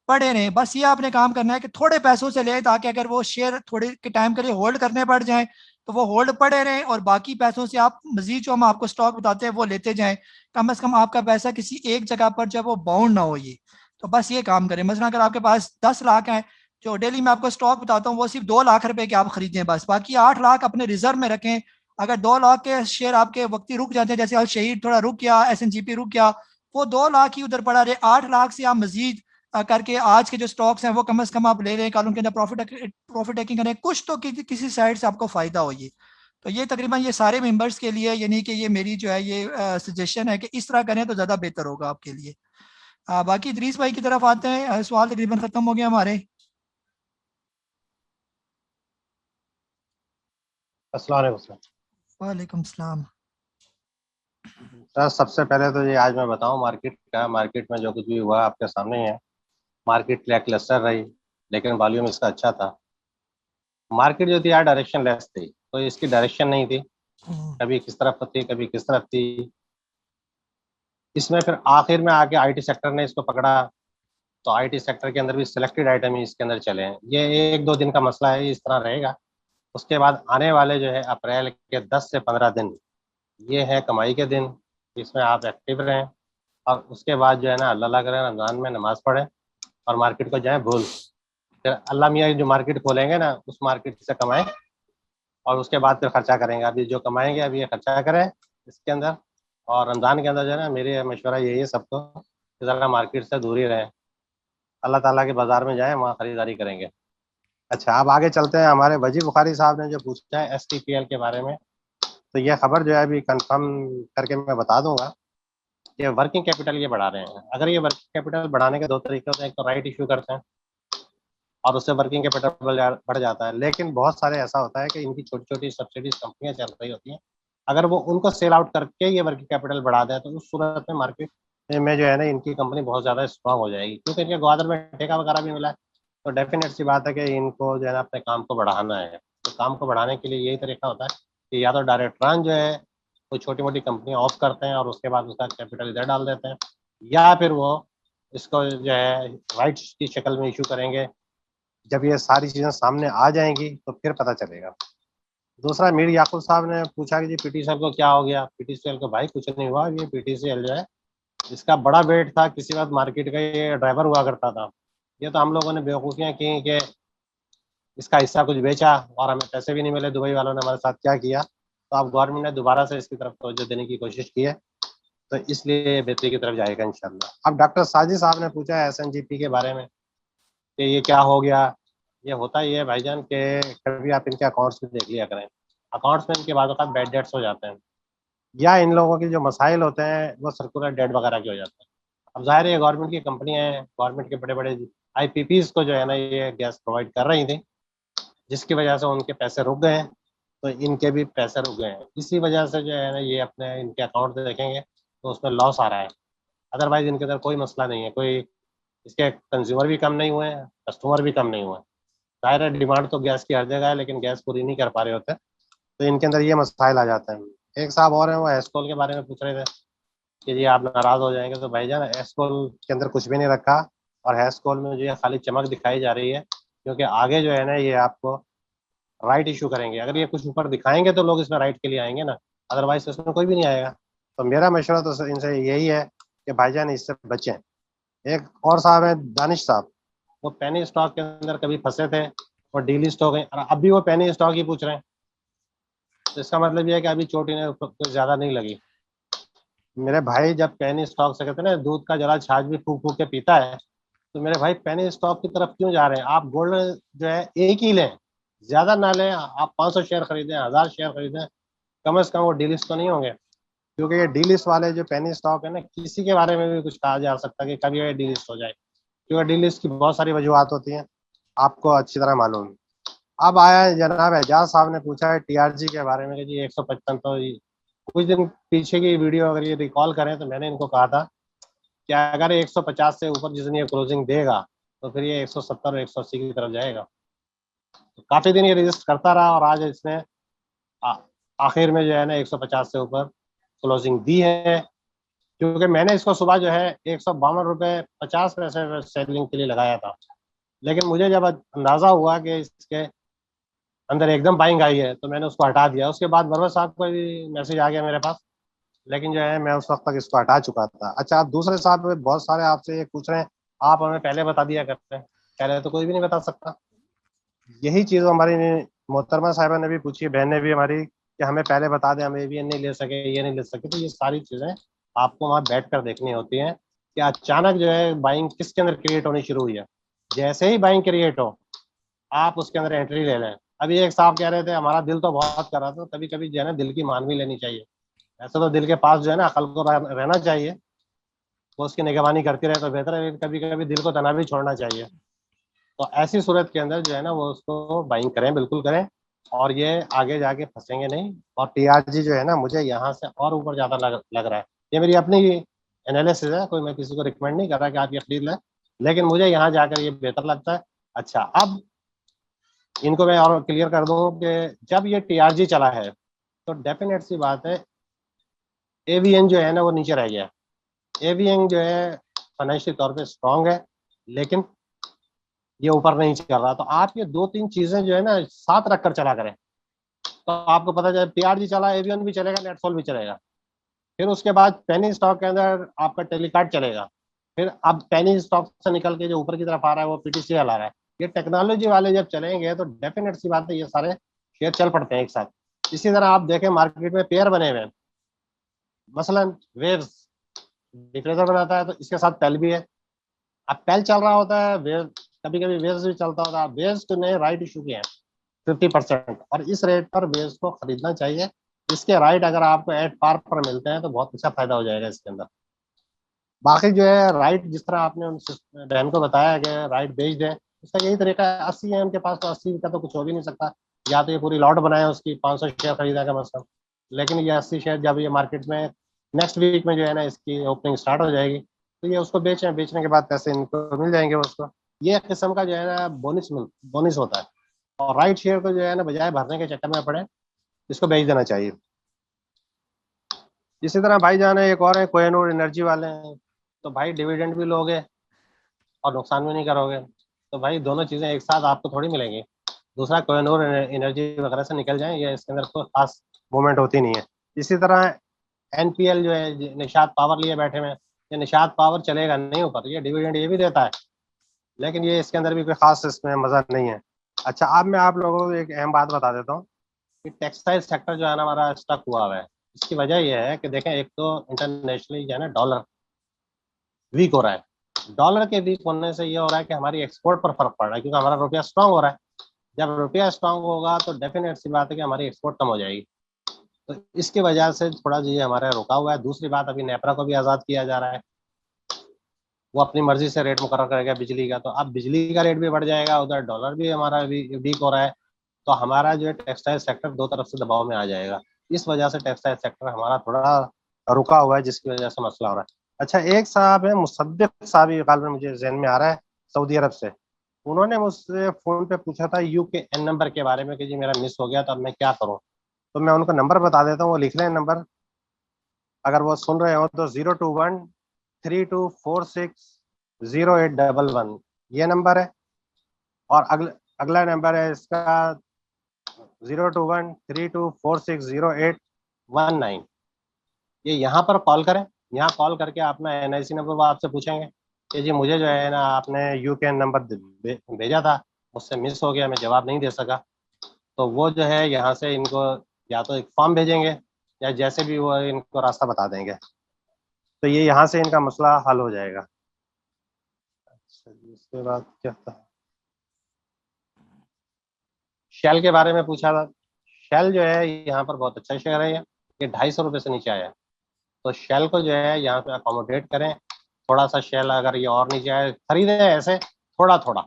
[SPEAKER 1] पड़े रहें। बस ये आपने काम करना है कि थोड़े पैसों से लें, ताकि अगर वो शेयर थोड़े के टाइम के लिए होल्ड करने पड़ जाएं तो वो होल्ड पड़े रहें, और बाकी पैसों से आप मजीद जो हम आपको स्टॉक बताते हैं वो लेते जाएं। कम से कम आपका पैसा किसी एक जगह पर जब वो बाउंड ना हो ये। तो बस ये काम करें। मसलन अगर आपके पास 10 लाख है, जो डेली मैं आपको स्टॉक बताता हूँ वो सिर्फ 2 लाख रुपए के आप खरीदें बस, बाकी 8 लाख अपने रिजर्व में रखें। अगर 2 लाख के शेयर आपके वक्ती रुक जाते हैं, जैसे अल शहीद थोड़ा रुक गया, SNGP रुक गया, वो 2 लाख ही उधर पड़ा रहे। 8 लाख से आप मजीद करके आज के जो स्टॉक्स हैं वो कम से कम आप ले लें, कल उनके अंदर प्रॉफिट टेकिंग करें, कुछ तो किसी साइड से आपको फायदा हो ये। तो ये तकरीबन ये सारे मेंबर्स के लिए, यानी कि ये मेरी जो है ये सजेशन है कि इस तरह करें तो ज़्यादा बेहतर होगा आपके लिए। बाकी इदरीस भाई की तरफ आते हैं। सवाल तकरीबन ख़त्म हो गया हमारे।
[SPEAKER 13] अस्सलाम वालेकुम
[SPEAKER 1] वालेकुम सलाम।
[SPEAKER 13] सर। सबसे पहले तो ये आज मैं बताऊं मार्केट में जो कुछ भी हुआ आपके सामने ही है। मार्केट लैकलस्टर रही, लेकिन वॉल्यूम इसका अच्छा था। मार्केट जो थी यार डायरेक्शन लेस थी, तो इसकी डायरेक्शन नहीं थी, कभी किस तरफ थी कभी किस तरफ थी। इसमें फिर आखिर में आके आईटी सेक्टर ने इसको पकड़ा, तो आईटी सेक्टर के अंदर भी सिलेक्टेड आइटम ही इसके अंदर चले हैं। ये 1-2 दिन का मसला है, इस तरह रहेगा। उसके बाद आने वाले जो है अप्रैल के 10 से 15 दिन ये है कमाई के दिन, इसमें आप एक्टिव रहें। और उसके बाद जो है ना अल्लाह करें रमज़ान में नमाज पढ़ें और मार्केट को जाएं भूल। फिर अल्लाह मियाँ जो मार्केट खोलेंगे ना उस मार्केट से कमाएं और उसके बाद फिर खर्चा करेंगे। अभी जो कमाएंगे अभी ये खर्चा करें इसके अंदर। और रमज़ान के अंदर जो है ना मेरी मशवरा यही है सबको कि ज़रा मार्केट से दूर ही रहें, अल्लाह ताला के बाज़ार में जाएं, वहाँ ख़रीदारी करेंगे। अच्छा, अब आगे चलते हैं। हमारे वजी बुखारी साहब ने जो पूछा है STPL के बारे में, तो ये खबर जो है अभी कंफर्म करके मैं बता दूंगा कि वर्किंग कैपिटल ये बढ़ा रहे हैं। अगर ये वर्किंग कैपिटल बढ़ाने के 2 तरीके होते हैं, एक तो राइट इशू करते हैं और उससे वर्किंग कैपिटल बढ़ जाता है। लेकिन बहुत सारे ऐसा होता है कि इनकी छोटी छोटी सब्सिडीज कंपनियां चल रही होती हैं, अगर वो उनको सेल आउट करके ये वर्किंग कैपिटल बढ़ा दें तो उस सूरत में मार्केट में जो है ना इनकी कंपनी बहुत ज़्यादा स्ट्रांग हो जाएगी, क्योंकि इनके ग्वादर में ठेका वगैरह भी मिला है। तो डेफिनेट सी बात है कि इनको जो है ना अपने काम को बढ़ाना है। तो काम को बढ़ाने के लिए यही तरीका होता है कि या तो डायरेक्ट रन जो है वो छोटी मोटी कंपनियां ऑफ करते हैं और उसके बाद उसका कैपिटल इधर डाल देते हैं, या फिर वो इसको जो है राइट्स की शक्ल में इशू करेंगे। जब ये सारी चीज़ें सामने आ जाएंगी तो फिर पता चलेगा। दूसरा मीर याकूब साहब ने पूछा कि जी PTCL को क्या हो गया। PTCL को भाई कुछ नहीं हुआ। ये PTCL जो है इसका बड़ा वेट था, किसी वक्त मार्केट का ये ड्राइवर हुआ करता था। ये तो हम लोगों ने बेवकूफ़ियाँ की कि इसका हिस्सा कुछ बेचा और हमें पैसे भी नहीं मिले। दुबई वालों ने हमारे साथ क्या किया, तो अब गवर्नमेंट ने दोबारा से इसकी तरफ तवज्जो देने की कोशिश की है, तो इसलिए बेहतरी की तरफ जाएगा इंशाल्लाह। अब डॉक्टर साजिद साहब ने पूछा है SNGP के बारे में कि ये क्या हो गया। ये होता ही है भाईजान कि कभी आप इनके अकाउंट्स में देख लिया करें, अकाउंट्स में इनके बाद बैड डेट्स हो जाते हैं, या इन लोगों की जो मसाइल होते हैं वो सर्कुलर डेट वगैरह के हो जाते हैं। अब जाहिर है गवर्नमेंट की कंपनियां हैं, गवर्नमेंट के बड़े बड़े IPPs को जो है ना ये गैस प्रोवाइड कर रही थी, जिसकी वजह से उनके पैसे रुक गए हैं, तो इनके भी पैसे रुक गए हैं। इसी वजह से जो है ना ये अपने इनके अकाउंट देखेंगे तो उसमें लॉस आ रहा है। अदरवाइज इनके अंदर कोई मसला नहीं है, कोई इसके कंज्यूमर भी कम नहीं हुए हैं, कस्टमर भी कम नहीं हुए। जाहिर है डिमांड तो गैस की हर जगह है, लेकिन गैस पूरी नहीं कर पा रहे होते, तो इनके अंदर ये मसाइल आ जाते हैं। एक साहब और हैं वो एस्कोल के बारे में पूछ रहे थे कि जी आप नाराज़ हो जाएंगे। तो भाईजान एस्कोल के अंदर कुछ भी नहीं रखा और एस्कोल में जो है खाली चमक दिखाई जा रही है, क्योंकि आगे जो है ना ये आपको राइट इशू करेंगे। अगर ये कुछ ऊपर दिखाएंगे तो लोग इसमें राइट के लिए आएंगे ना, अदरवाइज इसमें कोई भी नहीं आएगा। तो मेरा मशवरा तो इनसे यही है कि भाईजान इससे बचें। एक और साहब है दानिश साहब, वो पेनी स्टॉक के अंदर कभी फंसे थे और डीलिस्ट हो गए और अब भी वो पेनी स्टॉक ही पूछ रहे हैं। तो इसका मतलब ये है कि अभी चोट इन्हें कुछ ज़्यादा नहीं लगी। मेरे भाई जब पेनी स्टॉक से कहते हैं ना दूध का जला छाछ भी फूक फूक के पीता है, तो मेरे भाई पेनी स्टॉक की तरफ क्यों जा रहे हैं। आप गोल्ड जो है एक ही लें, ज़्यादा ना लें। आप 500 शेयर खरीदें, 1000 शेयर खरीदें, कम से कम वो डीलिस्ट तो नहीं होंगे। क्योंकि ये डीलिस्ट वाले जो पेनी स्टॉक है ना, किसी के बारे में भी कुछ कहा जा सकता है कि कभी ये डीलिस्ट हो जाए, क्योंकि डीलिस्ट की बहुत सारी वजूहत होती हैं, आपको अच्छी तरह मालूम है। अब आया है जनाब एजाज साहब ने पूछा है TRG के बारे में कि जी 155। तो कुछ दिन पीछे की वीडियो अगर ये रिकॉल करें तो मैंने इनको कहा था कि अगर 150 से ऊपर जिस दिन ये क्लोजिंग देगा तो फिर ये 170 और 180 की तरफ जाएगा। तो काफी दिन ये रजिस्ट करता रहा और आज इसने आखिर में जो है ना 150 से ऊपर क्लोजिंग दी है, क्योंकि मैंने इसको सुबह जो है 152 रुपये 50 पैसे सेलिंग के लिए लगाया था, लेकिन मुझे जब अंदाजा हुआ कि इसके अंदर एकदम बाइंग आई है तो मैंने उसको हटा दिया। उसके बाद वर्मा साहब का भी मैसेज आ गया मेरे पास, लेकिन जो है मैं उस वक्त तक इसको हटा चुका था। अच्छा, आप दूसरे साहब बहुत सारे आपसे ये पूछ रहे हैं, आप हमें पहले बता दिया करते हैं। पहले तो कोई भी नहीं बता सकता। यही चीज़ हमारी मोहतरमा साहिबा ने भी पूछी, बहन ने भी हमारी, कि हमें पहले बता दें, हम एवीएन नहीं ले सके, ये नहीं ले सके। तो ये सारी चीज़ें आपको वहाँ बैठ कर देखनी होती हैं कि अचानक जो है बाइंग किसके अंदर क्रिएट होनी शुरू हुई है। जैसे ही बाइंग क्रिएट हो आप उसके अंदर एंट्री ले लें। अभी एक साहब कह रहे थे हमारा दिल तो बहुत कर रहा था, कभी कभी जो है ना दिल की मान भी लेनी चाहिए। ऐसा तो दिल के पास जो है ना अकल को रहना चाहिए, वो उसकी निगरानी करती रहे तो बेहतर है। कभी कभी दिल को तना भी छोड़ना चाहिए। तो ऐसी सूरत के अंदर जो है ना वो उसको बाइंग करें, बिल्कुल करें, और ये आगे जाके फंसेंगे नहीं। और टीआरजी जो है ना मुझे यहाँ से और ऊपर ज़्यादा लग रहा है। ये मेरी अपनी एनालिसिस है, कोई मैं किसी को रिकमेंड नहीं कर रहा कि आप ये खरीद लें, लेकिन मुझे यहाँ जाकर ये बेहतर लगता है। अच्छा, अब इनको मैं और क्लियर कर दूँ कि जब ये टीआरजी चला है तो डेफिनेट सी बात है एवीएन जो है ना वो नीचे रह गया। एवीएन जो है फाइनेंशियल तौर पे स्ट्रांग है, लेकिन ये ऊपर नहीं चल रहा। तो आप ये 2-3 चीजें जो है ना साथ रखकर चला करें, तो आपको पता चले टीआरजी चला, एवीएन भी चलेगा, नेटसोल भी चलेगा। फिर उसके बाद पेनी स्टॉक के अंदर आपका टेलीकार्ड चलेगा। फिर अब पेनी स्टॉक से निकल के जो ऊपर की तरफ आ रहा है वो पीटीसीएल आ रहा है। ये टेक्नोलॉजी वाले जब चलेंगे तो डेफिनेट सी बात है ये सारे शेयर चल पड़ते हैं एक साथ। इसी तरह आप देखें मार्केट में पेयर बने हुए हैं, मसलन वेव्स डिफ्रेजर बनाता है तो इसके साथ पेल भी है। अब पेल चल रहा होता है, वेव कभी कभी वेव्स भी चलता होता है। वेव्स ने राइट इशू किए हैं 50%, और इस रेट पर वेव्स को खरीदना चाहिए। इसके राइट अगर आपको एट पार पर मिलते हैं तो बहुत अच्छा फायदा हो जाएगा इसके अंदर। बाकी जो है राइट जिस तरह आपने उन बहन को बताया कि राइट बेच दें, उसका यही तरीका है। 80 है उनके पास, तो 80 का तो कुछ हो भी नहीं सकता। या तो ये पूरी लॉट बनाए उसकी 500 शेयर खरीदा का मतलब, लेकिन ये 80 शेयर जब ये मार्केट में नेक्स्ट वीक में जो है ना इसकी ओपनिंग स्टार्ट हो जाएगी तो ये उसको बेचें, बेचने के बाद पैसे इनको मिल जाएंगे उसको। ये किस्म का जो है ना बोनस होता है। और राइट शेयर को जो है ना बजाय भरने के चक्कर में पड़े, इसको बेच देना चाहिए। इसी तरह भाई जान एक और है कोहिनूर एनर्जी वाले हैं, तो भाई डिविडेंड भी लोगे और नुकसान भी नहीं करोगे, तो भाई दोनों चीज़ें एक साथ आपको थोड़ी मिलेंगी। दूसरा कोहिनूर एनर्जी वगैरह से निकल जाए, ये इसके अंदर कोई खास मूवमेंट होती नहीं है। इसी तरह एनपीएल जो है निषाद पावर लिए बैठे में, ये निषाद पावर चलेगा नहीं ऊपर, ये डिविडेंड ये भी देता है, लेकिन ये इसके अंदर भी कोई खास इसमें मजा नहीं है। अच्छा, अब मैं आप लोगों को एक अहम बात बता देता हूँ कि टेक्सटाइल सेक्टर जो है ना हमारा स्टक हुआ है। इसकी वजह यह है कि देखें, एक तो इंटरनेशनली जो है ना डॉलर वीक हो रहा है। डॉलर के वीक होने से ये हो रहा है कि हमारी एक्सपोर्ट पर फर्क पड़ रहा है, क्योंकि हमारा रुपया स्ट्रांग हो रहा है। जब रुपया स्ट्रांग होगा तो डेफिनेट सी बात है कि हमारी एक्सपोर्ट कम हो जाएगी। तो इसकी वजह से थोड़ा जी हमारा रुका हुआ है। दूसरी बात, अभी नेपरा को भी आज़ाद किया जा रहा है, वो अपनी मर्जी से रेट मुकर्रर करेगा बिजली का। तो अब बिजली का रेट भी बढ़ जाएगा, उधर डॉलर भी हमारा वीक हो रहा है, तो हमारा जो है टेक्सटाइल सेक्टर दो तरफ से दबाव में आ जाएगा। इस वजह से टेक्सटाइल सेक्टर हमारा थोड़ा रुका हुआ है, जिसकी वजह से मसला हो रहा है। अच्छा, एक साहब है मुसद्दिक साहब, गालिबन मुझे जहन में आ रहा है, सऊदी अरब से, उन्होंने मुझसे फ़ोन पे पूछा था यूकेएन नंबर के बारे में कि जी मेरा मिस हो गया तो अब मैं क्या करूँ। तो मैं उनको नंबर बता देता हूँ, वो लिख लें नंबर, अगर वो सुन रहे हो तो 02132460811 ये नंबर है। और अगला नंबर है इसका 02132460819। ये यहाँ पर कॉल करें, यहाँ कॉल करके अपना एनआईसी नंबर वो आपसे पूछेंगे कि जी मुझे जो है ना आपने यूकेएन नंबर भेजा था, मुझसे मिस हो गया, मैं जवाब नहीं दे सका। तो वो जो है यहाँ से इनको या तो एक फॉर्म भेजेंगे या जैसे भी वो इनको रास्ता बता देंगे, तो ये यहाँ से इनका मसला हल हो जाएगा। अच्छा, इसके बाद क्या था, शेल के बारे में पूछा था। शेल जो है यहाँ पर बहुत अच्छा शेयर है, ये 250 रुपये से नीचे आया है। तो शेल को जो है यहाँ पे अकोमोडेट करें थोड़ा सा। शेल अगर ये और नीचे आए, खरीदें ऐसे थोड़ा थोड़ा,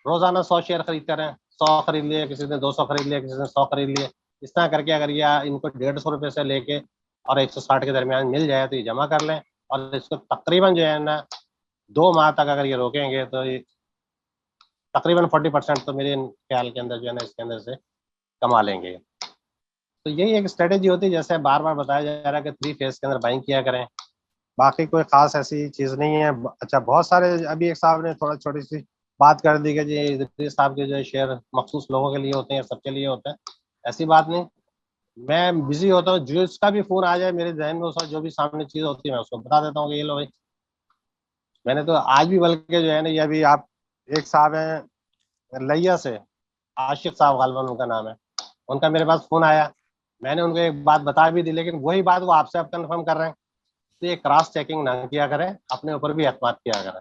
[SPEAKER 13] रोजाना 100 शेयर खरीद करें। 100 खरीद लिए, किसी ने 200 खरीद लिया, किसी ने 100 खरीद लिए, इस तरह करके अगर ये इनको 150 रुपये से लेके और 160 के दरमियान मिल जाए तो ये जमा कर लें। और इसको तकरीबन जो है ना 2 माह तक अगर ये रोकेंगे तो ये तकरीबन 40% तो मेरे ख्याल के अंदर जो है ना इसके अंदर से कमा लेंगे। तो यही एक स्ट्रेटेजी होती है, जैसे बार बार बताया जा रहा है कि 3 फेज के अंदर बाइंग किया करें, बाकी कोई खास ऐसी चीज़ नहीं है। अच्छा, बहुत सारे अभी एक साहब ने थोड़ा छोटी सी बात कर दी कि जी इदरीस साहब के जो शेयर मखसूस लोगों के लिए होते हैं, सबके लिए होते हैं, ऐसी बात नहीं। मैं बिजी होता हूँ, जिसका भी फोन आ जाए मेरे जहन में उस वक्त जो भी सामने चीज़ होती है मैं उसको बता देता हूँ कि ये लो भाई। मैंने तो आज भी बल्कि जो है ना, ये अभी आप एक साहब हैं लैया से, आशिक साहब गालबन उनका नाम है, उनका मेरे पास फोन आया, मैंने उनको एक बात बता भी दी, लेकिन वही बात वो आपसे अब कन्फर्म कर रहे हैं। तो ये क्रॉस चेकिंग ना किया करें, अपने ऊपर भी एतमाद किया करें।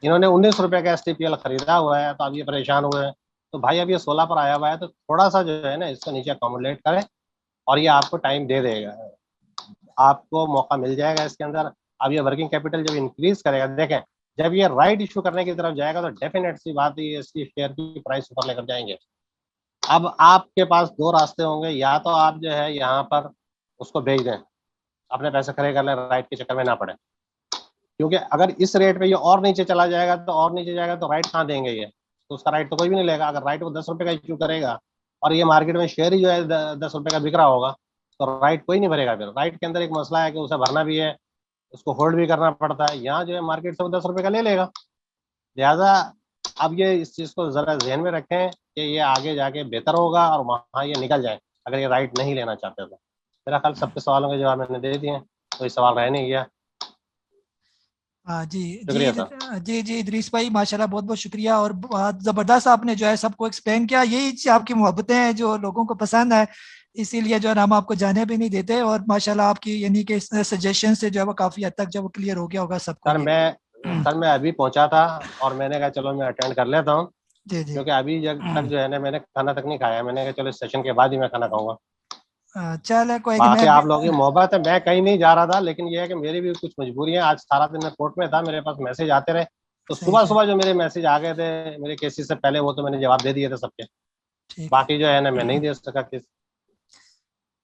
[SPEAKER 13] इन्होंने 19 रुपए का STPL खरीदा हुआ है, तो अब ये परेशान हुए हैं। तो भाई अब ये 16 पर आया हुआ है, तो थोड़ा सा जो है ना इसको नीचे अकोमोडेट करें और ये आपको टाइम दे देगा, आपको मौका मिल जाएगा इसके अंदर। अब ये वर्किंग कैपिटल जब इंक्रीज करेगा, देखें जब ये राइट इशू करने की तरफ जाएगा तो डेफिनेट सी बात है इसकी शेयर की प्राइस ऊपर लेकर जाएंगे। अब आपके पास 2 रास्ते होंगे, या तो आप जो है यहाँ पर उसको बेच दें, अपने पैसे खड़े कर लें, राइट के चक्कर में ना पड़े, क्योंकि अगर इस रेट पे ये और नीचे चला जाएगा तो और नीचे जाएगा तो राइट कहाँ देंगे ये, तो उसका राइट तो कोई भी नहीं लेगा। अगर राइट वो 10 रुपए का इशू करेगा और ये मार्केट में शेयर ही जो है 10 रुपए का बिक रहा होगा तो राइट कोई नहीं भरेगा। फिर राइट के अंदर एक मसला है कि उसे भरना भी है, उसको होल्ड भी करना पड़ता है। यहाँ जो है मार्केट से वो 10 रुपए का ले लेगा। लिहाजा अब ये इस चीज़ को ज़रा जहन में रखें कि ये आगे जाके बेहतर होगा और वहाँ ये निकल जाए अगर ये राइट नहीं लेना चाहते तो। मेरा ख्याल सबके सवालों के जवाब मैंने दे दिए, कोई सवाल रह नहीं गया।
[SPEAKER 1] जी जी जी इदरीस भाई माशाल्लाह, बहुत बहुत शुक्रिया और बहुत ज़बरदस्त आपने जो है सबको एक्सप्लेन किया। यही आपकी मोहब्बतें हैं जो लोगों को पसंद है, इसीलिए जो है ना हम आपको जाने भी नहीं देते। और माशाल्लाह आपकी यानी कि सजेशन से जो है वो काफ़ी हद तक जब क्लियर हो गया होगा सबको।
[SPEAKER 13] सर मैं अभी पहुंचा था और मैंने कहा चलो मैं अटेंड कर लेता हूँ, क्योंकि अभी तक जो है ना मैंने खाना तक नहीं खाया। मैंने कहा चलो इस सेशन के बाद ही मैं खाना खाऊंगा।
[SPEAKER 1] चल कोई
[SPEAKER 13] बाकी आप लोगों की मोहब्बत है, मैं कहीं नहीं जा रहा था, लेकिन ये है कि मेरी भी कुछ मजबूरी है। आज सारा दिन मैं कोर्ट में था, मेरे पास मैसेज आते रहे, तो सुबह सुबह जो मेरे मैसेज आ गए थे मेरे केसेस से पहले, वो तो मैंने जवाब दे दिए थे सबके। बाकी जो है ना मैं नहीं दे सका केस।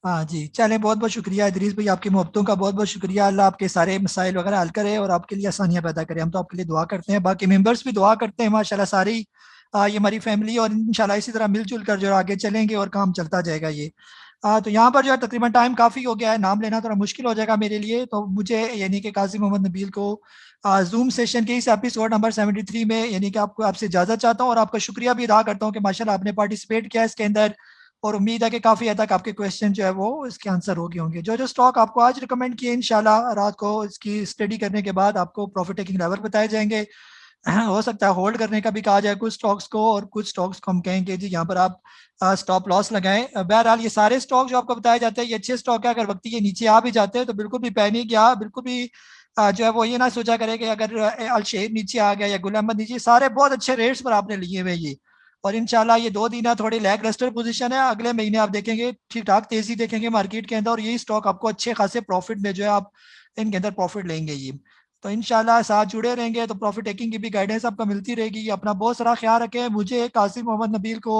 [SPEAKER 1] हाँ जी, चलें बहुत बहुत शुक्रिया इदरीस भाई, आपकी मोहब्बतों का बहुत बहुत शुक्रिया। अल्लाह आपके सारे मसाइल वगैरह हल करे और आपके लिए आसानियाँ पैदा करे। हम तो आपके लिए दुआ करते हैं, बाकी मेंबर्स भी दुआ करते हैं माशाल्लाह सारी। ये हमारी फैमिली और इंशाल्लाह इसी तरह मिलजुल कर जो आगे चलेंगे और काम चलता जाएगा ये। तो यहाँ पर जो है तकरीबन टाइम काफ़ी हो गया है, नाम लेना थोड़ा मुश्किल हो जाएगा मेरे लिए। तो मुझे यानी कि काजी मोहम्मद नबील को जूम सेशन के इस एपिसोड नंबर 73 में यानी कि आपसे इजाज़त चाहता हूँ और आपका शुक्रिया भी अदा करता हूँ कि माशाल्लाह आपने पार्टिसिपेट किया इसके अंदर। और उम्मीद है कि काफ़ी हद तक आपके क्वेश्चन जो है वो इसके आंसर हो गए होंगे। जो जो स्टॉक आपको आज रिकमेंड किए इंशाल्लाह रात को इसकी स्टडी करने के बाद आपको प्रॉफिट टेकिंग लेवल बताए जाएंगे। हो सकता है होल्ड करने का भी कहा जाए कुछ स्टॉक्स को, और कुछ स्टॉक्स को हम कहेंगे जी यहाँ पर आप स्टॉप लॉस लगाएं। बहरहाल ये सारे स्टॉक जो आपको बताए जाते हैं ये अच्छे स्टॉक है। अगर वक्त ये नीचे आ भी जाते हैं तो बिल्कुल भी पैनिक या बिल्कुल भी जो है वो ये ना सोचा करे कि अगर अलशेर नीचे आ गया या गुल अहमद नीचे, सारे बहुत अच्छे रेट्स पर आपने लिए हुए ये। और इंशाल्लाह ये 2 दिन थोड़ी लैग रस्टर पोजीशन है, अगले महीने आप देखेंगे ठीक ठाक तेजी देखेंगे मार्केट के अंदर और यही स्टॉक आपको अच्छे खासे प्रॉफिट में जो है आप इनके अंदर प्रॉफिट लेंगे ये। तो इंशाल्लाह साथ जुड़े रहेंगे तो प्रॉफिट टेकिंग की भी गाइडेंस आपको मिलती रहेगी। अपना बहुत सारा ख्याल रखें। मुझे कासिम मोहम्मद नबील को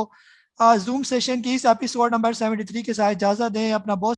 [SPEAKER 1] जूम सेशन की इस एपिसोड नंबर 73 के साथ इजाज़त दें। अपना बहुत